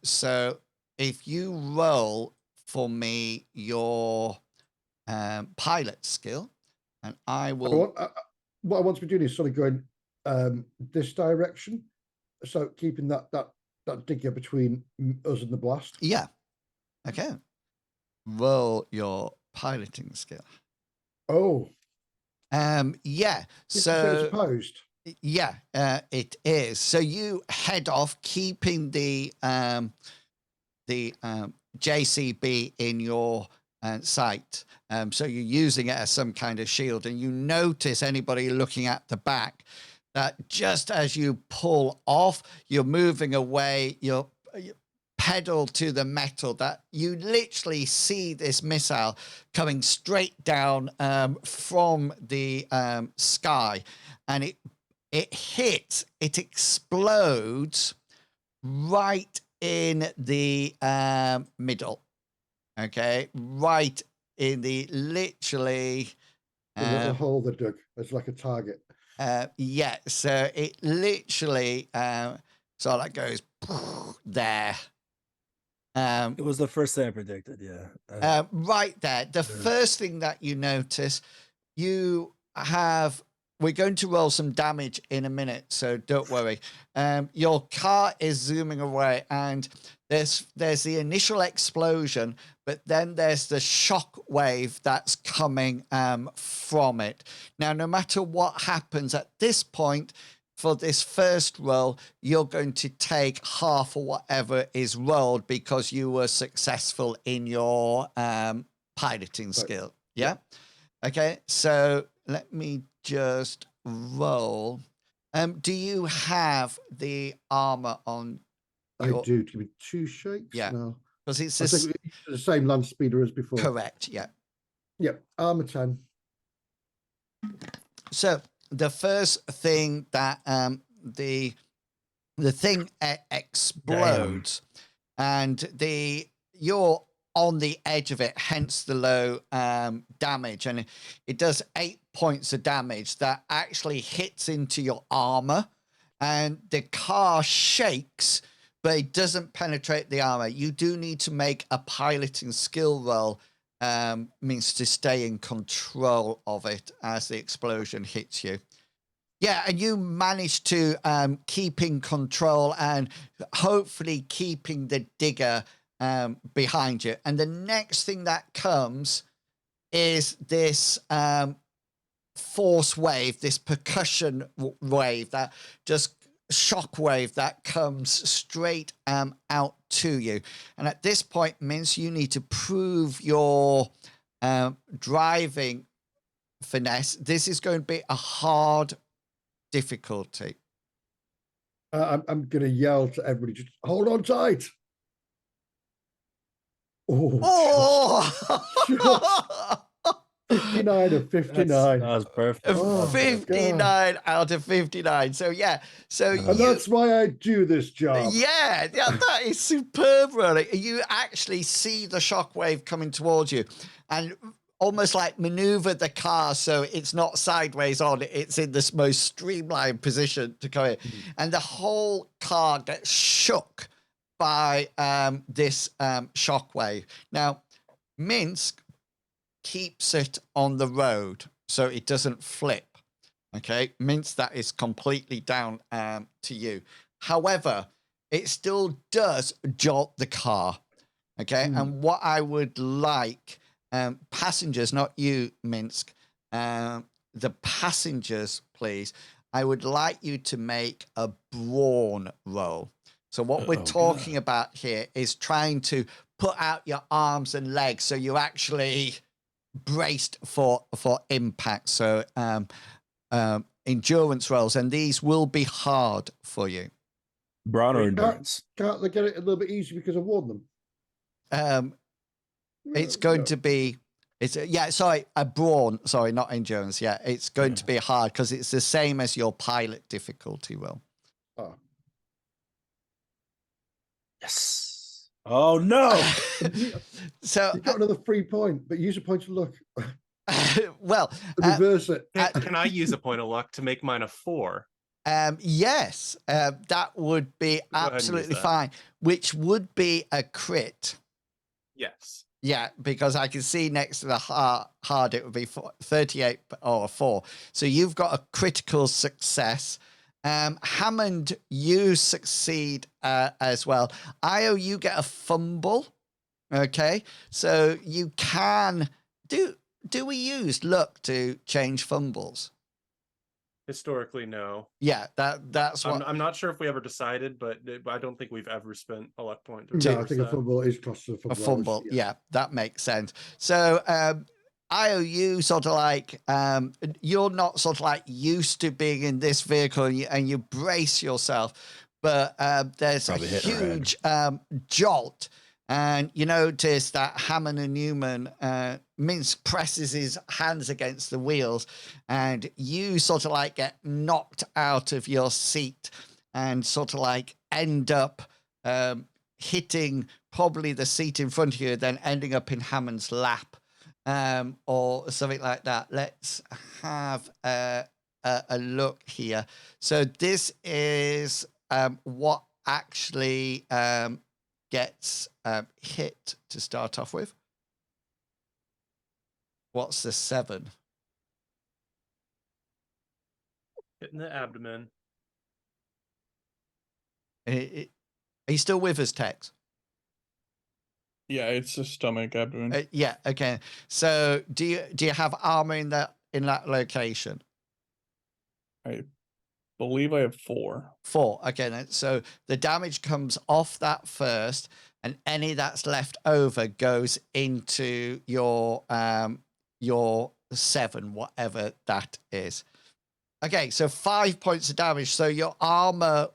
So if you roll for me your pilot skill, and I will. What I want to be doing is sort of going this direction, so keeping that digger between us and the blast. Yeah. Okay. Roll your piloting skill. Oh, Yeah. so So it's opposed. yeah, it is. So you head off, keeping the JCB in your sight. So you're using it as some kind of shield, and you notice anybody looking at the back that just as you pull off, you're moving away, you pedal to the metal, that you literally see this missile coming straight down from the sky, and it hits, it explodes right in the middle. Okay, right in the literally The little hole they dug. It's like a target. yeah, so it literally so that goes there. It was the first thing I predicted. Yeah. Right there. The first thing that you notice, we're going to roll some damage in a minute, so don't worry. Your car is zooming away, and there's the initial explosion, but then there's the shock wave that's coming from it. Now, no matter what happens at this point, for this first roll, you're going to take half or whatever is rolled because you were successful in your piloting skill. Yeah? Okay, so let me just roll. Do you have the armor on I do. Give me 2 shakes. Yeah. No. because it's I think the same land speeder as before. correct. Yeah. Yep. Armor 10. So the first thing that the thing explodes, and you're on the edge of it, hence the low damage, and it does 8 points of damage that actually hits into your armor, and the car shakes, but it doesn't penetrate the armor. You do need to make a piloting skill roll, means to stay in control of it as the explosion hits you. Yeah, and you manage to keep in control and hopefully keeping the digger behind you. And the next thing that comes is this force wave, this percussion wave, that just shock wave that comes straight out to you. And at this point, Mince, you need to prove your driving finesse. This is going to be a hard difficulty. I'm going to yell to everybody, just hold on tight. Oh! 59 of 59. That was perfect. Oh, 59 out of 59. So yeah, so and that's why I do this job. yeah, that is superb, really. You actually see the shockwave coming towards you, and almost like maneuver the car so it's not sideways on, it's in this most streamlined position to go in. And the whole car gets shook by this shockwave. Now, Minsk keeps it on the road so it doesn't flip. Okay, Minsk, that is completely down to you. However, it still does jolt the car. Okay, and what I would like, passengers, not you, Minsk, the passengers, please, I would like you to make a brawn roll. So what we're talking about here is trying to put out your arms and legs so you're actually braced for impact. So endurance rolls, and these will be hard for you. Brawn or endurance? Can't they get it a little bit easier because I warned them? It's going to be, a brawn, sorry, not endurance. Yeah, it's going to be hard because it's the same as your pilot difficulty roll. Oh. Yes. Oh no. So you got another 3 point, but use a point of luck. well, reverse it. Can I use a point of luck to make mine a 4? Yes, that would be absolutely fine, which would be a crit. Yes. Yeah, because I can see next to the hard it would be 38 or a 4. So you've got a critical success. Hammond, you succeed as well. Io, you get a fumble. Okay, so you can do we use luck to change fumbles? Historically, no. Yeah, that's what I'm not sure if we ever decided, but I don't think we've ever spent a luck point. No, I think a fumble is classed as a fumble. Yeah, that makes sense. So Io, you sort of like you're not sort of like used to being in this vehicle, and you brace yourself, but there's a huge jolt. And you notice that Hammond and Newman, Minsk presses his hands against the wheels, and you sort of like get knocked out of your seat and sort of like end up hitting probably the seat in front of you, then ending up in Hammond's lap or something like that. Let's have a look here. So this is what actually gets hit to start off with. What's the 7? Hitting the abdomen. Are you still with us, Tex? Yeah, it's a stomach, abdomen. Yeah. Okay. So do you have armor in that location? I believe I have 4. 4. Okay. Then. So the damage comes off that first, and any that's left over goes into your 7, whatever that is. Okay. So 5 points of damage. So your armor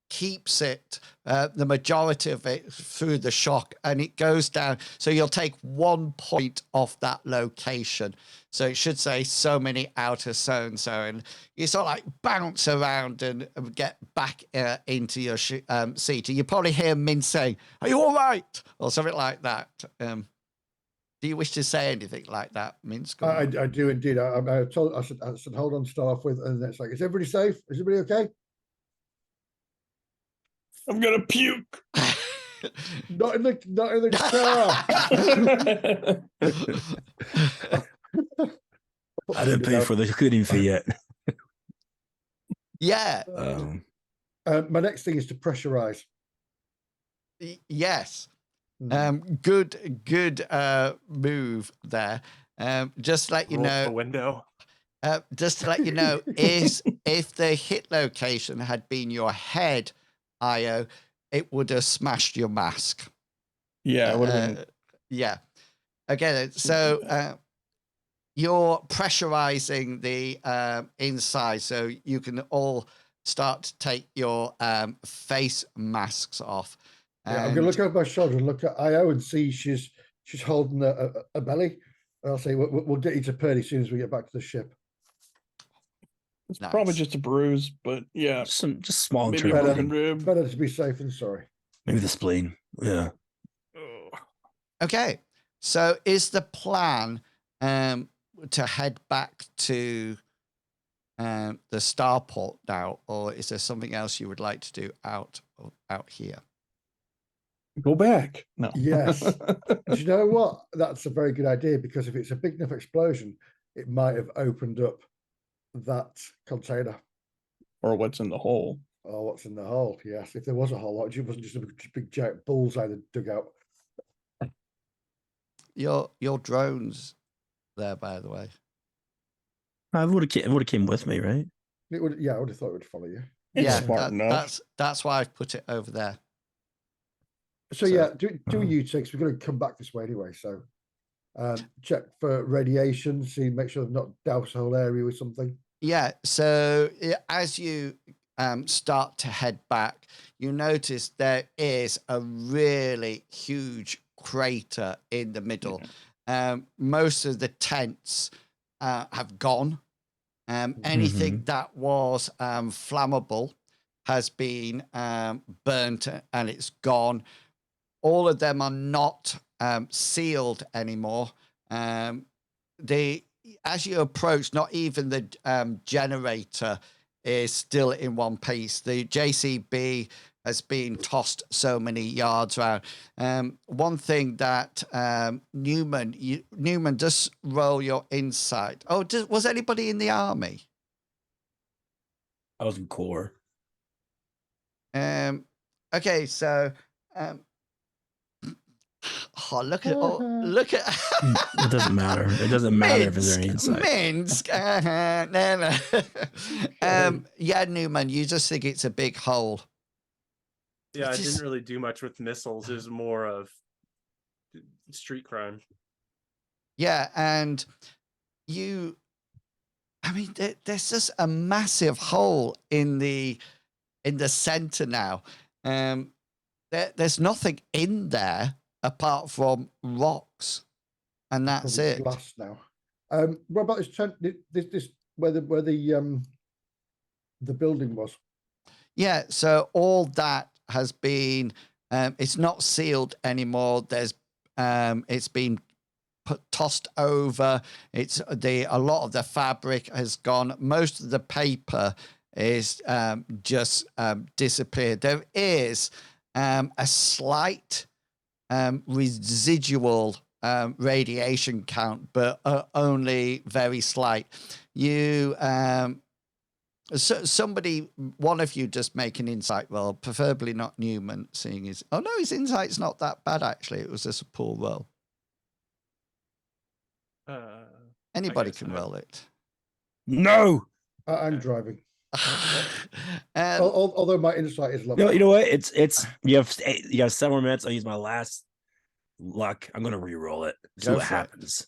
keeps it the majority of it through the shock, and it goes down. So you'll take 1 point off that location. So it should say so many out of so and so, and you sort of like bounce around and get back into your seat. You probably hear Min saying, "Are you all right?" or something like that. Do you wish to say anything like that, Minsk? I do indeed. I said, hold on to start off with, and it's like, is everybody safe? Is everybody okay? I'm gonna puke. Not in the car. I didn't pay for the cleaning fee yet. Yeah. My next thing is to pressurize. Yes. Good move there. Just to let you Roll know, the window. just to let you know, is if the hit location had been your head, Io, it would have smashed your mask. Yeah, it would have been. Yeah. Okay, so you're pressurizing the inside, so you can all start to take your face masks off. Yeah, I'm gonna look over my shoulder and look at Io and see she's holding a belly. And I'll say we'll get you to Purdy as soon as we get back to the ship. It's probably just a bruise, but yeah, Just small maybe a internal broken pain. rib. Better to be safe than sorry. Maybe the spleen. Yeah. Okay, so is the plan to head back to the starport now, or is there something else you would like to do out here? Go back. No. Yes. Do you know what? That's a very good idea, because if it's a big enough explosion, it might have opened up that container. Or what's in the hole. Oh, what's in the hole? Yes, if there was a hole, it wasn't just a big giant bullseye that dug out. Your drone's there, by the way. I would have came with me, right? It would, yeah, I would have thought it would follow you. It's smart enough. That's why I've put it over there. So yeah, do you takes? We're going to come back this way anyway. So check for radiation, see, make sure they've not doused the whole area with something. Yeah. So as you start to head back, you notice there is a really huge crater in the middle. Most of the tents have gone. Anything that was flammable has been burnt and it's gone. All of them are not sealed anymore. As you approach, not even the generator is still in one piece. The JCB has been tossed so many yards around. One thing that Newman, just roll your insight. Oh, was anybody in the army? I was in core. Okay, so look at It doesn't matter. It doesn't matter if there's any insight. Minsk. Yeah, Newman, you just think it's a big hole. Yeah, I didn't really do much with missiles. It was more of street crime. Yeah, and there's just a massive hole in the center now. There's nothing in there apart from rocks, and that's Probably it. glass now. What about this tent? This where the building was? Yeah, so all that has been it's not sealed anymore. There's it's been tossed over. A lot of the fabric has gone. Most of the paper is just disappeared. There is a slight residual radiation count, but only very slight. Somebody, one of you, just make an insight roll, preferably not Newman, seeing his. Oh no, his insight's not that bad actually. It was just a poor roll. Anybody can roll it. No. I'm driving. Although my insight is lovely. No, you know what? It's you have 7 more minutes. I'll use my last luck. I'm gonna re-roll it. See what happens.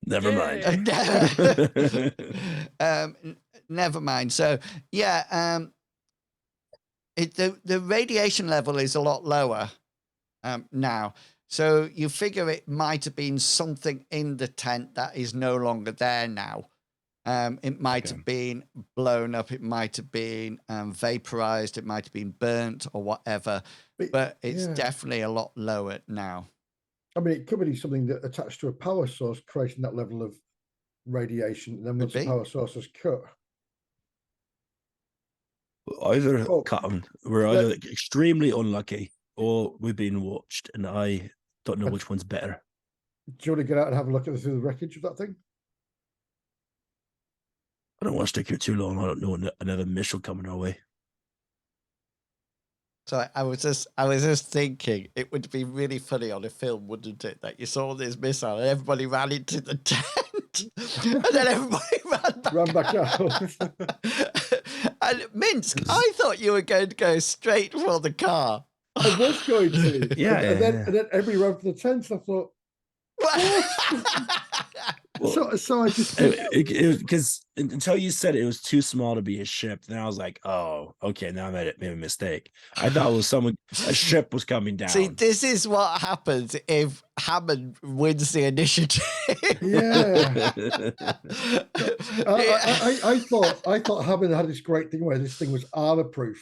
Never mind. Never mind. So yeah, the radiation level is a lot lower now. So you figure it might have been something in the tent that is no longer there now. It might have been blown up. It might have been vaporized. It might have been burnt or whatever. But it's definitely a lot lower now. I mean, it could be something that attached to a power source, creating that level of radiation. And then once the power source is cut. Either, Captain, we're either extremely unlucky or we've been watched, and I don't know which one's better. Do you want to get out and have a look through the wreckage of that thing? I don't want to stick here too long. I don't know another missile coming our way. So I was just thinking it would be really funny on a film, wouldn't it? That you saw this missile and everybody ran into the tent, and then everybody ran back out. And Minsk, I thought you were going to go straight for the car. I was going to, and then everybody ran for the tent. And I thought, well, so I just because until you said it was too small to be a ship, then I was like, oh, okay, now I made a mistake. I thought it was a ship was coming down. See, this is what happens if Hammond wins the initiative. Yeah. I thought Hammond had this great thing where this thing was armor proof.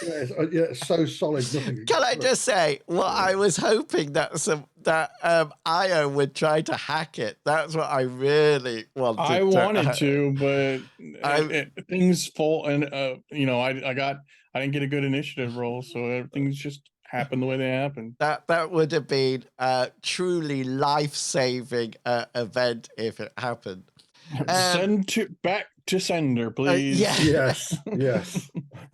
It's so solid. Can I just say, what I was hoping that Io would try to hack it. That's what I really wanted. I wanted to, but things fall, and I didn't get a good initiative roll, so things just happened the way they happened. That would have been a truly life-saving event if it happened. Back to sender, please. Yes.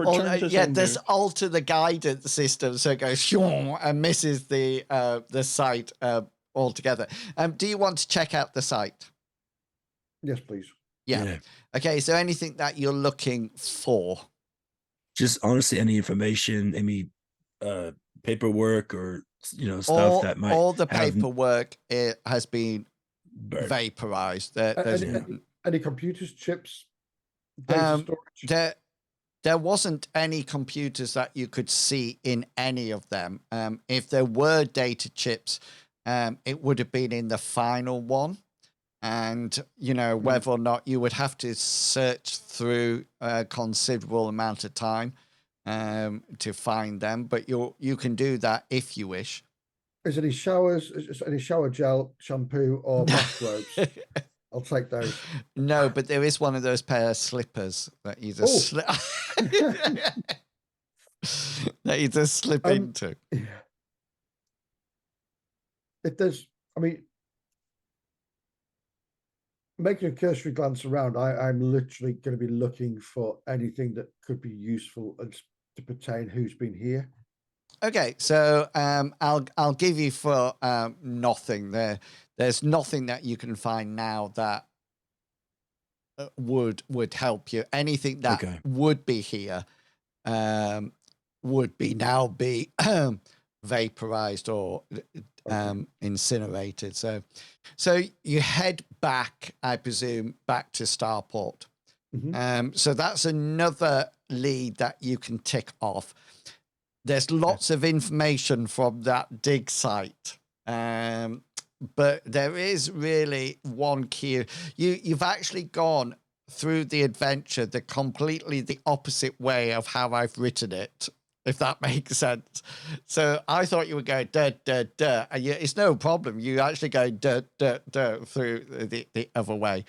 Just alter the guidance system so it goes and misses the site altogether. Do you want to check out the site? Yes, please. Yeah. Okay. So anything that you're looking for? Just honestly, any information, any paperwork, or stuff that might. All the paperwork has been vaporized. Any computers, chips, data storage? There wasn't any computers that you could see in any of them. If there were data chips, it would have been in the final one. And, whether or not you would have to search through a considerable amount of time to find them. But you can do that if you wish. Is any showers, any shower gel, shampoo, or bathrobes? I'll take those. No, but there is one of those pair of slippers that you just slip into. If there's, making a cursory glance around, I'm literally going to be looking for anything that could be useful and to pertain who's been here. Okay, so I'll give you for nothing there. There's nothing that you can find now that would help you. Anything that would be here would be now be vaporized or incinerated. So you head back, I presume, back to starport. So that's another lead that you can tick off. There's lots of information from that dig site. But there is really one key. You've actually gone through the adventure completely the opposite way of how I've written it, if that makes sense. So I thought you were going duh, duh, duh, and it's no problem. You actually go duh, duh, duh through the other way.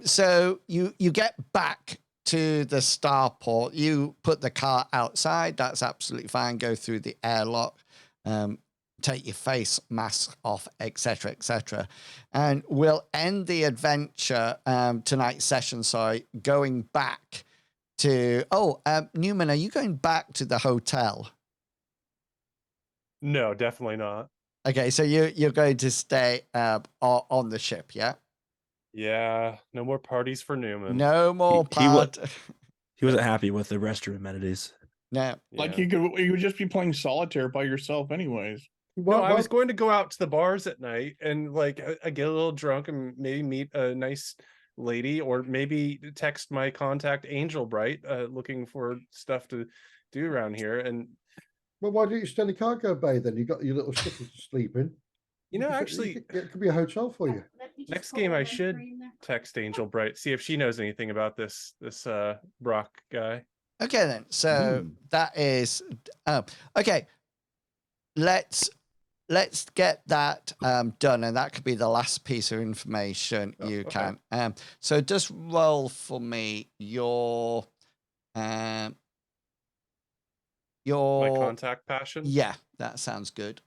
So you get back to the starport. You put the car outside. That's absolutely fine. Go through the airlock. Take your face mask off, etc., etc. And we'll end the adventure, tonight's session, going back to... Newman, are you going back to the hotel? No, definitely not. Okay, so you're going to stay on the ship, yeah? Yeah, no more parties for Newman. No more parties. He wasn't happy with the restroom amenities. No. Like you would just be playing solitaire by yourself anyways. No, I was going to go out to the bars at night and I get a little drunk and maybe meet a nice lady, or maybe text my contact Angel Bright, looking for stuff to do around here. And Well, why don't you stay in the cargo bay then? You got your little ship to sleep in. actually, It could be a hotel for you. next game I should text Angel Bright, see if she knows anything about this Brock guy. Okay, then. So that is okay. Let's get that done, and that could be the last piece of information you can. So just roll for me your My contact passion. Yeah, that sounds good.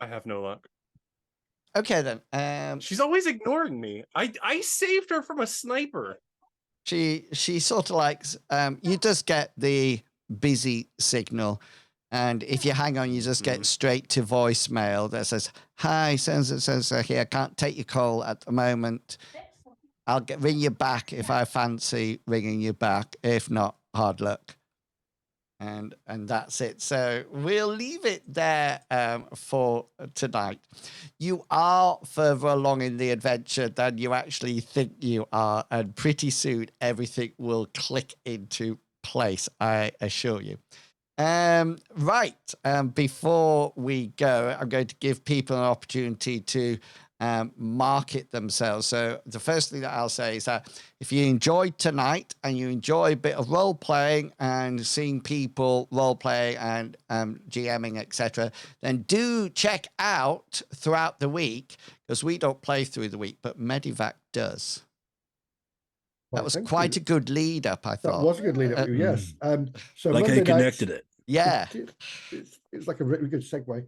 I have no luck. Okay, then. She's always ignoring me. I saved her from a sniper. She sort of likes you just get the busy signal, and if you hang on, you just get straight to voicemail that says, "Hi, so here. I can't take your call at the moment. I'll ring you back if I fancy ringing you back. If not, hard luck." And that's it. So we'll leave it there for tonight. You are further along in the adventure than you actually think you are, and pretty soon everything will click into place, I assure you. Right. Before we go, I'm going to give people an opportunity to market themselves. So the first thing that I'll say is that if you enjoyed tonight and you enjoy a bit of role playing and seeing people role play and GMing, etc., then do check out throughout the week, because we don't play through the week, but Medivac does. That was quite a good lead up, I thought. That was a good lead up, yes. So like Monday I connected nights, it. Yeah. It's like a really good segue.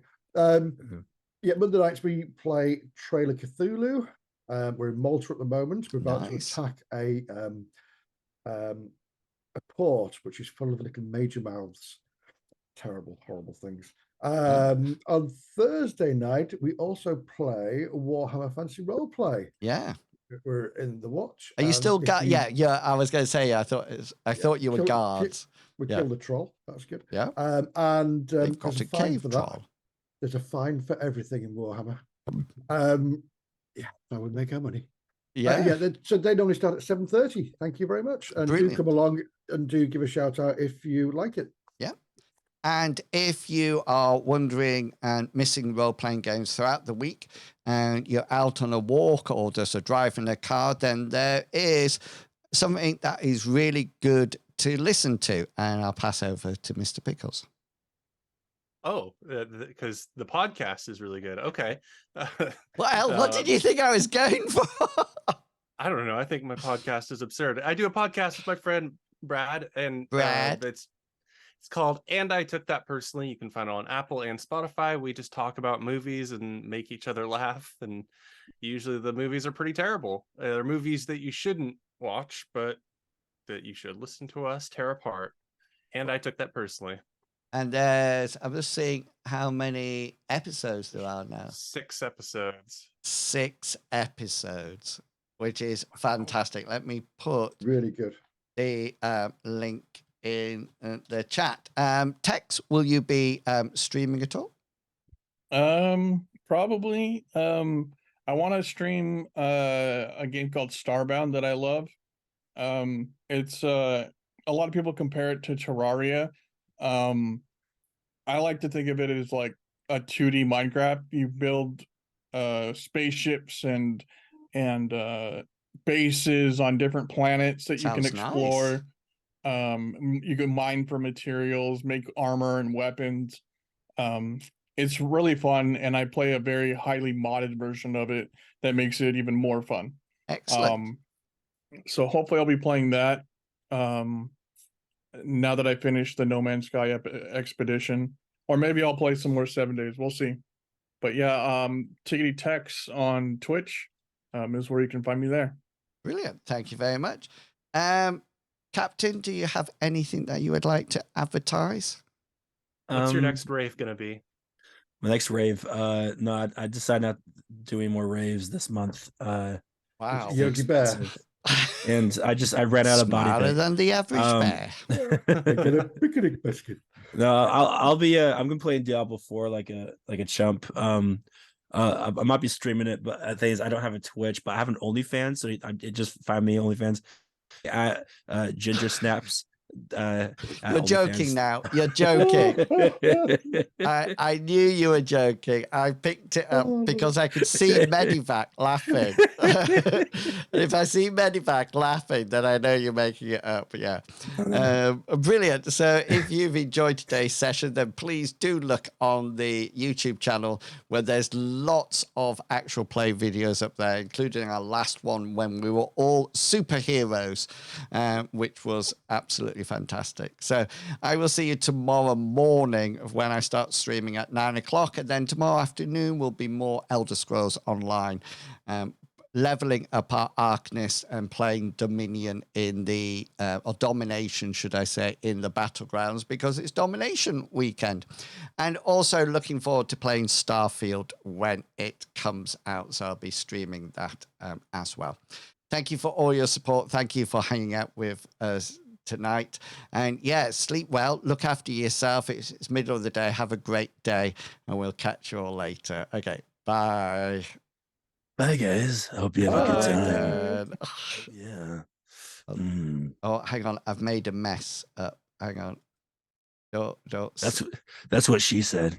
Yeah, Monday nights we play Trailer Cthulhu. We're in Malta at the moment. We're about to attack a port which is full of little major mouths. Terrible, horrible things. On Thursday night, we also play Warhammer Fantasy Roleplay. Yeah. We're in the watch. Are you still yeah. I was going to say, I thought you were guards. We killed the troll. That's good. Yeah. And they've got a cave for troll. That. There's a fine for everything in Warhammer. Yeah, that would make our money. Yeah. So they normally start at 7:30. Thank you very much, and do come along and do give a shout out if you like it. Yeah. And if you are wondering and missing role-playing games throughout the week and you're out on a walk or just a drive in a car, then there is something that is really good to listen to. And I'll pass over to Mr. Pickles. Oh, because the podcast is really good. Okay. What did you think I was going for? I don't know. I think my podcast is absurd. I do a podcast with my friend Brad, and it's called And I Took That Personally. You can find it on Apple and Spotify. We just talk about movies and make each other laugh. And usually the movies are pretty terrible. They're movies that you shouldn't watch, but that you should listen to us tear apart. And I Took That Personally. And I'm just seeing how many episodes there are now. 6 episodes. 6 episodes, which is fantastic. Let me put really good the link in the chat. Tex, will you be streaming at all? Probably. I want to stream a game called Starbound that I love. It's a lot of people compare it to Terraria. I like to think of it as like a 2D Minecraft. You build spaceships and bases on different planets that you can explore. Nice. You can mine for materials, make armor and weapons. It's really fun, and I play a very highly modded version of it that makes it even more fun. Excellent. So hopefully I'll be playing that now that I finish the No Man's Sky expedition, or maybe I'll play some more 7 days. We'll see. But yeah, Tiggity Tex on Twitch is where you can find me there. Brilliant. Thank you very much. Captain, do you have anything that you would like to advertise? What's your next rave going to be? My next rave? No, I decided not doing more raves this month. Wow. Yogi Bear. And I ran out of body Smarter than the average bear. Picnic biscuit. No, I'll be I'm gonna play in Diablo 4 like a chump. I might be streaming it, but the thing is I don't have a Twitch, but I have an OnlyFans, so it just find me OnlyFans. Ginger Snaps. You're joking now. You're joking. I knew you were joking. I picked it up because I could see Medivac laughing. And if I see Medivac laughing, then I know you're making it up. Yeah. Brilliant. So if you've enjoyed today's session, then please do look on the YouTube channel where there's lots of actual play videos up there, including our last one when we were all superheroes, which was absolutely fantastic. So I will see you tomorrow morning when I start streaming at 9 o'clock. And then tomorrow afternoon will be more Elder Scrolls Online, leveling up our Arcness and playing Dominion in the, or Domination, should I say, in the Battlegrounds, because it's Domination weekend. And also looking forward to playing Starfield when it comes out. So I'll be streaming that as well. Thank you for all your support. Thank you for hanging out with us tonight. And yeah, sleep well. Look after yourself. It's middle of the day. Have a great day. And we'll catch you all later. Okay. Bye. Bye, guys. I hope you have a good time. Yeah. Oh, hang on. I've made a mess up. Hang on. Don't. That's what she said.